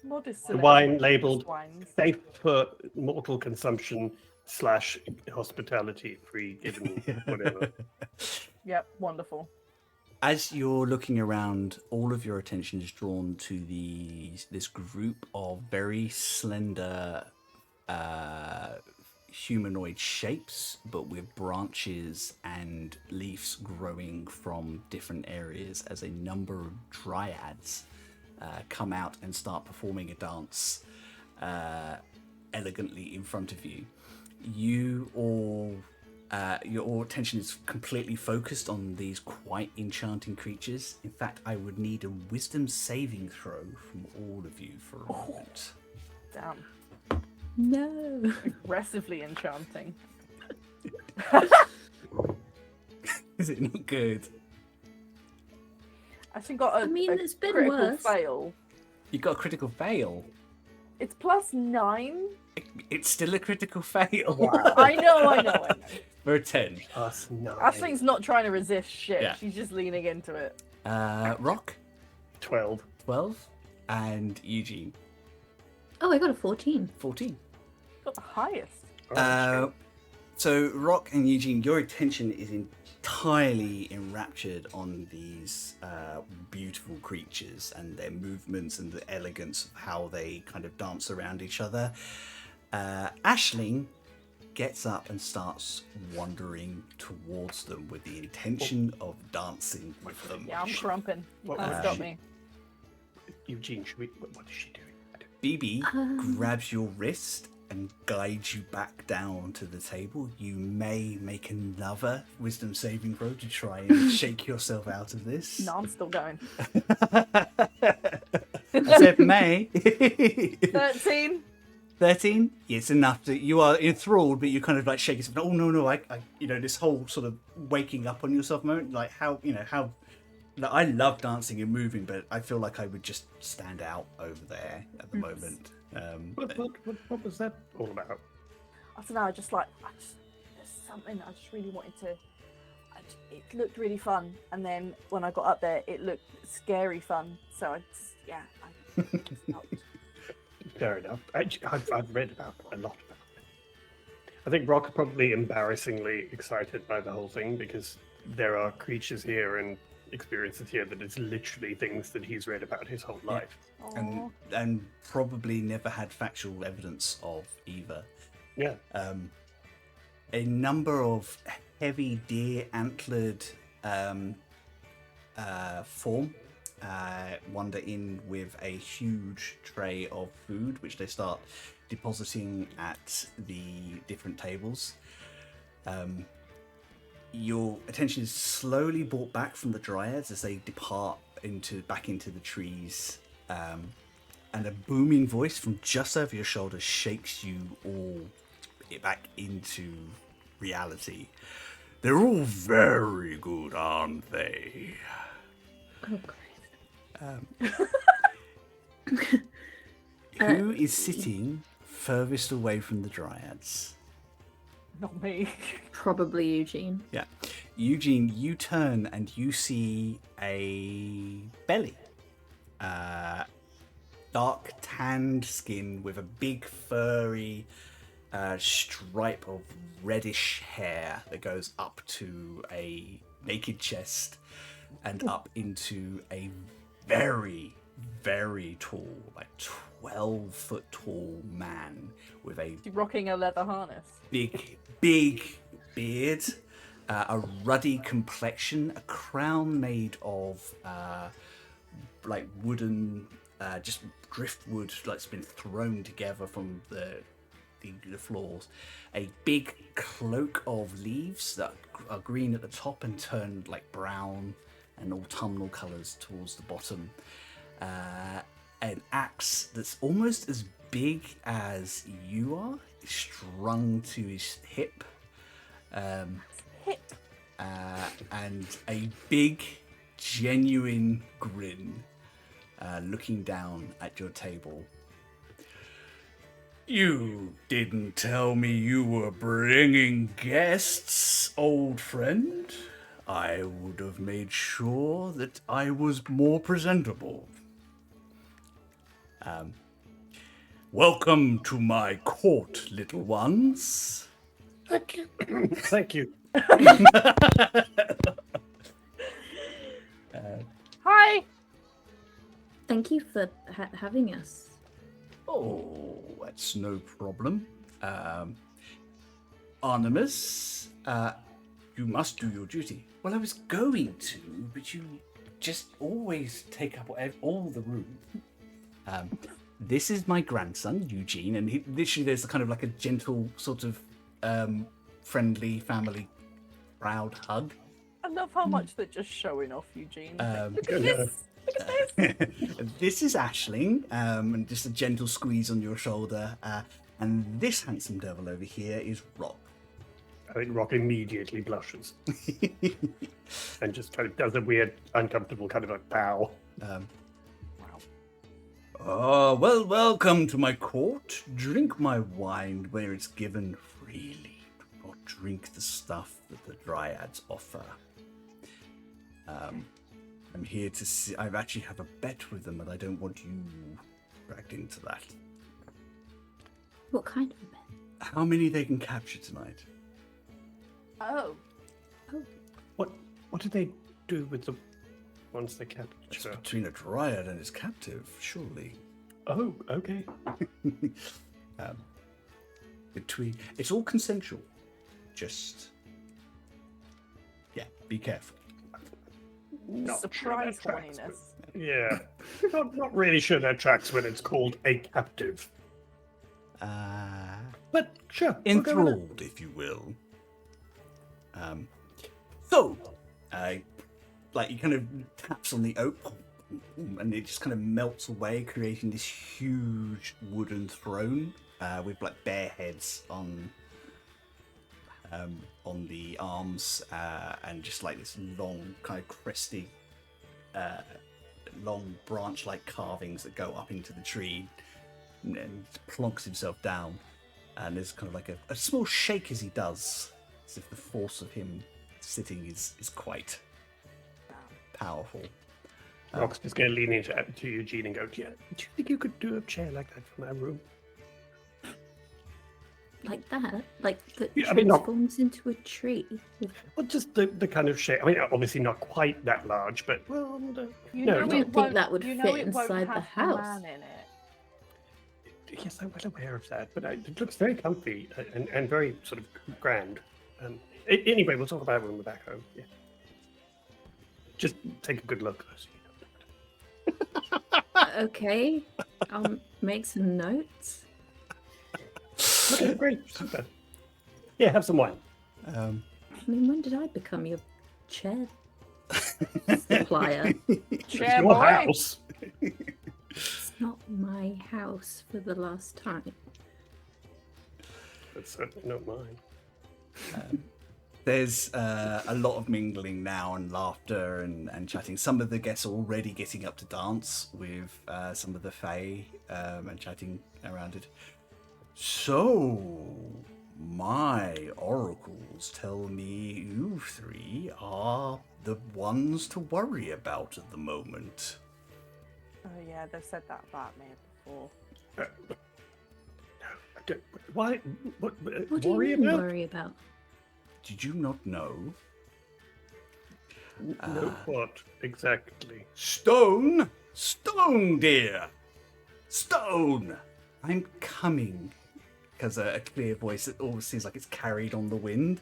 Modest The wine selection. labelled Wines. safe for mortal consumption / hospitality, free given, whatever. Yep, wonderful. As you're looking around, all of your attention is drawn to this group of very slender humanoid shapes, but with branches and leaves growing from different areas, as a number of dryads come out and start performing a dance elegantly in front of you. Your all attention is completely focused on these quite enchanting creatures. In fact, I would need a wisdom saving throw from all of you for a moment. Damn. No. Aggressively enchanting. Is it not good? Actually got a, I mean, a it's been critical worse. fail. You got a critical fail. It's +9. It's still a critical fail. I know. For a 10. +9. Ashling's not trying to resist shit. Yeah. She's just leaning into it. Rock, 12. 12. And Eugene, Oh, I got a 14. 14. Got the highest. So Rock and Eugene, your attention is entirely enraptured on these beautiful creatures and their movements and the elegance of how they kind of dance around each other. Aisling gets up and starts wandering towards them with the intention of dancing with them. Yeah, I'm crumping. What Can't was stop she- me. Eugene, what is she doing? BB grabs your wrist and guides you back down to the table. You may make another wisdom saving throw to try and shake yourself out of this. No, I'm still going. I said may. 13. 13? It's enough to, you are enthralled, but you kind of like shake yourself. Oh no, I this whole sort of waking up on yourself moment, like how, like, I love dancing and moving, but I feel like I would just stand out over there at the moment. What was that all about? I don't know. There's something I just really wanted to. It looked really fun, and then when I got up there, it looked scary fun. So I stopped. Fair enough. I've read about a lot about it. I think Rock is probably embarrassingly excited by the whole thing because there are creatures here and experiences here that is literally things that he's read about his whole life. And probably never had factual evidence of either. Yeah. A number of heavy deer antlered form wander in with a huge tray of food, which they start depositing at the different tables. Your attention is slowly brought back from the dryads as they depart back into the trees, and a booming voice from just over your shoulder shakes you all back into reality. They're all very good, aren't they? Oh, Christ. Who is sitting furthest away from the dryads? Not me. Probably Eugene. Yeah. Eugene, you turn and you see a belly. dark tanned skin with a big furry stripe of reddish hair that goes up to a naked chest and up into a very, very tall, like 12-foot tall man with a She's rocking a leather harness. big beard, a ruddy complexion, a crown made of like wooden, just driftwood, like it's been thrown together from the floors. A big cloak of leaves that are green at the top and turned like brown and autumnal colours towards the bottom. An axe that's almost as big as you are, strung to his hip. And a big, genuine grin looking down at your table. You didn't tell me you were bringing guests, old friend. I would have made sure that I was more presentable. Welcome to my court, little ones. Thank you. Thank you. Hi! Thank you for having us. Oh, that's no problem. Artemis, you must do your duty. Well, I was going to, but you just always take up all the room. This is my grandson, Eugene, and literally there's kind of like a gentle sort of friendly family proud hug. I love how much they're just showing off Eugene. Look I at know. this! Look at this! This is Aisling, and just a gentle squeeze on your shoulder. And this handsome devil over here is Rock. I think Rock immediately blushes and just kind of does a weird, uncomfortable kind of like bow. Oh, well, welcome to my court. Drink my wine where it's given freely. Do not drink the stuff that the dryads offer. I'm here to see. I actually have a bet with them, but I don't want you dragged into that. What kind of a bet? How many they can capture tonight? Oh. What do they do with the ones they It's capture? between a dryad and his captive, surely. Oh, okay. It's all consensual. Just, yeah, be careful. Not Surprise sure that tracks, horniness. but- Yeah. not really sure that tracks when it's called a captive. But sure. we'll go with it. Enthralled, if you will. So, like he kind of taps on the oak, and it just kind of melts away, creating this huge wooden throne with like bear heads on the arms, and just like this long kind of cresty, long branch-like carvings that go up into the tree, and plonks himself down. And there's kind of like a small shake as he does, as if the force of him sitting is quite powerful. Rock's just going to lean into to Eugene and go, yeah, do you think you could do a chair like that for my room? Like that? Like that Yeah, I mean, not- transforms into a tree? Well, just the kind of shape. I mean, obviously not quite that large, but, well, You no, know no. I don't think that would you know fit it won't inside the have house. Man in it. Yes, I'm well aware of that, but it looks very comfy and very sort of grand. Anyway, we'll talk about it when we're back home. Yeah. Just take a good look. Okay, I'll make some notes. Okay, great. Super. Yeah, have some wine. I mean, when did I become your chair supplier? Chair Your boy. house. It's not my house for the last time. That's certainly not mine. There's a lot of mingling now and laughter and chatting. Some of the guests are already getting up to dance with some of the Fae and chatting around it. So, my oracles tell me you three are the ones to worry about at the moment. Oh yeah, they've said that about me before. Why? What What do you worry mean about? worry about? Did you not know? No, what exactly? Stone, dear, Stone. I'm coming. Because a clear voice that always seems like it's carried on the wind,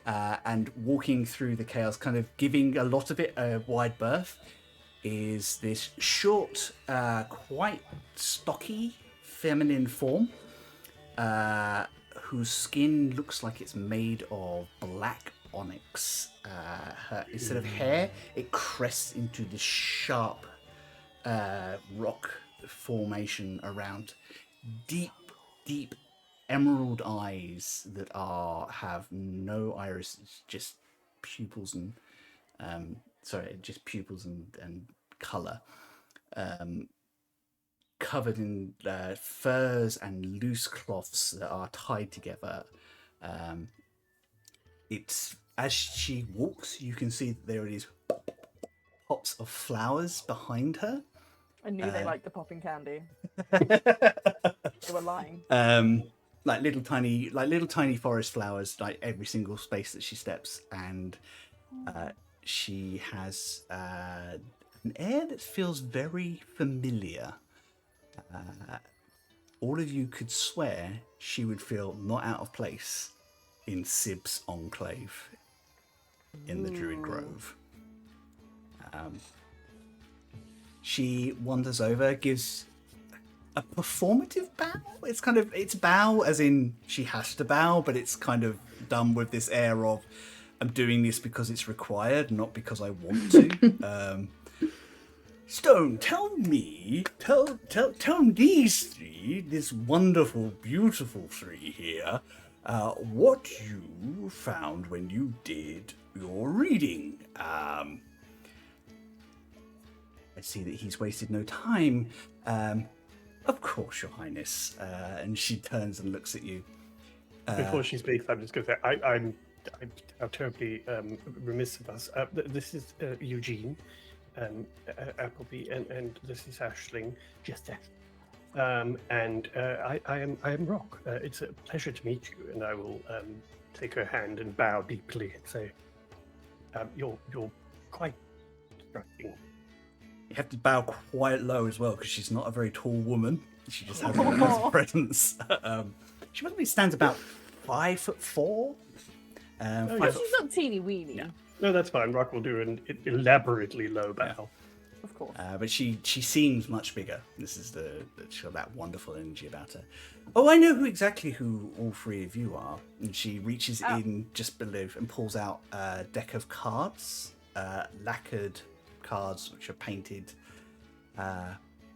and walking through the chaos, kind of giving a lot of it a wide berth, is this short, quite stocky, feminine form, whose skin looks like it's made of black onyx. Instead of hair, it crests into this sharp rock formation around deep emerald eyes that have no irises, just pupils and color, covered in furs and loose cloths that are tied together. It's as she walks, you can see that there are these pops of flowers behind her. I knew they liked the popping candy. They were lying. Like little tiny forest flowers, like every single space that she steps, and she has an air that feels very familiar. All of you could swear she would feel not out of place in Sib's enclave in the Druid Grove. She wanders over, gives a performative bow. It's bow as in she has to bow, but it's kind of done with this air of I'm doing this because it's required, not because I want to. Stone, tell these three, this wonderful, beautiful three here, what you found when you did your reading. I see that he's wasted no time. Of course, Your Highness. And she turns and looks at you. Before she speaks, I'm just going to say I'm terribly remiss of us. This is Eugene, Appleby, and this is Aisling. Just that. And I am Rock. It's a pleasure to meet you, and I will take her hand and bow deeply and say, "You're quite striking." You have to bow quite low as well because she's not a very tall woman. She just has a presence. She probably stands about 5'4". She's not teeny weeny. Yeah. No, that's fine. Rock will do an elaborately low bow. Of course. But she seems much bigger. This is she's got that wonderful energy about her. Oh, I know exactly who all three of you are. And she reaches in just below and pulls out a deck of cards, lacquered cards which are painted.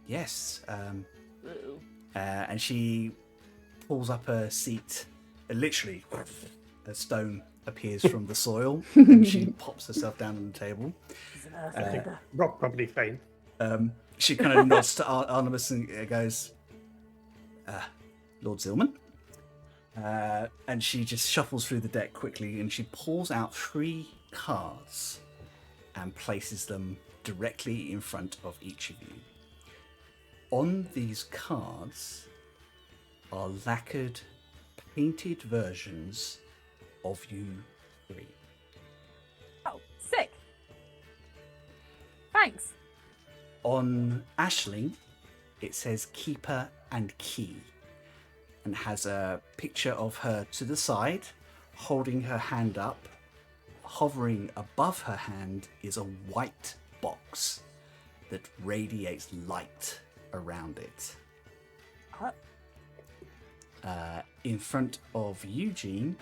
Yes. And she pulls up a seat. Literally, a stone appears from the soil, and she pops herself down on the table. I think Rock probably faint. She kind of nods to Artemis and goes, Lord Zilman. And she just shuffles through the deck quickly, and she pulls out 3 cards and places them directly in front of each of you. On these cards are lacquered, painted versions of you 3. Oh, sick. Thanks. On Aisling, it says Keeper and Key, and has a picture of her to the side, holding her hand up. Hovering above her hand is a white box that radiates light around it. In front of Eugene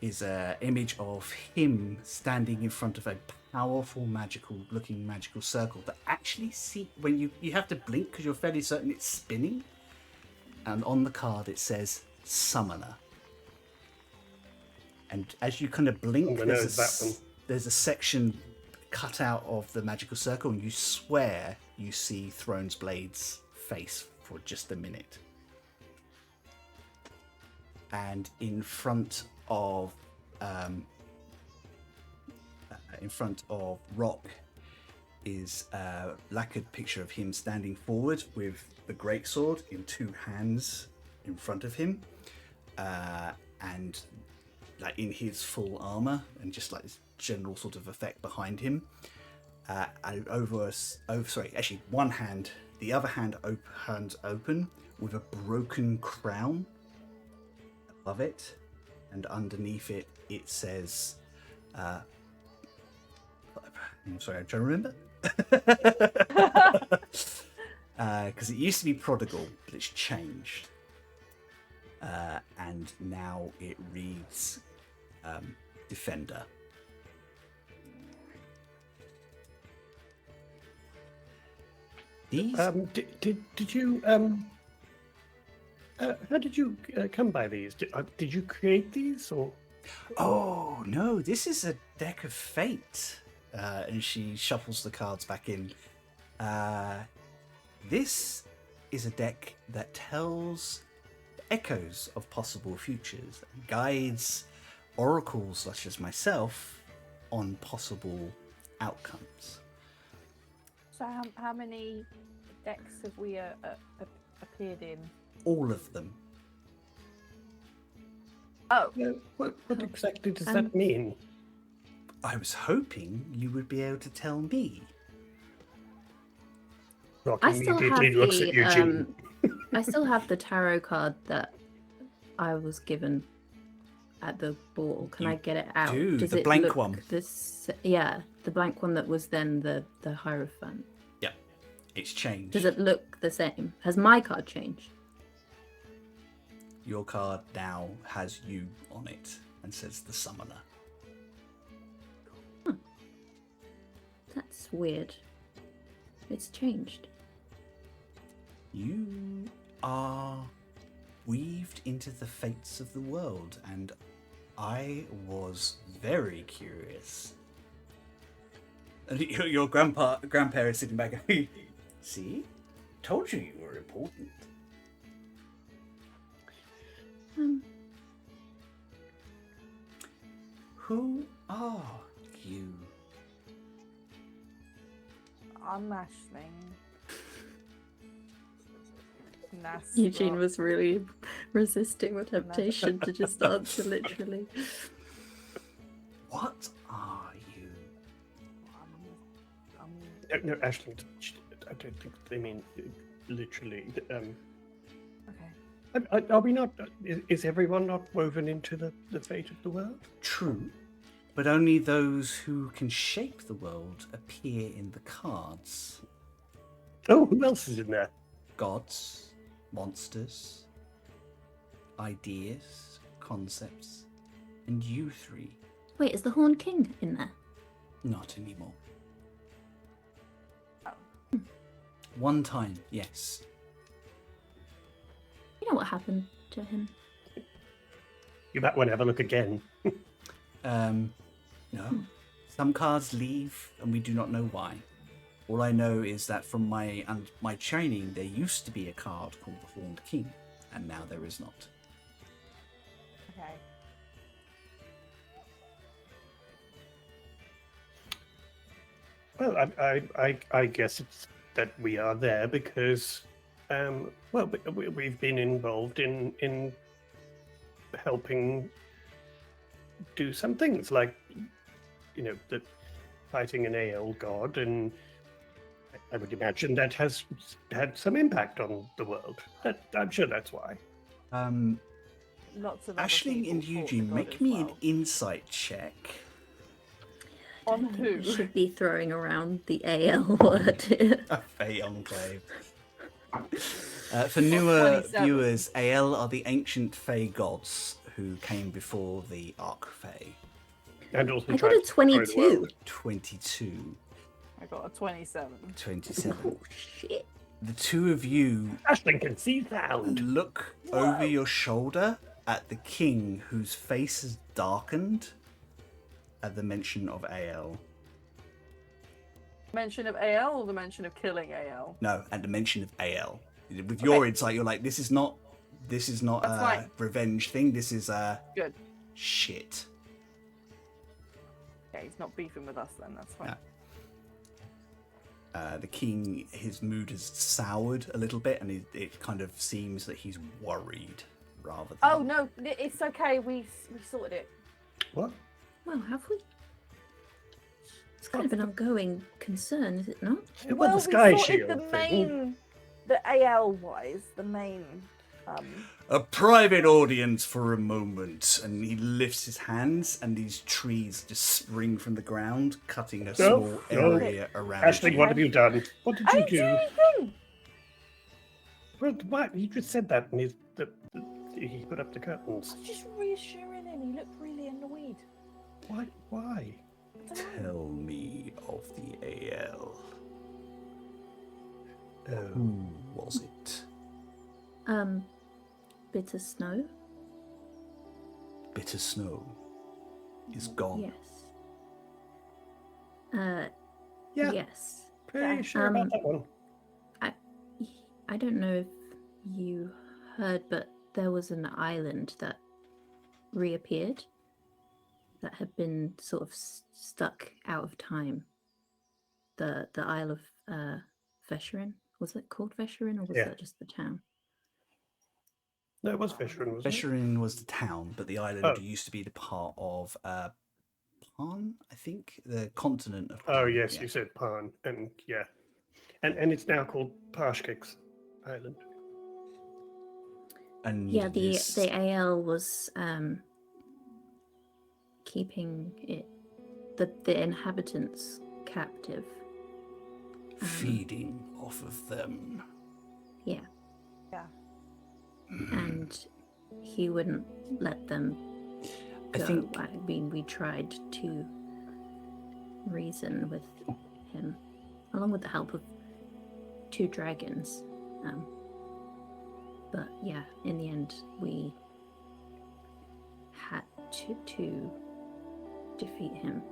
is an image of him standing in front of a powerful magical circle that actually when you have to blink because you're fairly certain it's spinning. And on the card it says Summoner. And as you kind of blink, there's a section cut out of the magical circle, and you swear you see Throne's Blade's face for just a minute. And in front of Rock is a lacquered picture of him standing forward with the greatsword in two hands in front of him, and like in his full armor, and just like this general sort of effect behind him. And actually one hand, the other hand hands open with a broken crown above it, and underneath it it says I'm sorry, I'm trying to remember. Because it used to be prodigal, but it's changed, and now it reads defender. These Did you how did you come by these? Did you create these, or? Oh no, this is a deck of fate. And she shuffles the cards back in. This is a deck that tells echoes of possible futures, guides oracles such as myself on possible outcomes. So how many decks have we appeared in? All of them. Oh, What exactly does that mean? I was hoping you would be able to tell me. Rock I still have immediately looks at Eugene. I still have the tarot card that I was given at the ball. Can I get it out? do, Does the it blank look one. Yeah, the blank one that was then the Hierophant. Yeah, it's changed. Does it look the same? Has my card changed? Your card now has you on it and says the Summoner. That's weird. It's changed. You are weaved into the fates of the world, and I was very curious. And your grandpa is sitting back going, see? Told you were important. Who are you? I'm Ashling. Eugene was really resisting the temptation to just answer literally. What are you? No, Ashling, I don't think they mean literally. Okay. Are we not? Is everyone not woven into the fate of the world? True, but only those who can shape the world appear in the cards. Oh, who else is in there? Gods, monsters, ideas, concepts, and you three. Wait, is the Horn King in there? Not anymore. Oh. One time, yes. You know what happened to him? You might want to have a look again. No. Some cards leave, and we do not know why. All I know is that from my training, there used to be a card called the Horned King, and now there is not. Okay. Well, I guess it's that we are there because, we've been involved in helping do some things like, the fighting an AL god, and I would imagine that has had some impact on the world. I'm sure that's why. Lots of other Ashling people and fought the Eugene, god make as me well. an insight check. On I who? should be throwing around the AL word here. A Fey Enclave. For newer 27. viewers, AL are the ancient Fey gods who came before the Archfey. And also I tried got a to destroy the 22. world. 22. I got a 27. 27. Oh shit. The two of you Ashling can see sound. look over your shoulder at the king, whose face has darkened at the mention of AL. Mention of AL or the mention of killing AL? No, at the mention of AL. With your insight, you're like, this is not That's a fine. revenge thing. This is Good. shit. Yeah, he's not beefing with us then, that's fine. No. The king, his mood has soured a little bit, and it kind of seems that he's worried rather than... Oh no, it's okay. We sorted it. What? Well, have we? It's kind of an ongoing concern, is it not? Well, the we sky sorted shield the thing. main, the AL wise, the main. A private audience for a moment, and he lifts his hands, and these trees just spring from the ground, cutting a small area around Ashley, you. what have you done? What did I you didn't do do? anything. Well, what? You just said that, and he put up the curtains. I was just reassuring him. He looked really annoyed. Why? Why? I don't know. Tell me of the AL. Oh. Who was it? Bitter snow. Bitter Snow is gone. Yes. Yeah. Yes. Pretty sure about that one. I don't know if you heard, but there was an island that reappeared that had been sort of stuck out of time. The Isle of Vesherin. Was it called Vesherin, or was that just the town? No, it was Fisherin, wasn't it? Vesherin was the town, but the island Oh. used to be the part of Pan, I think, the continent of Pan. Oh, yes, yeah. you said Pan, and yeah. And it's now called Parshkik's Island. And Yeah, the this- AL was keeping the inhabitants captive. feeding off of them. Yeah. Yeah. And he wouldn't let them I go. think I mean, we tried to reason with him, along with the help of 2 dragons. But yeah, in the end, we had to defeat him.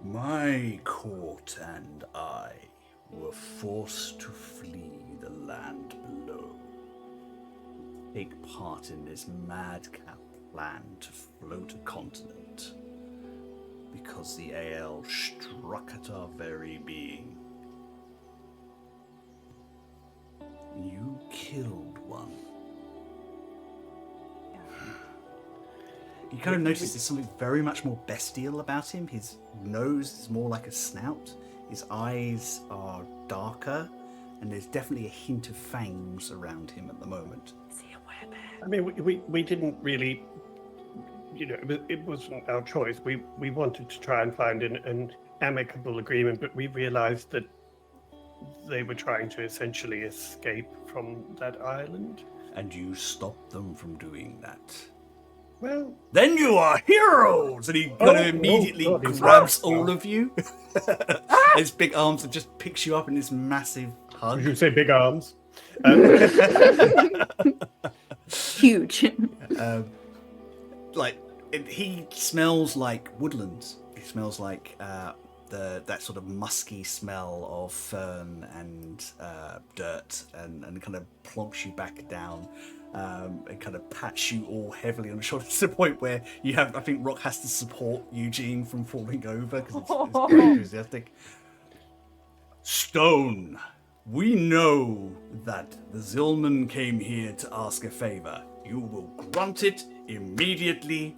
my court and I were forced to flee the land below. Take part in this madcap plan to float a continent. Because the AL struck at our very being. You killed one. You kind of notice there's something very much more bestial about him. His nose is more like a snout. His eyes are darker, and there's definitely a hint of fangs around him at the moment. Is he a werebear? I mean, we didn't really, it wasn't our choice. We wanted to try and find an amicable agreement, but we realized that they were trying to essentially escape from that island. And you stopped them from doing that. Well, Then you are heroes! And he kind of immediately God, he's grabs right. all of you. His big arms and just picks you up in this massive hug. would you say big arms? Huge. He smells like woodlands. He smells like that sort of musky smell of fern and dirt, and kind of plonks you back down and kind of pats you all heavily on the shoulder to the point where I think Rock has to support Eugene from falling over because it's very enthusiastic. Stone, we know that the Zilman came here to ask a favor. You will grant it immediately,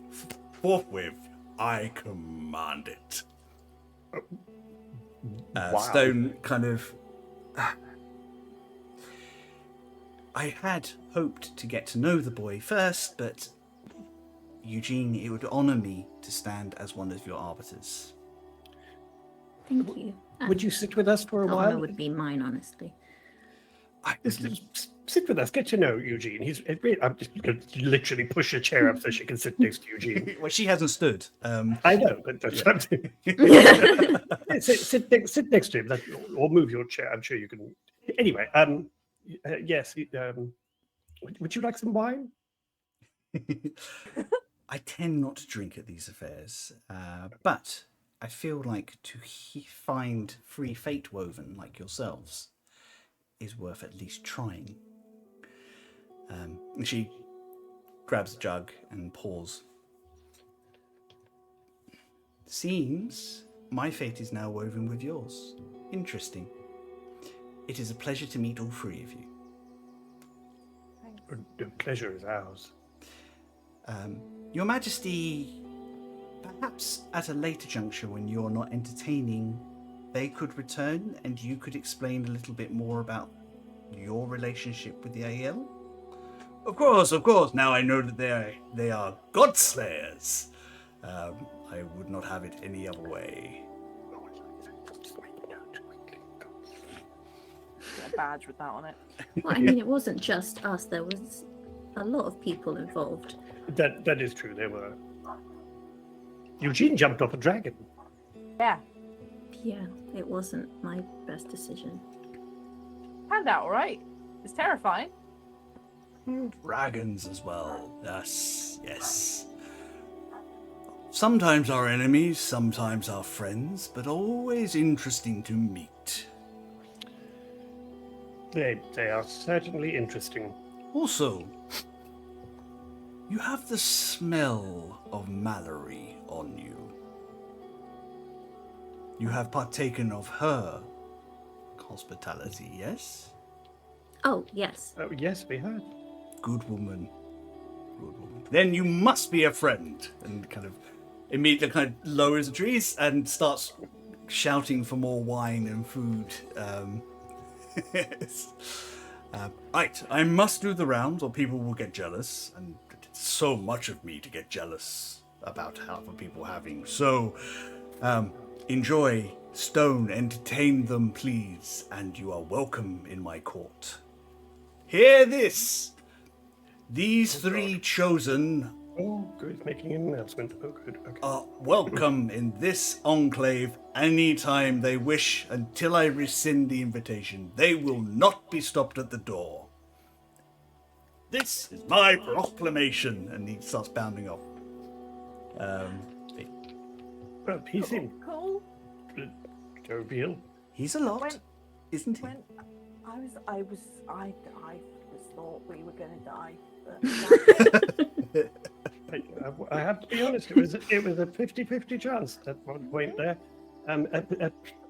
forthwith. I command it. Wow. Stone kind of... I had hoped to get to know the boy first, but Eugene, it would honor me to stand as one of your arbiters. Thank you. Would you sit with us for a The honor while? would be mine, honestly. Just sit with us. Get to know Eugene. I'm just going to literally push a chair up so she can sit next to Eugene. Well, she hasn't stood. I know, but that's what I'm doing. sit next to him, or move your chair. I'm sure you can. Anyway, yes. Would you like some wine? I tend not to drink at these affairs, but I feel like to find free fate woven like yourselves is worth at least trying. And she grabs the jug and pours. Seems my fate is now woven with yours. Interesting. It is a pleasure to meet all three of you. Thanks. The pleasure is ours. Your Majesty, perhaps at a later juncture when you're not entertaining, they could return and you could explain a little bit more about your relationship with the AL? Of course. Now I know that they are Godslayers. I would not have it any other way. Get a badge with that on it. Well, I mean, it wasn't just us. There was a lot of people involved. That is true. There were. Eugene jumped off a dragon. Yeah. Yeah, it wasn't my best decision. Panned out all right. It's terrifying. Dragons as well. Yes. Sometimes our enemies, sometimes our friends, but always interesting to meet. They are certainly interesting. Also, you have the smell of Mallory on you. You have partaken of her hospitality, yes? Oh, yes. Oh, yes, we heard. Good woman. Then you must be a friend. And kind of immediately kind of lowers the trees and starts shouting for more wine and food. Right, I must do the rounds or people will get jealous. And it's so much of me to get jealous about other people having. So, enjoy, Stone, entertain them, please, and you are welcome in my court. Hear this! These three chosen Oh, good. Making an announcement. Oh, good. Okay. are welcome in this enclave anytime they wish until I rescind the invitation. They will not be stopped at the door. This is my proclamation. And he starts bounding off. Well, he seemed Cool. jovial. He's a lot, When- isn't he? When I thought we were going to die. But I have to be honest. It was a 50-50 chance at one point there.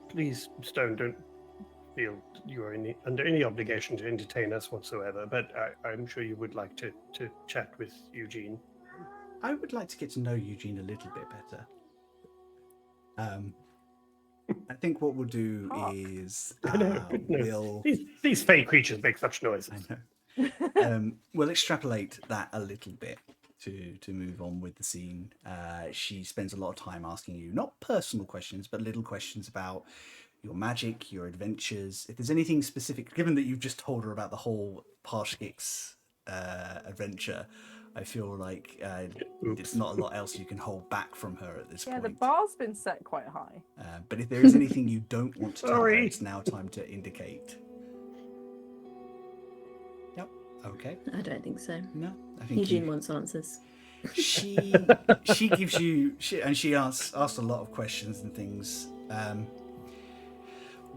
Please, Stone, don't feel you are under any obligation to entertain us whatsoever. But I'm sure you would like to chat with Eugene. I would like to get to know Eugene a little bit better. I think what we'll do is we'll... These fey creatures make such noises. I know. We'll extrapolate that a little bit to move on with the scene. She spends a lot of time asking you, not personal questions, but little questions about your magic, your adventures. If there's anything specific, given that you've just told her about the whole Parshkik's adventure, I feel like there's not a lot else you can hold back from her at this yeah, point. the bar's been set quite high. But if there is anything you don't want to tell her, Sorry. it's now time to indicate. Yep. Okay. I don't think so. No, I think Eugene wants answers. she gives you she asks a lot of questions and things.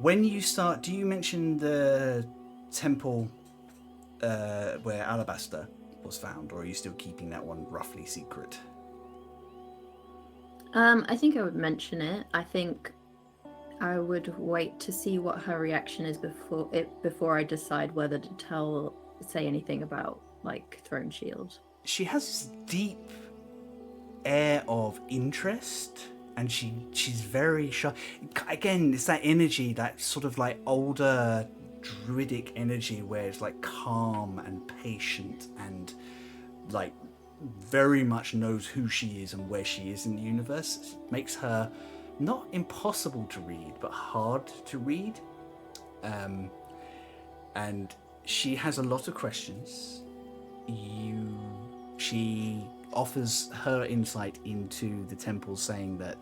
When you start, do you mention the temple where Alabaster was found, or are you still keeping that one roughly secret? I think I would mention it. I think I would wait to see what her reaction is before I decide whether to say anything about like Throne Shield. She has this deep air of interest, and she's very shy. Again, it's that energy, that sort of like older druidic energy where it's like calm and patient and like very much knows who she is and where she is in the universe. It makes her not impossible to read, but hard to read. And she has a lot of questions. She offers her insight into the temple, saying that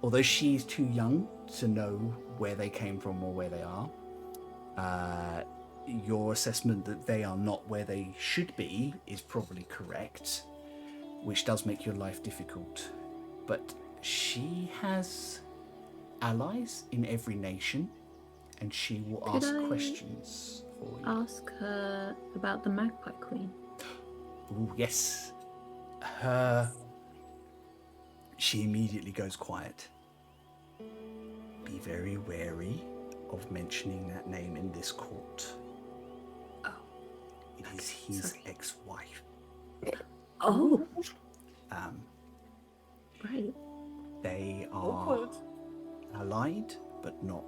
although she's too young to know where they came from or where they are, your assessment that they are not where they should be is probably correct, which does make your life difficult. But she has allies in every nation, and she will Could ask I questions for you. Ask her about the Magpie Queen. Ooh, yes. She immediately goes quiet. very wary of mentioning that name in this court. Oh. It is his Sorry. ex-wife. Oh, Um, right. they are Awkward. allied, but not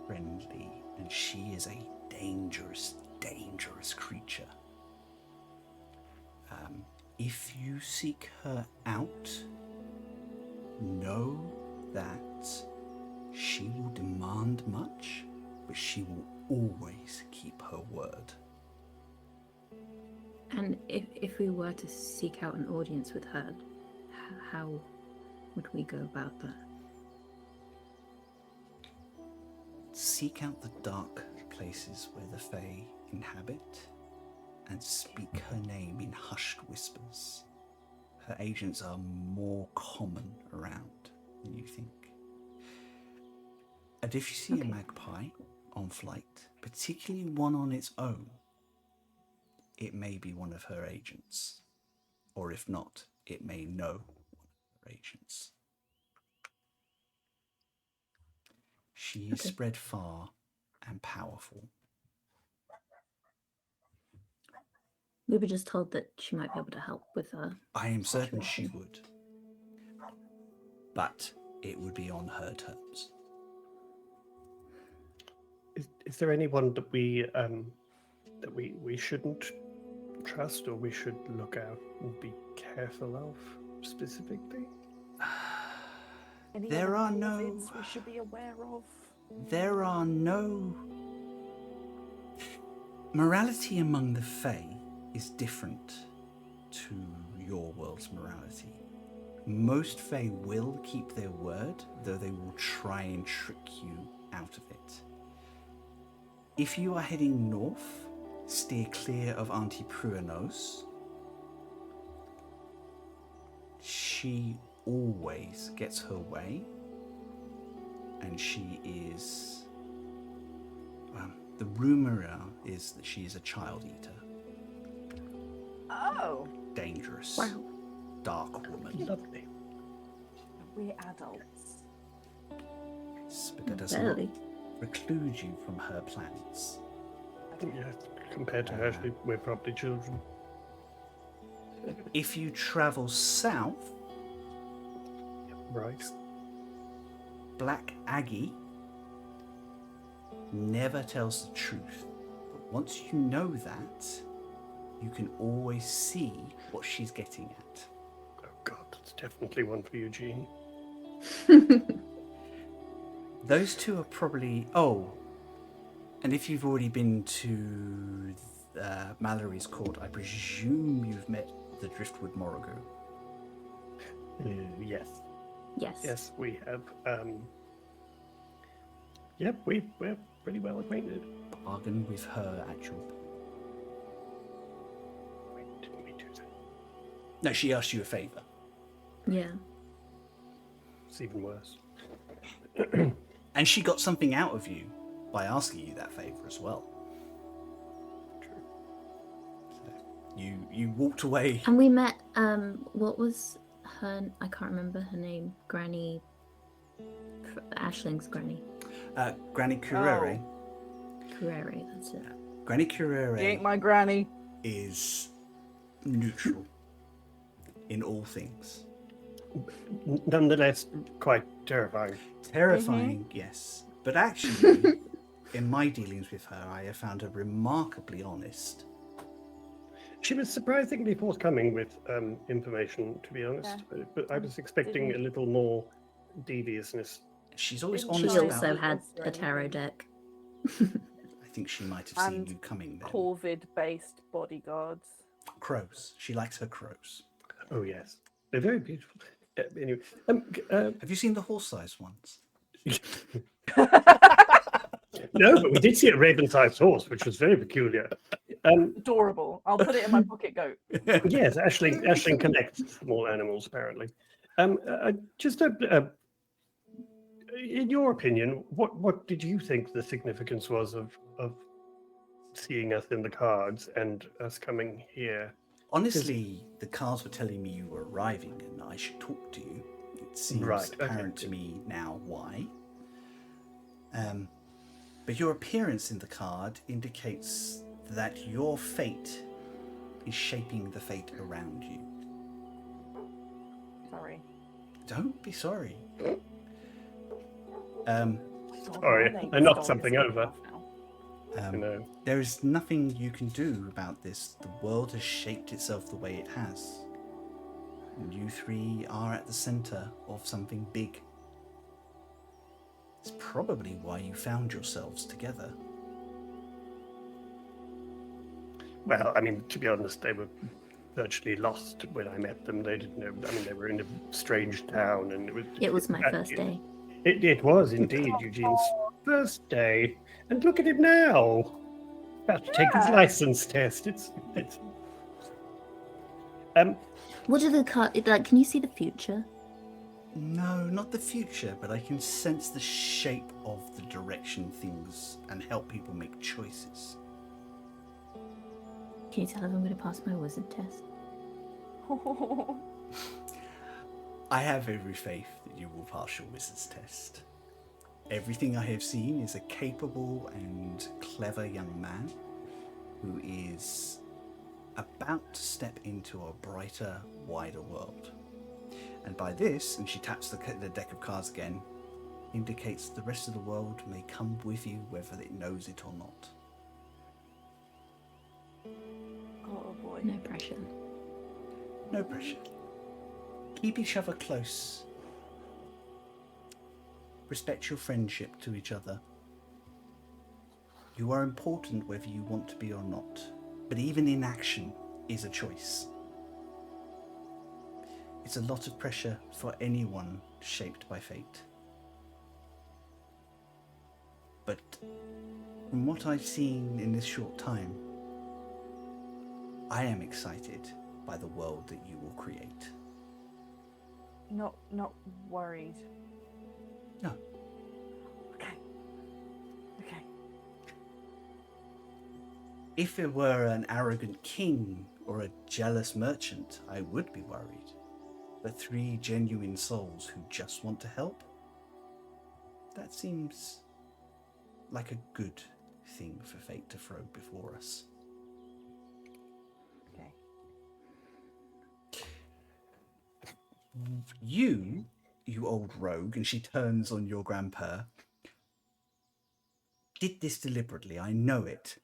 friendly, and she is a dangerous, dangerous creature. If you seek her out, know that she will demand much, but she will always keep her word. And if we were to seek out an audience with her, how would we go about that? Seek out the dark places where the Fae inhabit and speak her name in hushed whispers. Her agents are more common around than you think. And if you see a magpie on flight, particularly one on its own, it may be one of her agents. Or if not, it may know one of her agents. She is spread far and powerful. We were just told that she might be able to help with her. I am certain she situation. would. But it would be on her terms. Is there anyone that we shouldn't trust or we should look out and be careful of specifically? Any There other are no- corvids we should be aware of. There are no... Morality among the Fae is different to your world's morality. Most Fae will keep their word, though they will try and trick you out of it. If you are heading north, steer clear of Auntie Pruanos. She always gets her way, and she is... the rumor is that she is a child eater. Oh, Dangerous. Wow. Dark woman. Lovely. we're adults. Yes, but that does Barely. not preclude you from her plans. Yes, compared to her, we're probably children. If you travel south, Right. Black Aggie never tells the truth. But once you know that, you can always see what she's getting at. Oh God, that's definitely one for Eugene. Those two are probably... Oh, and if you've already been to Mallory's court, I presume you've met the Driftwood Morrigan. Yes. Yes. Yes, we have. Yep, we're pretty well acquainted. Bargain with her actual... Wait, didn't we do that? No, she asked you a favour. Yeah. It's even worse. And she got something out of you by asking you that favour as well. True. So you walked away. And we met, what was her, I can't remember her name, Granny, Ashling's Granny. Granny Curere. Curere, that's it. Granny Curere She ain't my granny. is neutral in all things. Nonetheless, quite terrifying. Terrifying, yes. But actually, in my dealings with her, I have found her remarkably honest. She was surprisingly forthcoming with information, to be honest. But I was expecting a little more deviousness. She's always Didn't She honest Honest about also it. had or a tarot anything. deck. I think she might have seen And you coming then. Corvid-based bodyguards. Crows. She likes her crows. Oh yes, they're very beautiful. Anyway, Have you seen the horse-sized ones? no, but we did see a raven-sized horse, which was very peculiar. Adorable. I'll put it in my pocket goat. Yes, Ashling connects small animals apparently. In your opinion, what did you think the significance was of seeing us in the cards and us coming here? Honestly, the cards were telling me you were arriving, and I should talk to you. It seems Right, okay. apparent to me now why. But your appearance in the card indicates that your fate is shaping the fate around you. Sorry. Don't be sorry. Sorry, I knocked something over. There is nothing you can do about this. The world has shaped itself the way it has. And you three are at the center of something big. It's probably why you found yourselves together. Well, I mean, to be honest, they were virtually lost when I met them. They didn't know. I mean, they were in a strange town, and It was my first day. It was indeed Eugene's first day, and look at him now, about to take his license test. It's. What are the card? Like, can you see the future? No, not the future, but I can sense the shape of the direction things and help people make choices. Can you tell if I'm going to pass my wizard test? I have every faith that you will pass your wizard's test. Everything I have seen is a capable and clever young man who is about to step into a brighter, wider world. And by this, and she taps the deck of cards again, indicates the rest of the world may come with you whether it knows it or not. Oh boy. No pressure. No pressure. Keep each other close. Respect your friendship to each other. You are important whether you want to be or not, but even inaction is a choice. It's a lot of pressure for anyone shaped by fate. But from what I've seen in this short time, I am excited by the world that you will create. Not worried. No. Okay. If it were an arrogant king or a jealous merchant, I would be worried. But 3 genuine souls who just want to help? That seems like a good thing for fate to throw before us. Okay. You old rogue, and she turns on your Grandper, did this deliberately, I know it.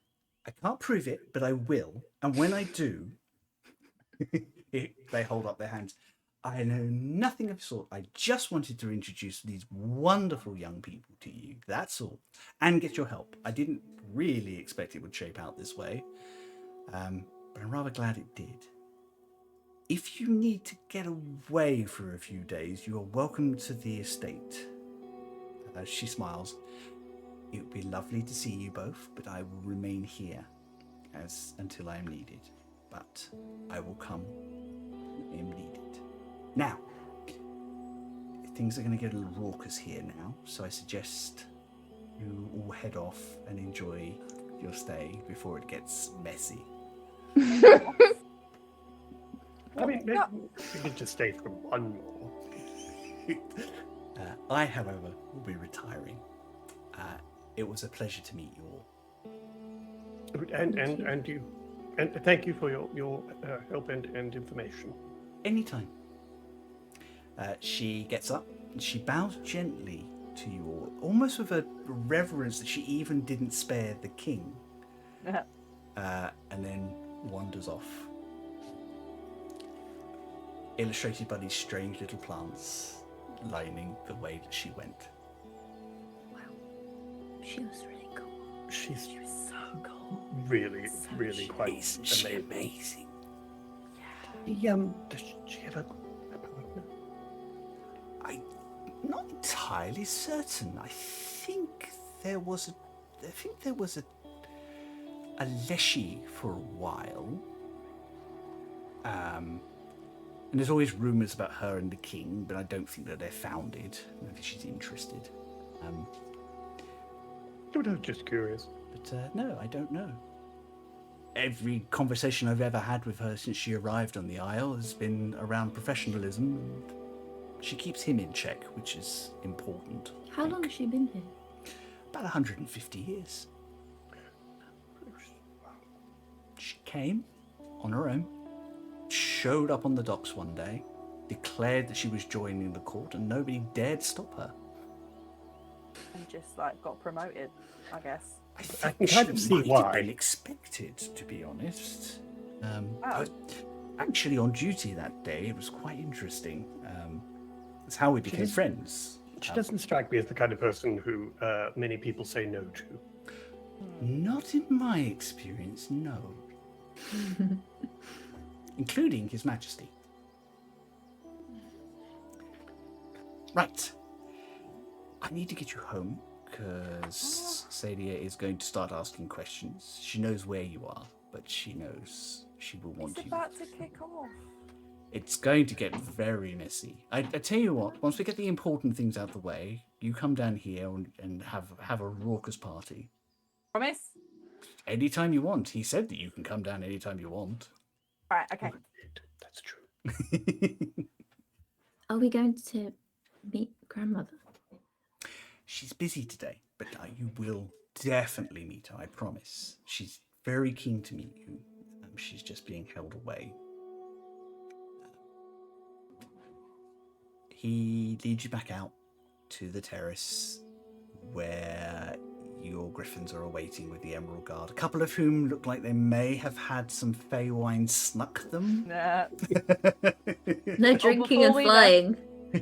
I can't prove it, but I will. And when I do, they hold up their hands. I know nothing of the sort. I just wanted to introduce these wonderful young people to you. That's all. And get your help. I didn't really expect it would shape out this way. But I'm rather glad it did. If you need to get away for a few days, you are welcome to the estate. She smiles. It would be lovely to see you both, but I will remain here until I am needed. But I will come when I am needed. Now, things are going to get a little raucous here now, so I suggest you all head off and enjoy your stay before it gets messy. I mean, maybe we could just stay for one more. I, however, will be retiring. It was a pleasure to meet you all. And you. And thank you for your help and information. Anytime. She gets up and she bows gently to you all, almost with a reverence that she even didn't spare the king. And then wanders off. Illustrated by these strange little plants lining the way that she went. Wow. She was really cool. She was so cool. really quite Isn't she amazing. amazing? Does she have a partner? I'm not entirely certain. I think there was a Leshy for a while. And there's always rumours about her and the king, but I don't think that they're founded. I don't think she's interested. I was just curious. But no, I don't know. Every conversation I've ever had with her since she arrived on the Isle has been around professionalism, and she keeps him in check, which is important. How long has she been here? about 150 years. She came on her own, showed up on the docks one day, declared that she was joining the court, and nobody dared stop her. And just like got promoted, I guess. I can kind of see might why. have been expected, to be honest. But actually on duty that day, it was quite interesting. It's how we became friends. She doesn't strike me as the kind of person who many people say no to. Not in my experience, no. Including His Majesty. Right. I need to get you home because Sadia is going to start asking questions. She knows where you are, but she knows she will want It's you. about to kick off. It's going to get very messy. I tell you what, once we get the important things out of the way, you come down here and have a raucous party. Promise? Anytime you want. He said that you can come down anytime you want. Right, okay. That's true. Are we going to meet grandmother? She's busy today, but you will definitely meet her, I promise. She's very keen to meet you. She's just being held away. He leads you back out to the terrace where your griffins are awaiting with the Emerald Guard, a couple of whom look like they may have had some Fey wine snuck them. Nah. No drinking before and we flying.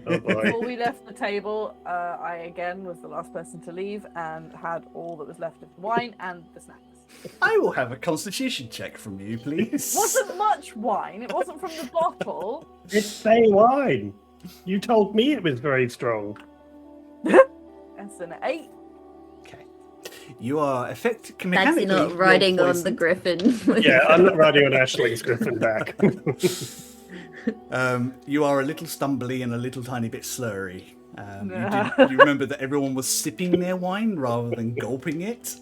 Oh boy. Before we left the table, I again was the last person to leave and had all that was left of the wine and the snacks. I will have a constitution check from you, please. Wasn't much wine. It wasn't from the bottle. It's Fey wine. You told me it was very strong. That's an 8. Okay. You are That's mechanically not you're riding on the poisoned. griffin. Yeah, I'm not riding on Ashley's griffin back. You are a little stumbly and a little tiny bit slurry. You remember that everyone was sipping their wine rather than gulping it?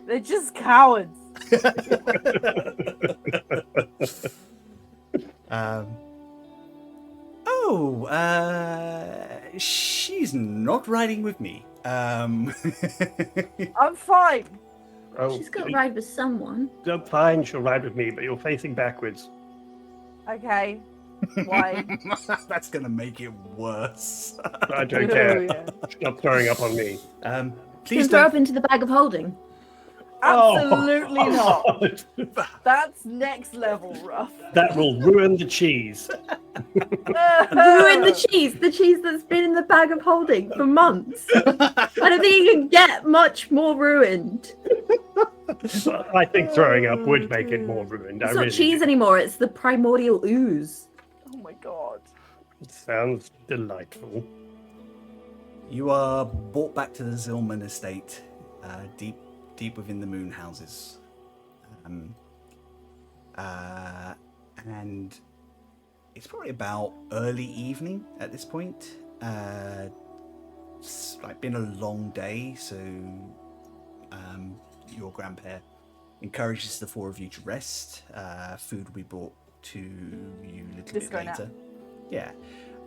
They're just cowards. She's not riding with me. I'm fine. Oh, She's got to ride with someone. fine, she'll ride with me, but you're facing backwards. Okay. Why? That's going to make it worse. I don't Oh, care. yeah. Stop throwing up on me. Please Can throw don't. up into the bag of holding. Absolutely not. Oh, That's next level rough. that will ruin the cheese. Ruin the cheese that's been in the bag of holding for months. I don't think you can get much more ruined. I think throwing up would make it more ruined. It's I not really cheese do. anymore, it's the primordial ooze. Oh my god. It sounds delightful. You are brought back to the Zilman estate, deep within the moon houses. And it's probably about early evening at this point. It's like been a long day, so your grandpa encourages the four of you to rest. Food will be brought to you a little bit Disco nap. later. Yeah.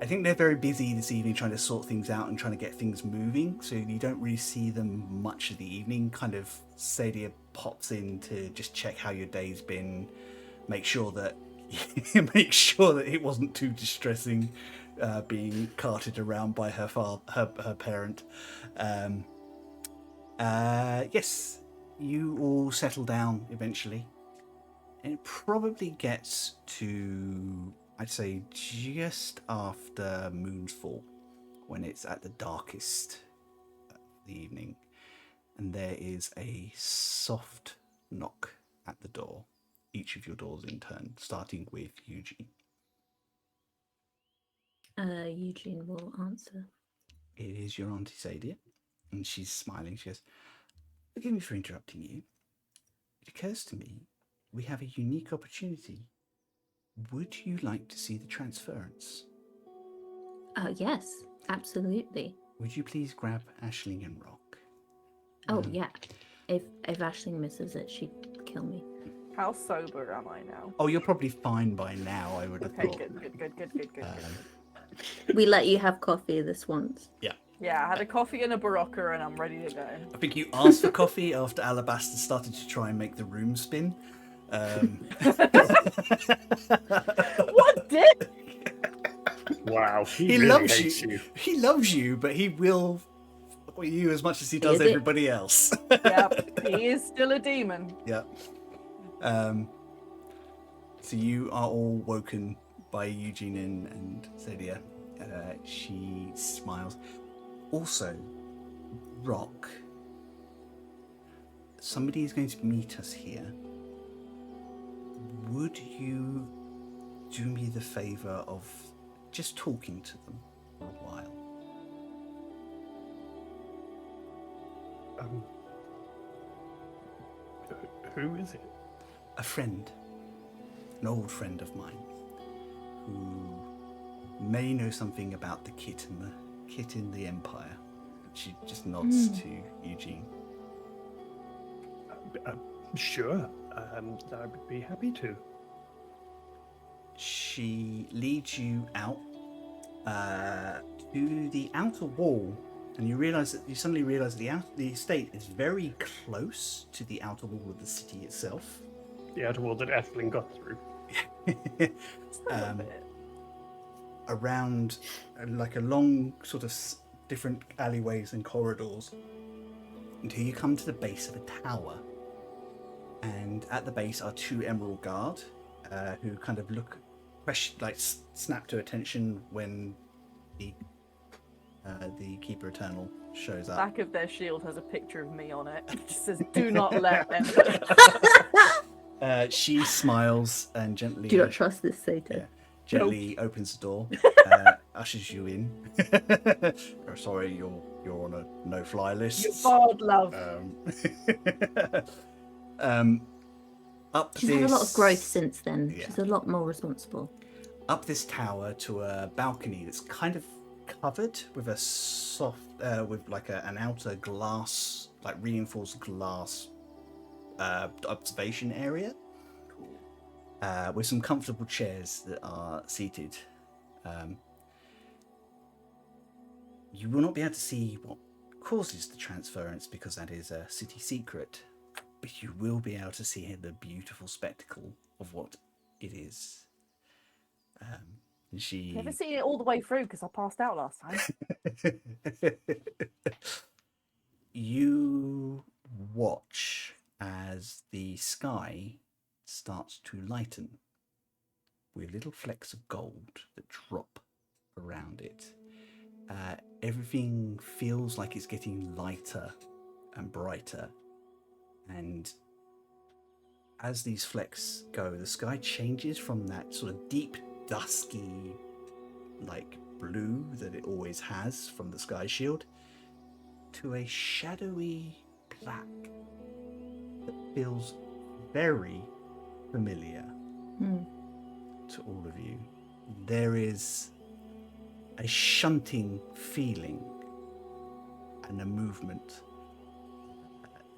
I think they're very busy this evening trying to sort things out and trying to get things moving, so you don't really see them much of the evening. Kind of Sadia pops in to just check how your day's been, make sure that it wasn't too distressing being carted around by her parent. Yes, you all settle down eventually, and it probably gets to, I'd say, just after moon's fall, when it's at the darkest of the evening, and there is a soft knock at the door. Each of your doors in turn, starting with Eugene. Eugene will answer. It is your Auntie Sadia, and she's smiling. She goes, "Forgive me for interrupting you. It occurs to me we have a unique opportunity. Would you like to see the transference? Yes, absolutely. Would you please grab Aisling and Rock?" Oh, yeah. If Aisling misses it, she'd kill me. How sober am I now? Oh, you're probably fine by now, I would have Okay, thought. good. We let you have coffee this once. Yeah. Yeah, I had a coffee and a Barocca and I'm ready to go. I think you asked for coffee after Alabaster started to try and make the room spin. What did? Wow, he He really loves hates you. you. He loves you, but he will fuck with you as much as he does Is it? everybody else. Yep, he is still a demon. Yeah. So you are all woken by Eugene and Celia. She smiles. Also, Rock, somebody is going to meet us here. Would you do me the favor of just talking to them for a while? Who is it? A friend, an old friend of mine, who may know something about the kit in the Empire. She just nods to Eugene. Sure, I would be happy to. She leads you out to the outer wall, and you suddenly realize that the estate is very close to the outer wall of the city itself. The outer wall that Aisling got through. Around like a long sort of different alleyways and corridors until you come to the base of a tower. And at the base are two Emerald Guard who kind of look, snap to attention when the Keeper Eternal shows up. Back of their shield has a picture of me on it. It just says, "Do not let them." She smiles and gently... Do not trust this Satan. Yeah, gently opens the door, ushers you in. Oh, sorry, you're on a no-fly list. Your bard love. Up She's this... had a lot of growth since then. Yeah. She's a lot more responsible. Up this tower to a balcony that's kind of covered with a soft, with like an outer glass, like reinforced glass observation area. With some comfortable chairs that are seated. You will not be able to see what causes the transference because that is a city secret, but you will be able to see the beautiful spectacle of what it is. She... Never seen it all the way through because I passed out last time. You watch as the sky starts to lighten with little flecks of gold that drop around it. Everything feels like it's getting lighter and brighter, and as these flecks go, the sky changes from that sort of deep, dusky, like blue that it always has from the sky shield to a shadowy black that feels very familiar to all of you. There is a shunting feeling and a movement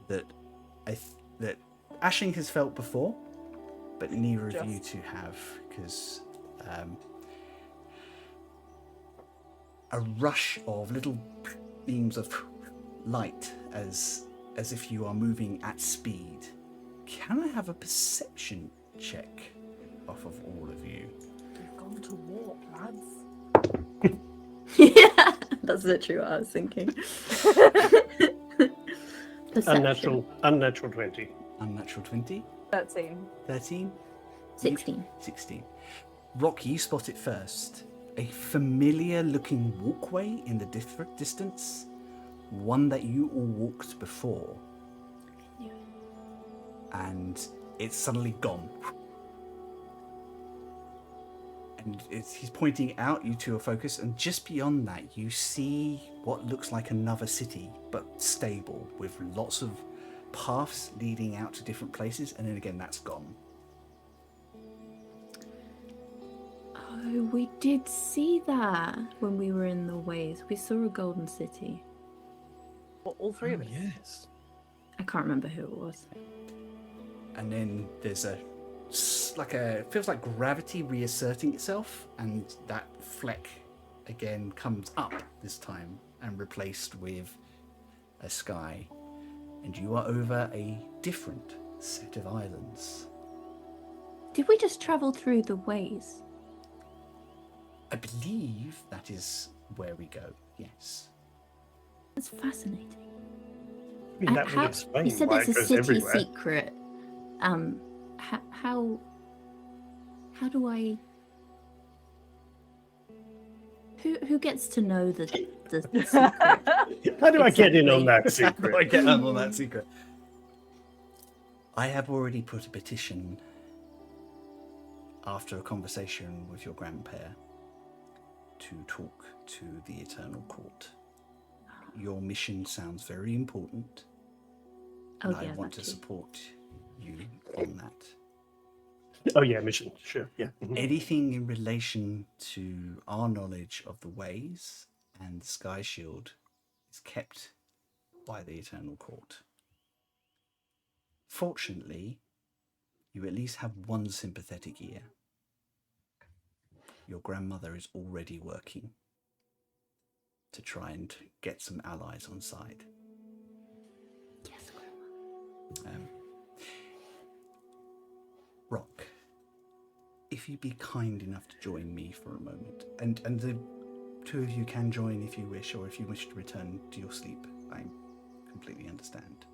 that that Aisling has felt before, but neither of you two have, because a rush of little beams of light as if you are moving at speed. Can I have a perception check off of all of you? We've gone to war, lads. Yeah, that's literally what I was thinking. Perception. Unnatural 20. Unnatural 20? 13. 13? 16. 16. Rock, you spot it first. A familiar looking walkway in the distance. One that you all walked before. Yeah. And it's suddenly gone. And he's pointing out, you two are focused, and just beyond that you see what looks like another city, but stable, with lots of paths leading out to different places, and then again that's gone. Oh, we did see that when we were in the ways. We saw a golden city. What, all three of us? Yes. I can't remember who it was. And then there's it feels like gravity reasserting itself, and that fleck again comes up this time and replaced with a sky, and you are over a different set of islands. Did we just travel through the ways? I believe that is where we go, yes. That's fascinating. I mean, that would You explain said why it's it a goes city everywhere. secret. How do I? Who gets to know the secret? How do I get in on that How do I secret? get on that secret? I have already put a petition after a conversation with your grandpair to talk to the Eternal Court. Your mission sounds very important, and I want to support you on that. Oh yeah, mission. Sure. Yeah. Anything in relation to our knowledge of the ways and the Sky Shield is kept by the Eternal Court. Fortunately, you at least have one sympathetic ear. Your grandmother is already working to try and get some allies on side. Yes, Grandma. Rock, if you'd be kind enough to join me for a moment, and the two of you can join if you wish, or if you wish to return to your sleep, I completely understand.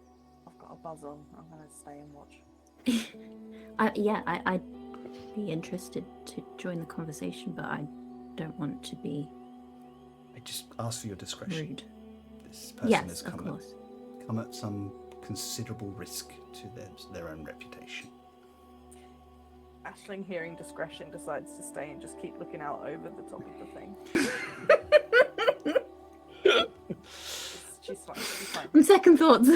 I've got a buzz on. I'm going to stay and watch. I'd be interested to join the conversation, but I don't want to be I just ask for your discretion. rude. This person Yes, has of course. come at some considerable risk to their own reputation. Aisling, hearing discretion, decides to stay and just keep looking out over the top of the thing. She's fine. She's fine. On second thoughts.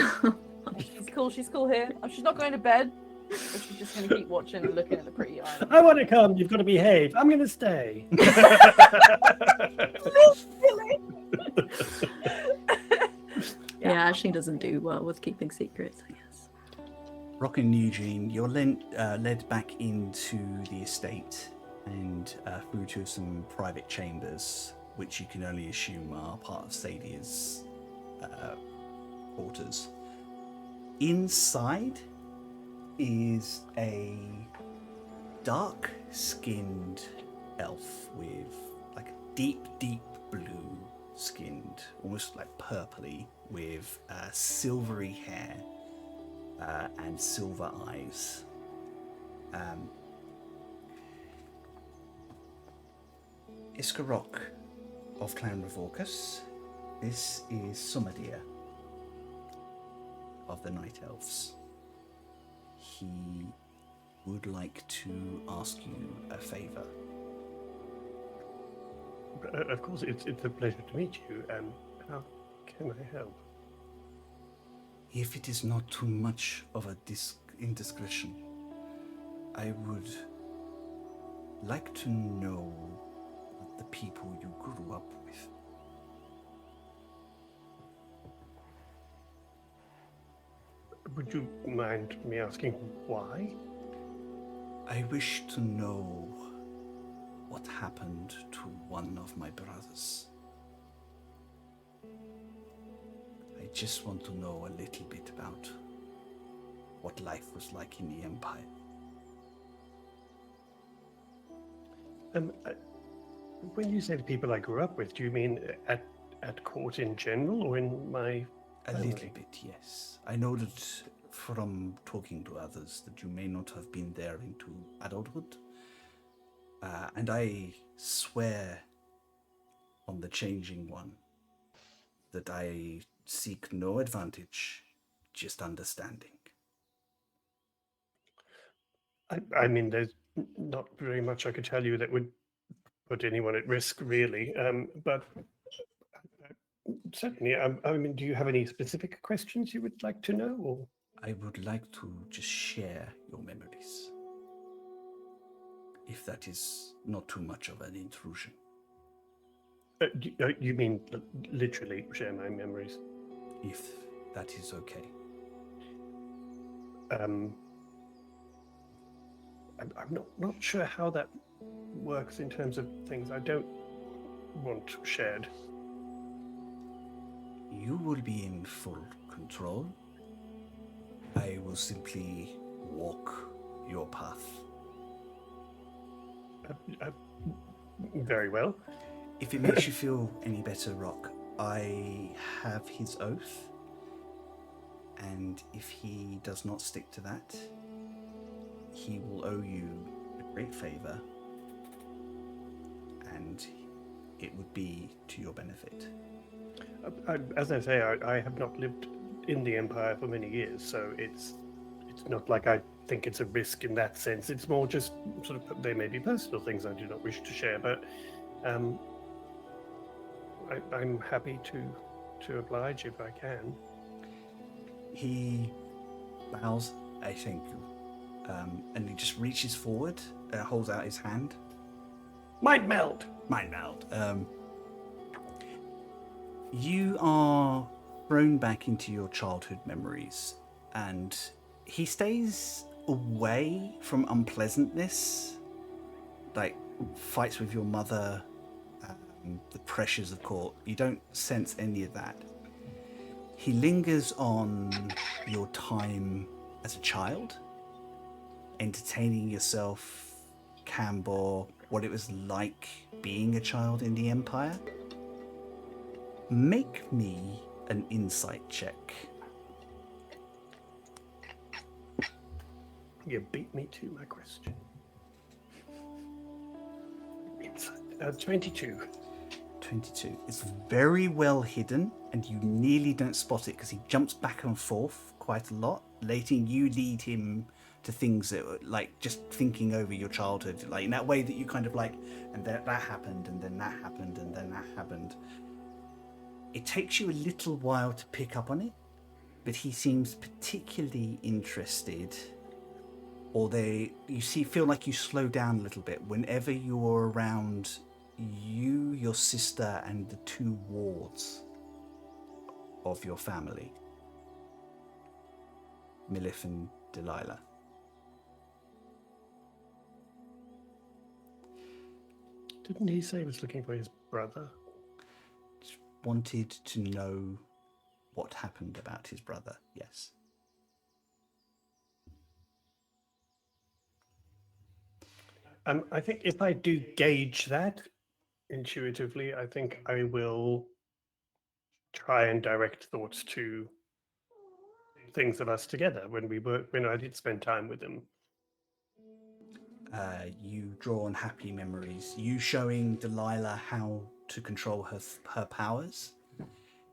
She's cool here. Oh, she's not going to bed, but she's just going to keep watching and looking at the pretty island. I want to come. You've got to behave. I'm going to stay. Yeah, Ashley doesn't do well with keeping secrets, I guess. Rock and Eugene, you're led back into the estate and through to some private chambers, which you can only assume are part of Sadia's quarters. Inside is a dark-skinned elf with like a deep blue skinned, almost like purpley, with silvery hair and silver eyes. Iskarok of Clan Revorcus. This is Sumadir of the Night Elves. He would like to ask you a favor. Of course, it's a pleasure to meet you. How can I help? If it is not too much of a indiscretion, I would like to know the people you grew up with. Would you mind me asking why? I wish to know what happened to one of my brothers. I just want to know a little bit about what life was like in the Empire. When you say the people I grew up with, do you mean at court in general, or in my A family? little bit, yes. I know that from talking to others that you may not have been there into adulthood. And I swear on the Changing One that I seek no advantage, just understanding. I mean, there's not very much I could tell you that would put anyone at risk, really. But certainly, I mean, do you have any specific questions you would like to know? Or I would like to just share your memories, if that is not too much of an intrusion. you mean literally share my memories? If that is okay. I'm not sure how that works in terms of things I don't want shared. You will be in full control. I will simply walk your path. Very well. If it makes you feel any better, Rock, I have his oath. And if he does not stick to that, he will owe you a great favor. And it would be to your benefit. As I say, I have not lived in the Empire for many years, so it's not like I think it's a risk in that sense. It's more just sort of, there may be personal things I do not wish to share, but I'm happy to oblige if I can. He bows, I thank you. And he just reaches forward and holds out his hand. Mind meld! Mind meld. You are thrown back into your childhood memories, and he stays away from unpleasantness, like fights with your mother, the pressures of court. You don't sense any of that. He lingers on your time as a child, entertaining yourself, Cambor, what it was like being a child in the Empire. Make me an insight check. You beat me to my question. It's 22. 22. It's very well hidden, and you nearly don't spot it because he jumps back and forth quite a lot, letting you lead him to things that were like just thinking over your childhood, like in that way that you kind of like, and that happened, and then that happened, and then that happened. It takes you a little while to pick up on it, but he seems particularly interested, or feel like you slow down a little bit whenever you're around you, your sister, and the two wards of your family, Milif and Delilah. Didn't he say he was looking for his brother? Just wanted to know what happened about his brother, yes. I think if I do gauge that intuitively, I think I will try and direct thoughts to things of us together when I did spend time with him. You draw on happy memories. You showing Delilah how to control her powers.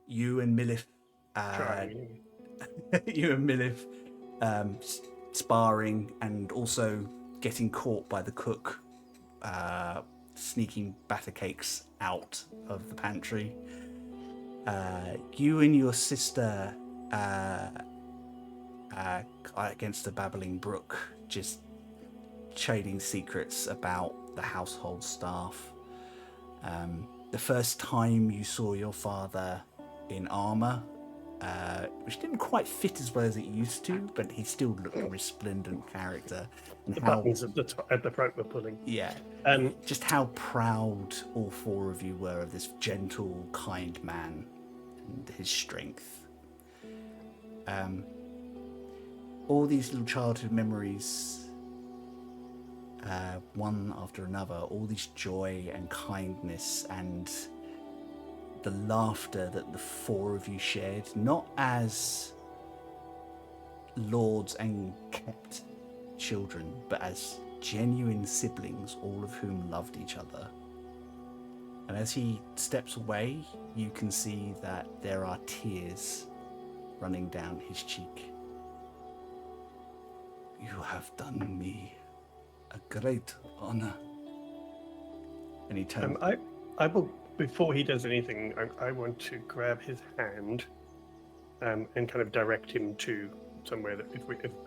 You and Milif, Trying. you and Milif sparring, and also getting caught by the cook, sneaking batter cakes out of the pantry. You and your sister against the babbling brook, just trading secrets about the household staff. The first time you saw your father in armor, which didn't quite fit as well as it used to, but he still looked a resplendent character. And The buttons at the front were pulling. Yeah. Just how proud all four of you were of this gentle, kind man and his strength. All these little childhood memories, one after another, all this joy and kindness and the laughter that the four of you shared, not as lords and kept children, but as genuine siblings, all of whom loved each other. And as he steps away, you can see that there are tears running down his cheek. You have done me a great honor. And he turns. I will, before he does anything, I want to grab his hand and kind of direct him to somewhere that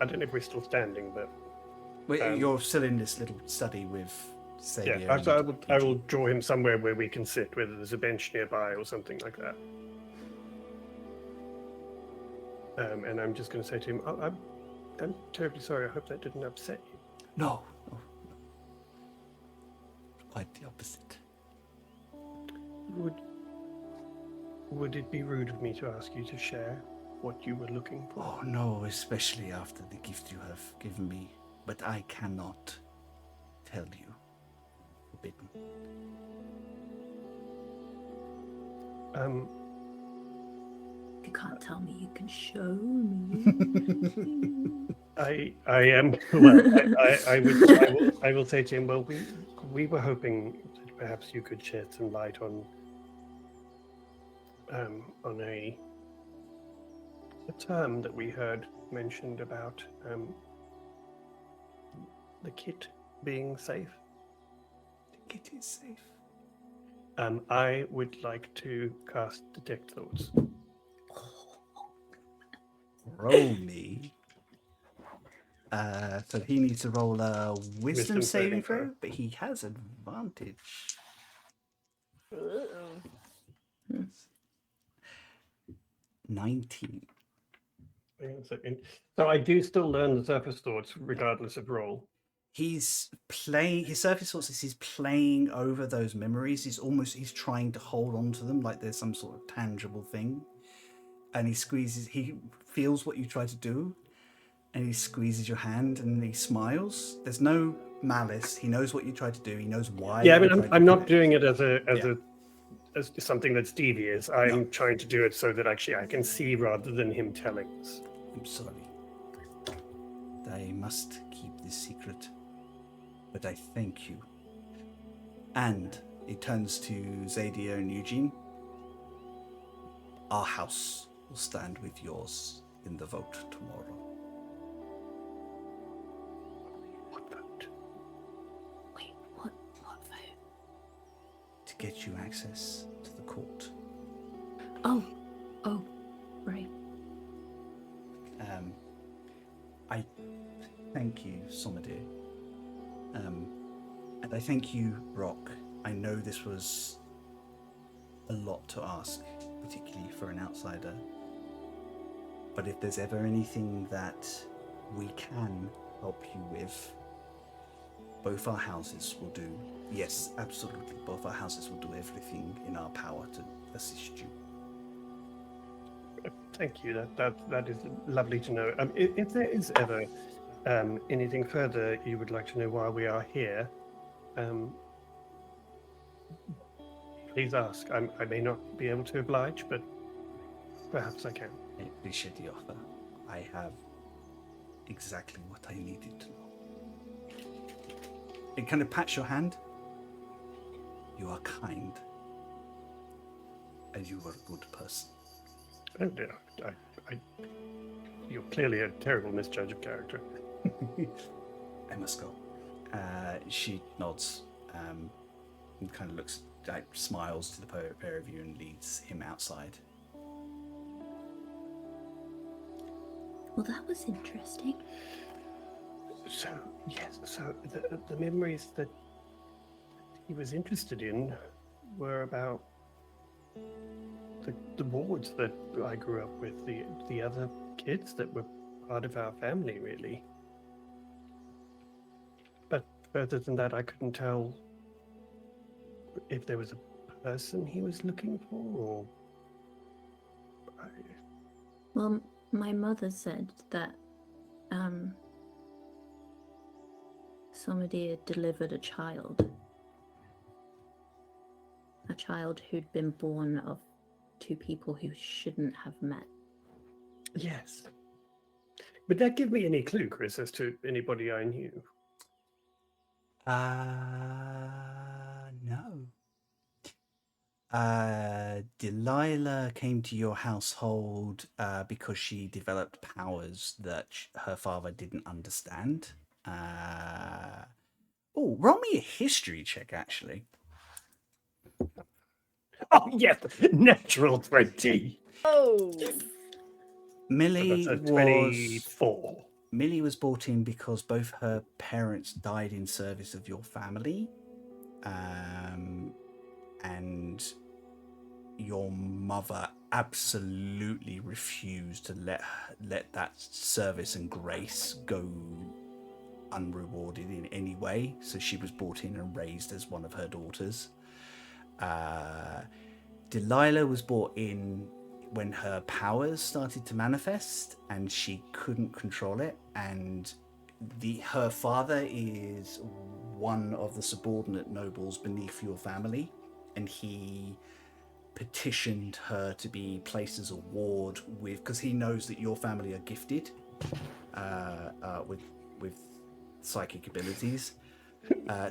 I don't know if we're still standing, but you're still in this little study with Sadia. Yeah, I will draw him somewhere where we can sit, whether there's a bench nearby or something like that. And I'm just going to say to him, I'm terribly sorry. I hope that didn't upset you. No. Quite the opposite. would it be rude of me to ask you to share what you were looking for? Oh no, especially after the gift you have given me. But I cannot tell you. Forbidden. You can't tell me, you can show me. I am well. I will say to him. Well, we were hoping that perhaps you could shed some light on a term that we heard mentioned about the kit being safe. The kit is safe. I would like to cast Detect Thoughts. Roll me. So he needs to roll a wisdom saving throw, but he has advantage. Uh-oh. 19. Hang on a second. So I do still learn the surface thoughts regardless of roll. He's playing his surface thoughts is he's playing over those memories. He's trying to hold on to them like there's some sort of tangible thing. And he feels what you try to do, and he squeezes your hand and he smiles. There's no malice. He knows what you tried to do. He knows why. Yeah, I mean, I'm not doing it as something that's devious. I'm trying to do it so that actually I can see rather than him telling us. I'm sorry. I must keep this secret. But I thank you. And he turns to Zadia and Eugene. Our house will stand with yours in the vote tomorrow. What vote? Wait, what vote? To get you access to the court. Oh, right. I thank you, Somadir. And I thank you, Rock. I know this was a lot to ask, particularly for an outsider. But if there's ever anything that we can help you with, both our houses will do. Yes, absolutely. Both our houses will do everything in our power to assist you. Thank you. That is lovely to know. If there is ever anything further you would like to know while we are here, please ask. I may not be able to oblige, but perhaps I can. I appreciate the offer. I have exactly what I needed to know. It kind of pats your hand. You are kind. And you are a good person. And you're clearly a terrible misjudge of character. I must go. She nods and kind of looks, smiles to the pair of you and leads him outside. Well, that was interesting. So, yes, so the memories that he was interested in were about the wards that I grew up with, the other kids that were part of our family, really. But further than that, I couldn't tell if there was a person he was looking for, or... Well, my mother said that somebody had delivered a child who'd been born of two people who shouldn't have met. Yes. Would that give me any clue, Chris, as to anybody I knew? No. Delilah came to your household because she developed powers that her father didn't understand. Roll me a history check, actually. Oh, yes! Natural 20! Oh, Millie So that's a was 24. Millie was brought in because both her parents died in service of your family, and your mother absolutely refused to let that service and grace go unrewarded in any way. So she was brought in and raised as one of her daughters. Delilah was brought in when her powers started to manifest and she couldn't control it, and her father is one of the subordinate nobles beneath your family, and he petitioned her to be placed as a ward because he knows that your family are gifted with psychic abilities.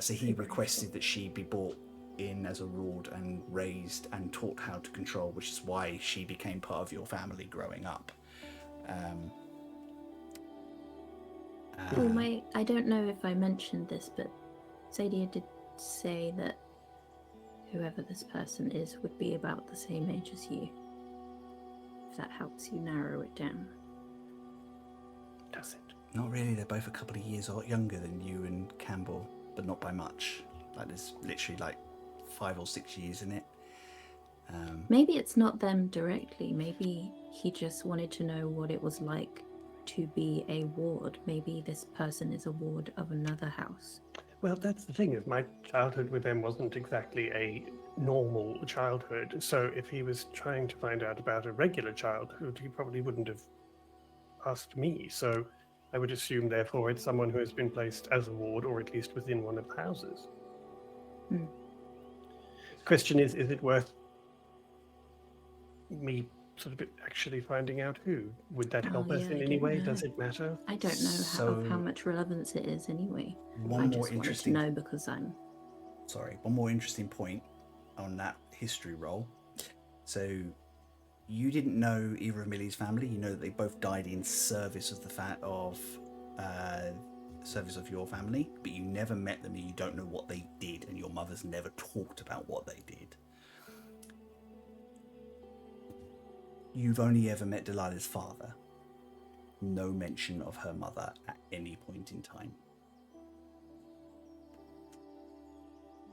So he requested that she be brought in as a ward and raised and taught how to control, which is why she became part of your family growing up. I don't know if I mentioned this, but Sadia did say that whoever this person is would be about the same age as you. If that helps you narrow it down. Does it? Not really, they're both a couple of years younger than you and Campbell, but not by much. Like, there's literally like 5 or 6 years in it. Maybe it's not them directly. Maybe he just wanted to know what it was like to be a ward. Maybe this person is a ward of another house. Well, that's the thing, is my childhood with them wasn't exactly a normal childhood. So if he was trying to find out about a regular childhood, he probably wouldn't have asked me. So I would assume, therefore, it's someone who has been placed as a ward, or at least within one of the houses. Hmm. Question is it worth me sort of actually finding out who? Would that help us in any way? Does it matter? I don't know how much relevance it is anyway. I just wanted to know because I'm... Sorry, one more interesting point on that history roll. So you didn't know either of Millie's family. You know that they both died in service of service of your family, but you never met them and you don't know what they did, and your mother's never talked about what they did. You've only ever met Delilah's father. No mention of her mother at any point in time.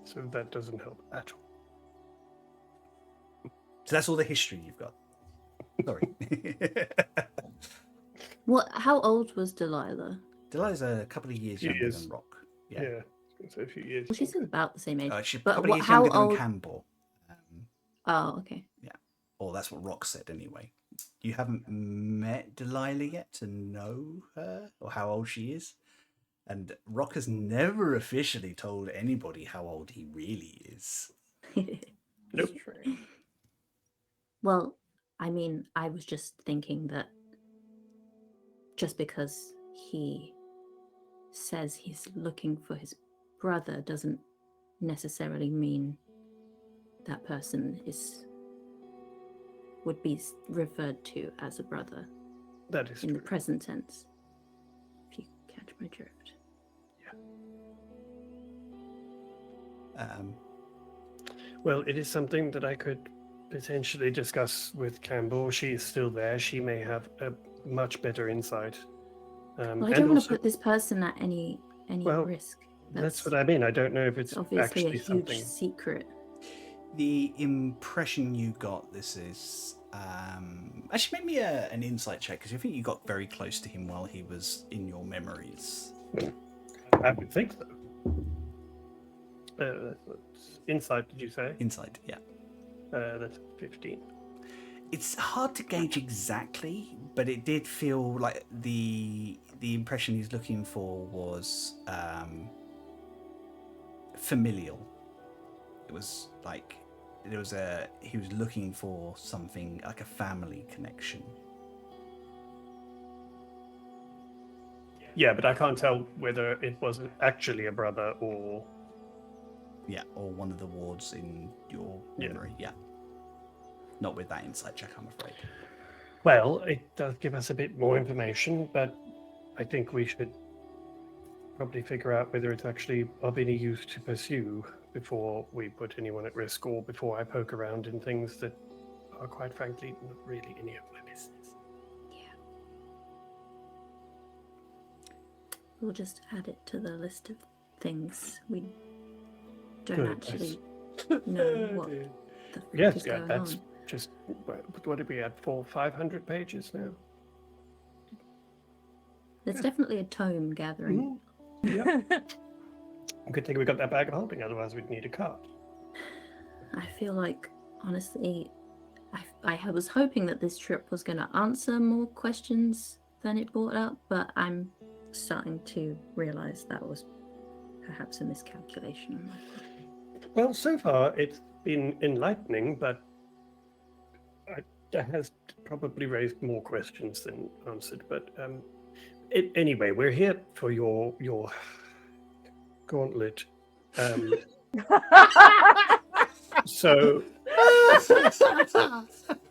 So that doesn't help at all. So that's all the history you've got. Sorry. How old was Delilah? Delilah's a couple of years younger than Rock. Yeah, so a few years. Well, she's about the same age. She's a but couple of years how younger old? than Campbell. Oh, okay. Yeah. Or that's what Rock said anyway. You haven't met Delilah yet to know her or how old she is. And Rock has never officially told anybody how old he really is. Nope. Well, I mean, I was just thinking that just because he says he's looking for his brother doesn't necessarily mean that person would be referred to as a brother. That is in true. The present tense. If you catch my drift. Yeah. Well, it is something that I could potentially discuss with Campbell. She is still there. She may have a much better insight. Well, I don't want to put this person at any risk. That's what I mean. I don't know if it's obviously actually a huge something. secret. The impression you got, this is... actually, make me an insight check, because I think you got very close to him while he was in your memories. I would think so. Insight, did you say? Insight, yeah. That's 15. It's hard to gauge exactly, but it did feel like the impression he's looking for was familial. It was like he was looking for something like a family connection. Yeah, but I can't tell whether it was actually a brother or... Yeah, or one of the wards in your memory, yeah. Not with that insight check, I'm afraid. Well, it does give us a bit more information, but I think we should probably figure out whether it's actually of any use to pursue before we put anyone at risk, or before I poke around in things that are, quite frankly, not really any of my business. Yeah. We'll just add it to the list of things we don't actually know what the fuck is going that's on. Just, what did we add, 500 pages now? There's definitely a tome gathering. Mm-hmm. Yeah. Good thing we got that bag of holding, otherwise we'd need a cart. I feel like honestly, I was hoping that this trip was going to answer more questions than it brought up, but I'm starting to realize that was perhaps a miscalculation on my part. Well, so far it's been enlightening, but that has probably raised more questions than answered. But anyway, we're here for your gauntlet. So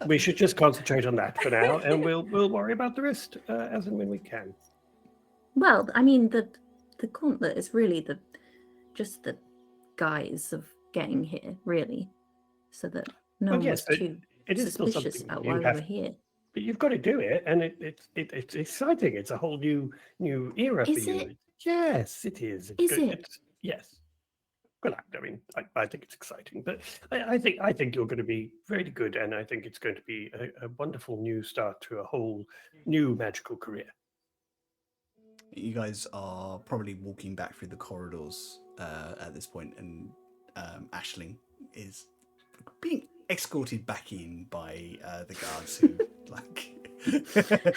we should just concentrate on that for now, and we'll worry about the rest as and when we can. Well, I mean, the gauntlet is really just the guise of getting here, really, so that no one yes, was too it is still suspicious something about you why we have- were here. But you've got to do it, and it's exciting. It's a whole new era for Is you. it? Yes, it is. It's Is good. it? Yes. Well, I mean, I think it's exciting, but I think you're going to be very good, and I think it's going to be a wonderful new start to a whole new magical career. You guys are probably walking back through the corridors at this point, and Aisling is being escorted back in by the guards who like.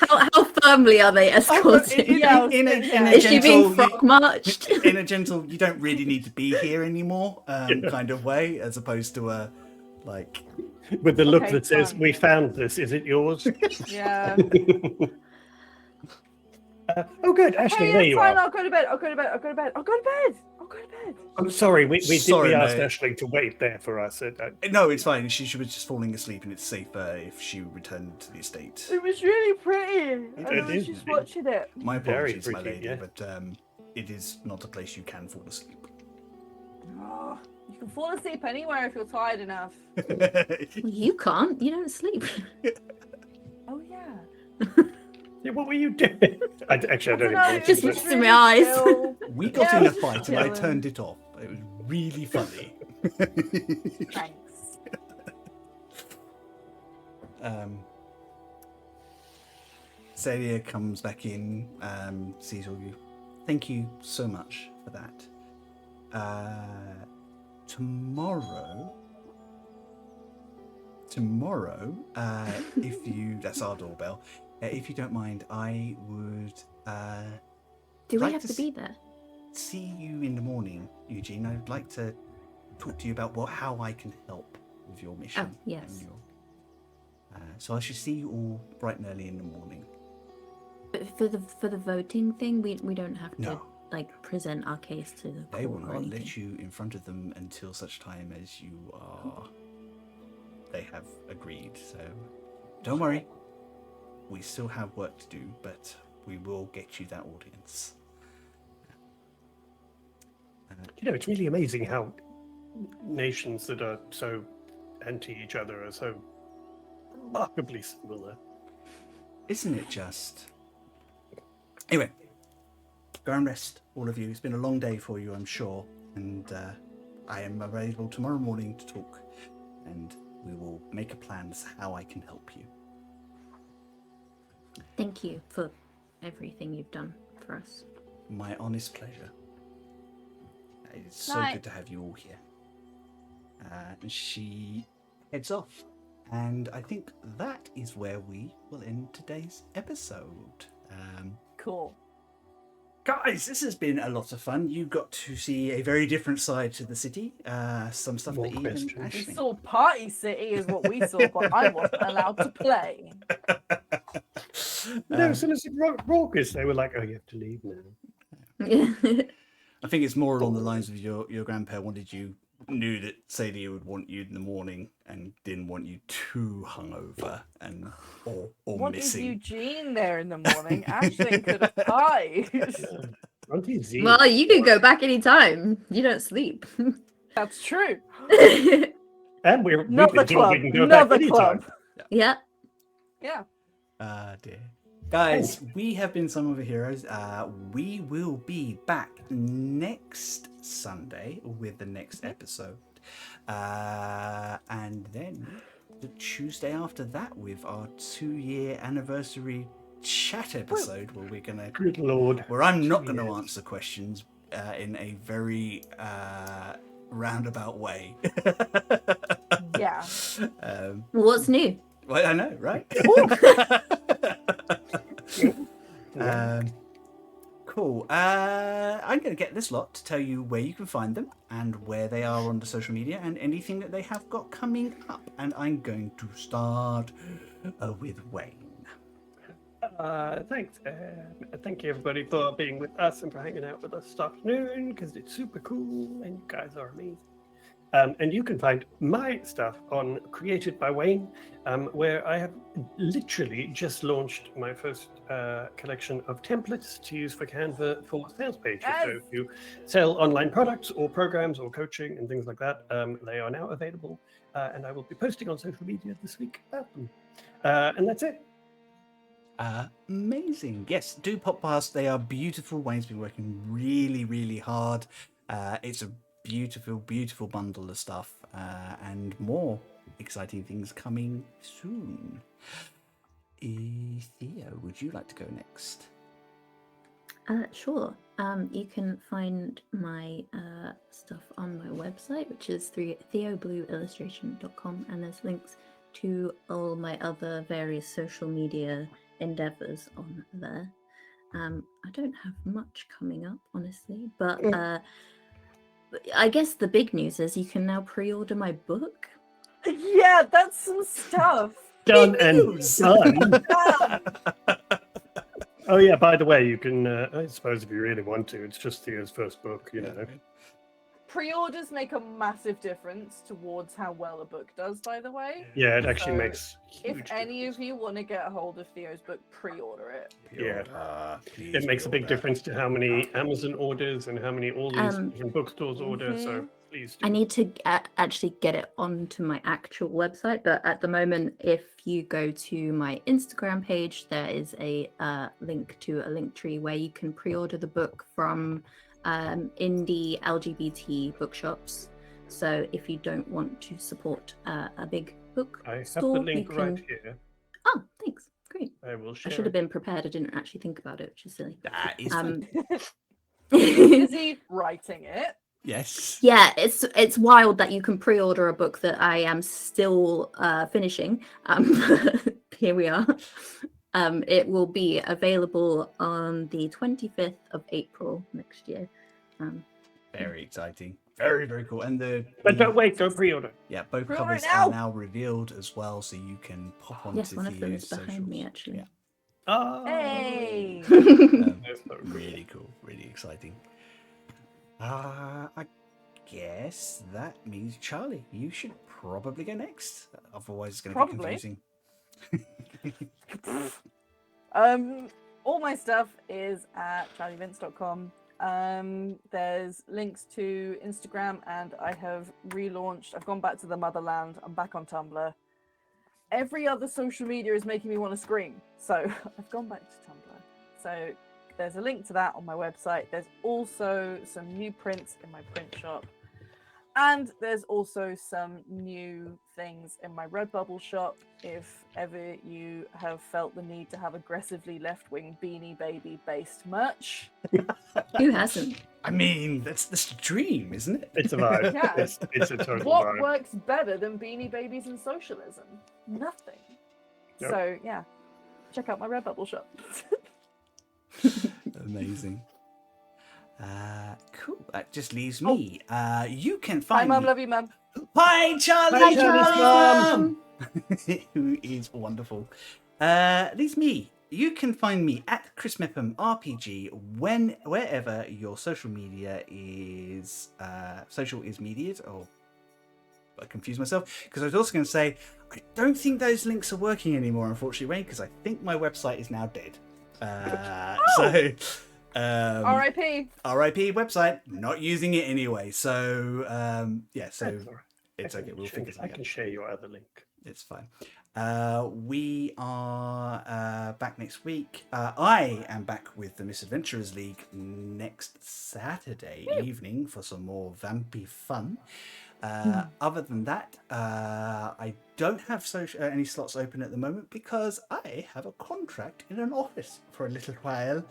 How firmly are they escorting? Is she being frog marched? In a gentle, you don't really need to be here anymore kind of way, as opposed to a like. With the look Okay, that says, fine. "We found this. Is it yours?" Yeah. Oh, good, Ashley. Hey, There it's you fine. are. I'll go to bed. I'll go to bed. I'll go to bed. I'll go to bed. I'll go to bed. I'm sorry. We Sorry, asked mate. Ashley to wait there for us. No, it's fine. She was just falling asleep, and it's safer if she returned to the estate. It was really pretty. And I It was is just pretty. watching it. My Very apologies, my pretty, lady, yeah. but it is not a place you can fall asleep. Oh, you can fall asleep anywhere if you're tired enough. You can't. You don't sleep. Oh yeah. Yeah, what were you doing? Actually, I don't even know, want it to Just think was resting my eyes. chill. We got Yeah, in a just fight, and I chilling. turned it off. It was really funny. Thanks. Celia comes back in, sees all you. Thank you so much for that. Tomorrow, if you, that's our doorbell. If you don't mind, I would Do we Like have to to be there? see you in the morning, Eugene. I'd like to talk to you about how I can help with your mission. Oh, yes. and your- so I should see you all bright and early in the morning. But for the voting thing, we don't have to No. like present our case to the They will court or not anything. let you in front of them until such time as you are. They have agreed. So don't worry. We still have work to do, but we will get you that audience. You know, it's really amazing how nations that are so anti each other are so remarkably similar. Isn't it just? Anyway, go and rest, all of you. It's been a long day for you, I'm sure. And I am available tomorrow morning to talk. And we will make a plan as to how I can help you. Thank you for everything you've done for us. My honest pleasure. It's so Night. good to have you all here. And she heads off. And I think that is where we will end today's episode. Cool. Guys, this has been a lot of fun. You got to see a very different side to the city. Some stuff More that even questions. We Aisling. saw Party City is what we saw, but I wasn't allowed to play. No, as soon as it raucous, they were like, "Oh, you have to leave now." I think it's more along the lines of your grandpa knew that Sadie would want you in the morning and didn't want you too hungover and or What is missing. Eugene there in the morning? Ashley could have died. Auntie Z. Well, you can go back anytime. You don't sleep. That's true. And we've Not the been told club. we can go Not back the anytime. club. Yeah. Yeah. Dear. Guys, we have been Some of the Heroes. We will be back next Sunday with the next episode. And then the Tuesday after that with our 2-year anniversary chat episode Good Lord. where I'm not 2 going to years. answer questions in a very roundabout way. Yeah. Well, what's new? Well, I know, right? Cool. I'm going to get this lot to tell you where you can find them and where they are on the social media and anything that they have got coming up. And I'm going to start with Wayne. Thanks. Thank you, everybody, for being with us and for hanging out with us this afternoon, because it's super cool and you guys are amazing. And you can find my stuff on Created by Wayne, where I have literally just launched my first collection of templates to use for Canva for sales pages. Yes. So if you sell online products or programs or coaching and things like that, they are now available. And I will be posting on social media this week about them. And that's it. Amazing. Yes, do pop past. They are beautiful. Wayne's been working really, really hard. It's a beautiful, beautiful bundle of stuff and more exciting things coming soon. Theo, would you like to go next? Sure. You can find my stuff on my website, which is theoblueillustration.com, and there's links to all my other various social media endeavors on there. I don't have much coming up, honestly, but I guess the big news is you can now pre-order my book. Yeah, that's some stuff. Done and done. Oh yeah, by the way, you can, I suppose if you really want to, it's just Theo's first book, you know. Pre-orders make a massive difference towards how well a book does, by the way. Yeah, it actually So, makes If huge any of you want to get a hold of Theo's book, pre-order it. Yeah. Please It makes a big pre-order. difference to how many Amazon orders and how many all these different bookstores order. So please do. I need to actually get it onto my actual website, but at the moment, if you go to my Instagram page, there is a link to a link tree where you can pre-order the book from indie LGBT bookshops. So if you don't want to support a big book I have store, the link you can... right here. Oh, thanks. Great. I will I share. should have been prepared. I didn't actually think about it, which is silly. That is Busy writing it. yes. Yeah, it's wild that you can pre-order a book that I am still finishing. Here we are. It will be available on the 25th of April next year. Very exciting. Very, very cool. And But don't wait, go pre-order. yeah, both Pre-order covers it now. are now revealed as well, so you can pop onto Yes, one of them is Theo's behind me, socials. actually. Yeah. Oh. Hey. That's so cool. Really cool, really exciting. I guess that means Charlie, you should probably go next. Otherwise, it's going to be Probably. confusing. All my stuff is at charlievince.com. There's links to Instagram, and I have relaunched. I've gone back to the motherland. I'm back on Tumblr. Every other social media is making me want to scream, so I've gone back to Tumblr. So there's a link to that on my website. There's also some new prints in my print shop, and there's also some new things in my Redbubble shop. If ever you have felt the need to have aggressively left-wing Beanie Baby based merch, Who hasn't? I mean, that's the dream, isn't it? It's a vibe. Yeah. It's a total what vibe. works better than Beanie Babies and socialism? Nothing. Yep. So yeah, check out my Redbubble shop. Amazing. Cool. That just leaves me. You can Hi, find Mum. me. Love you, Mum. Hi, Charlie. Hi, Charlie's mum. Who is wonderful. Leaves me. You can find me at Chris Mepham RPG wherever your social media is. Social is mediated. Or I confused myself because I was also going to say I don't think those links are working anymore, unfortunately, Wayne, because I think my website is now dead. So. R.I.P. RIP website, not using it anyway. So yeah, so That's all right. it's okay. We'll figure I something can out. share your other link. It's fine. We are back next week. I am back with the Misadventurers League next Saturday evening for some more vampy fun. Other than that, I don't have any slots open at the moment because I have a contract in an office for a little while.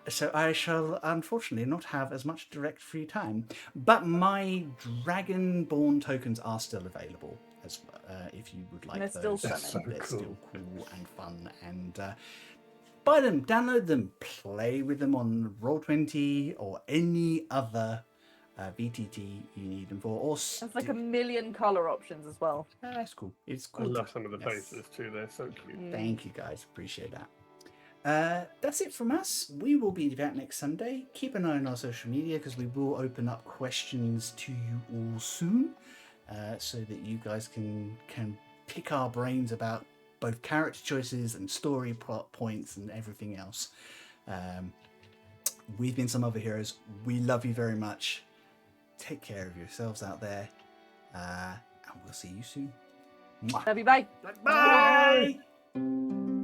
So I shall unfortunately not have as much direct free time. But my Dragonborn tokens are still available as if you would like They're those. still stunning. They're cool. still cool and fun, and buy them, download them, play with them on Roll20 or any other VTT you need them for. Or There's like a million color options as well. that's cool. It's I cool. love some of the Yes. faces too. They're so cute. Thank you guys, appreciate that. That's it from us. We will be back next Sunday. Keep an eye on our social media because we will open up questions to you all soon, so that you guys can pick our brains about both character choices and story plot points and everything else. We've been Some Other Heroes. We love you very much. Take care of yourselves out there, and we'll see you soon. Mwah. Love you, bye. Bye.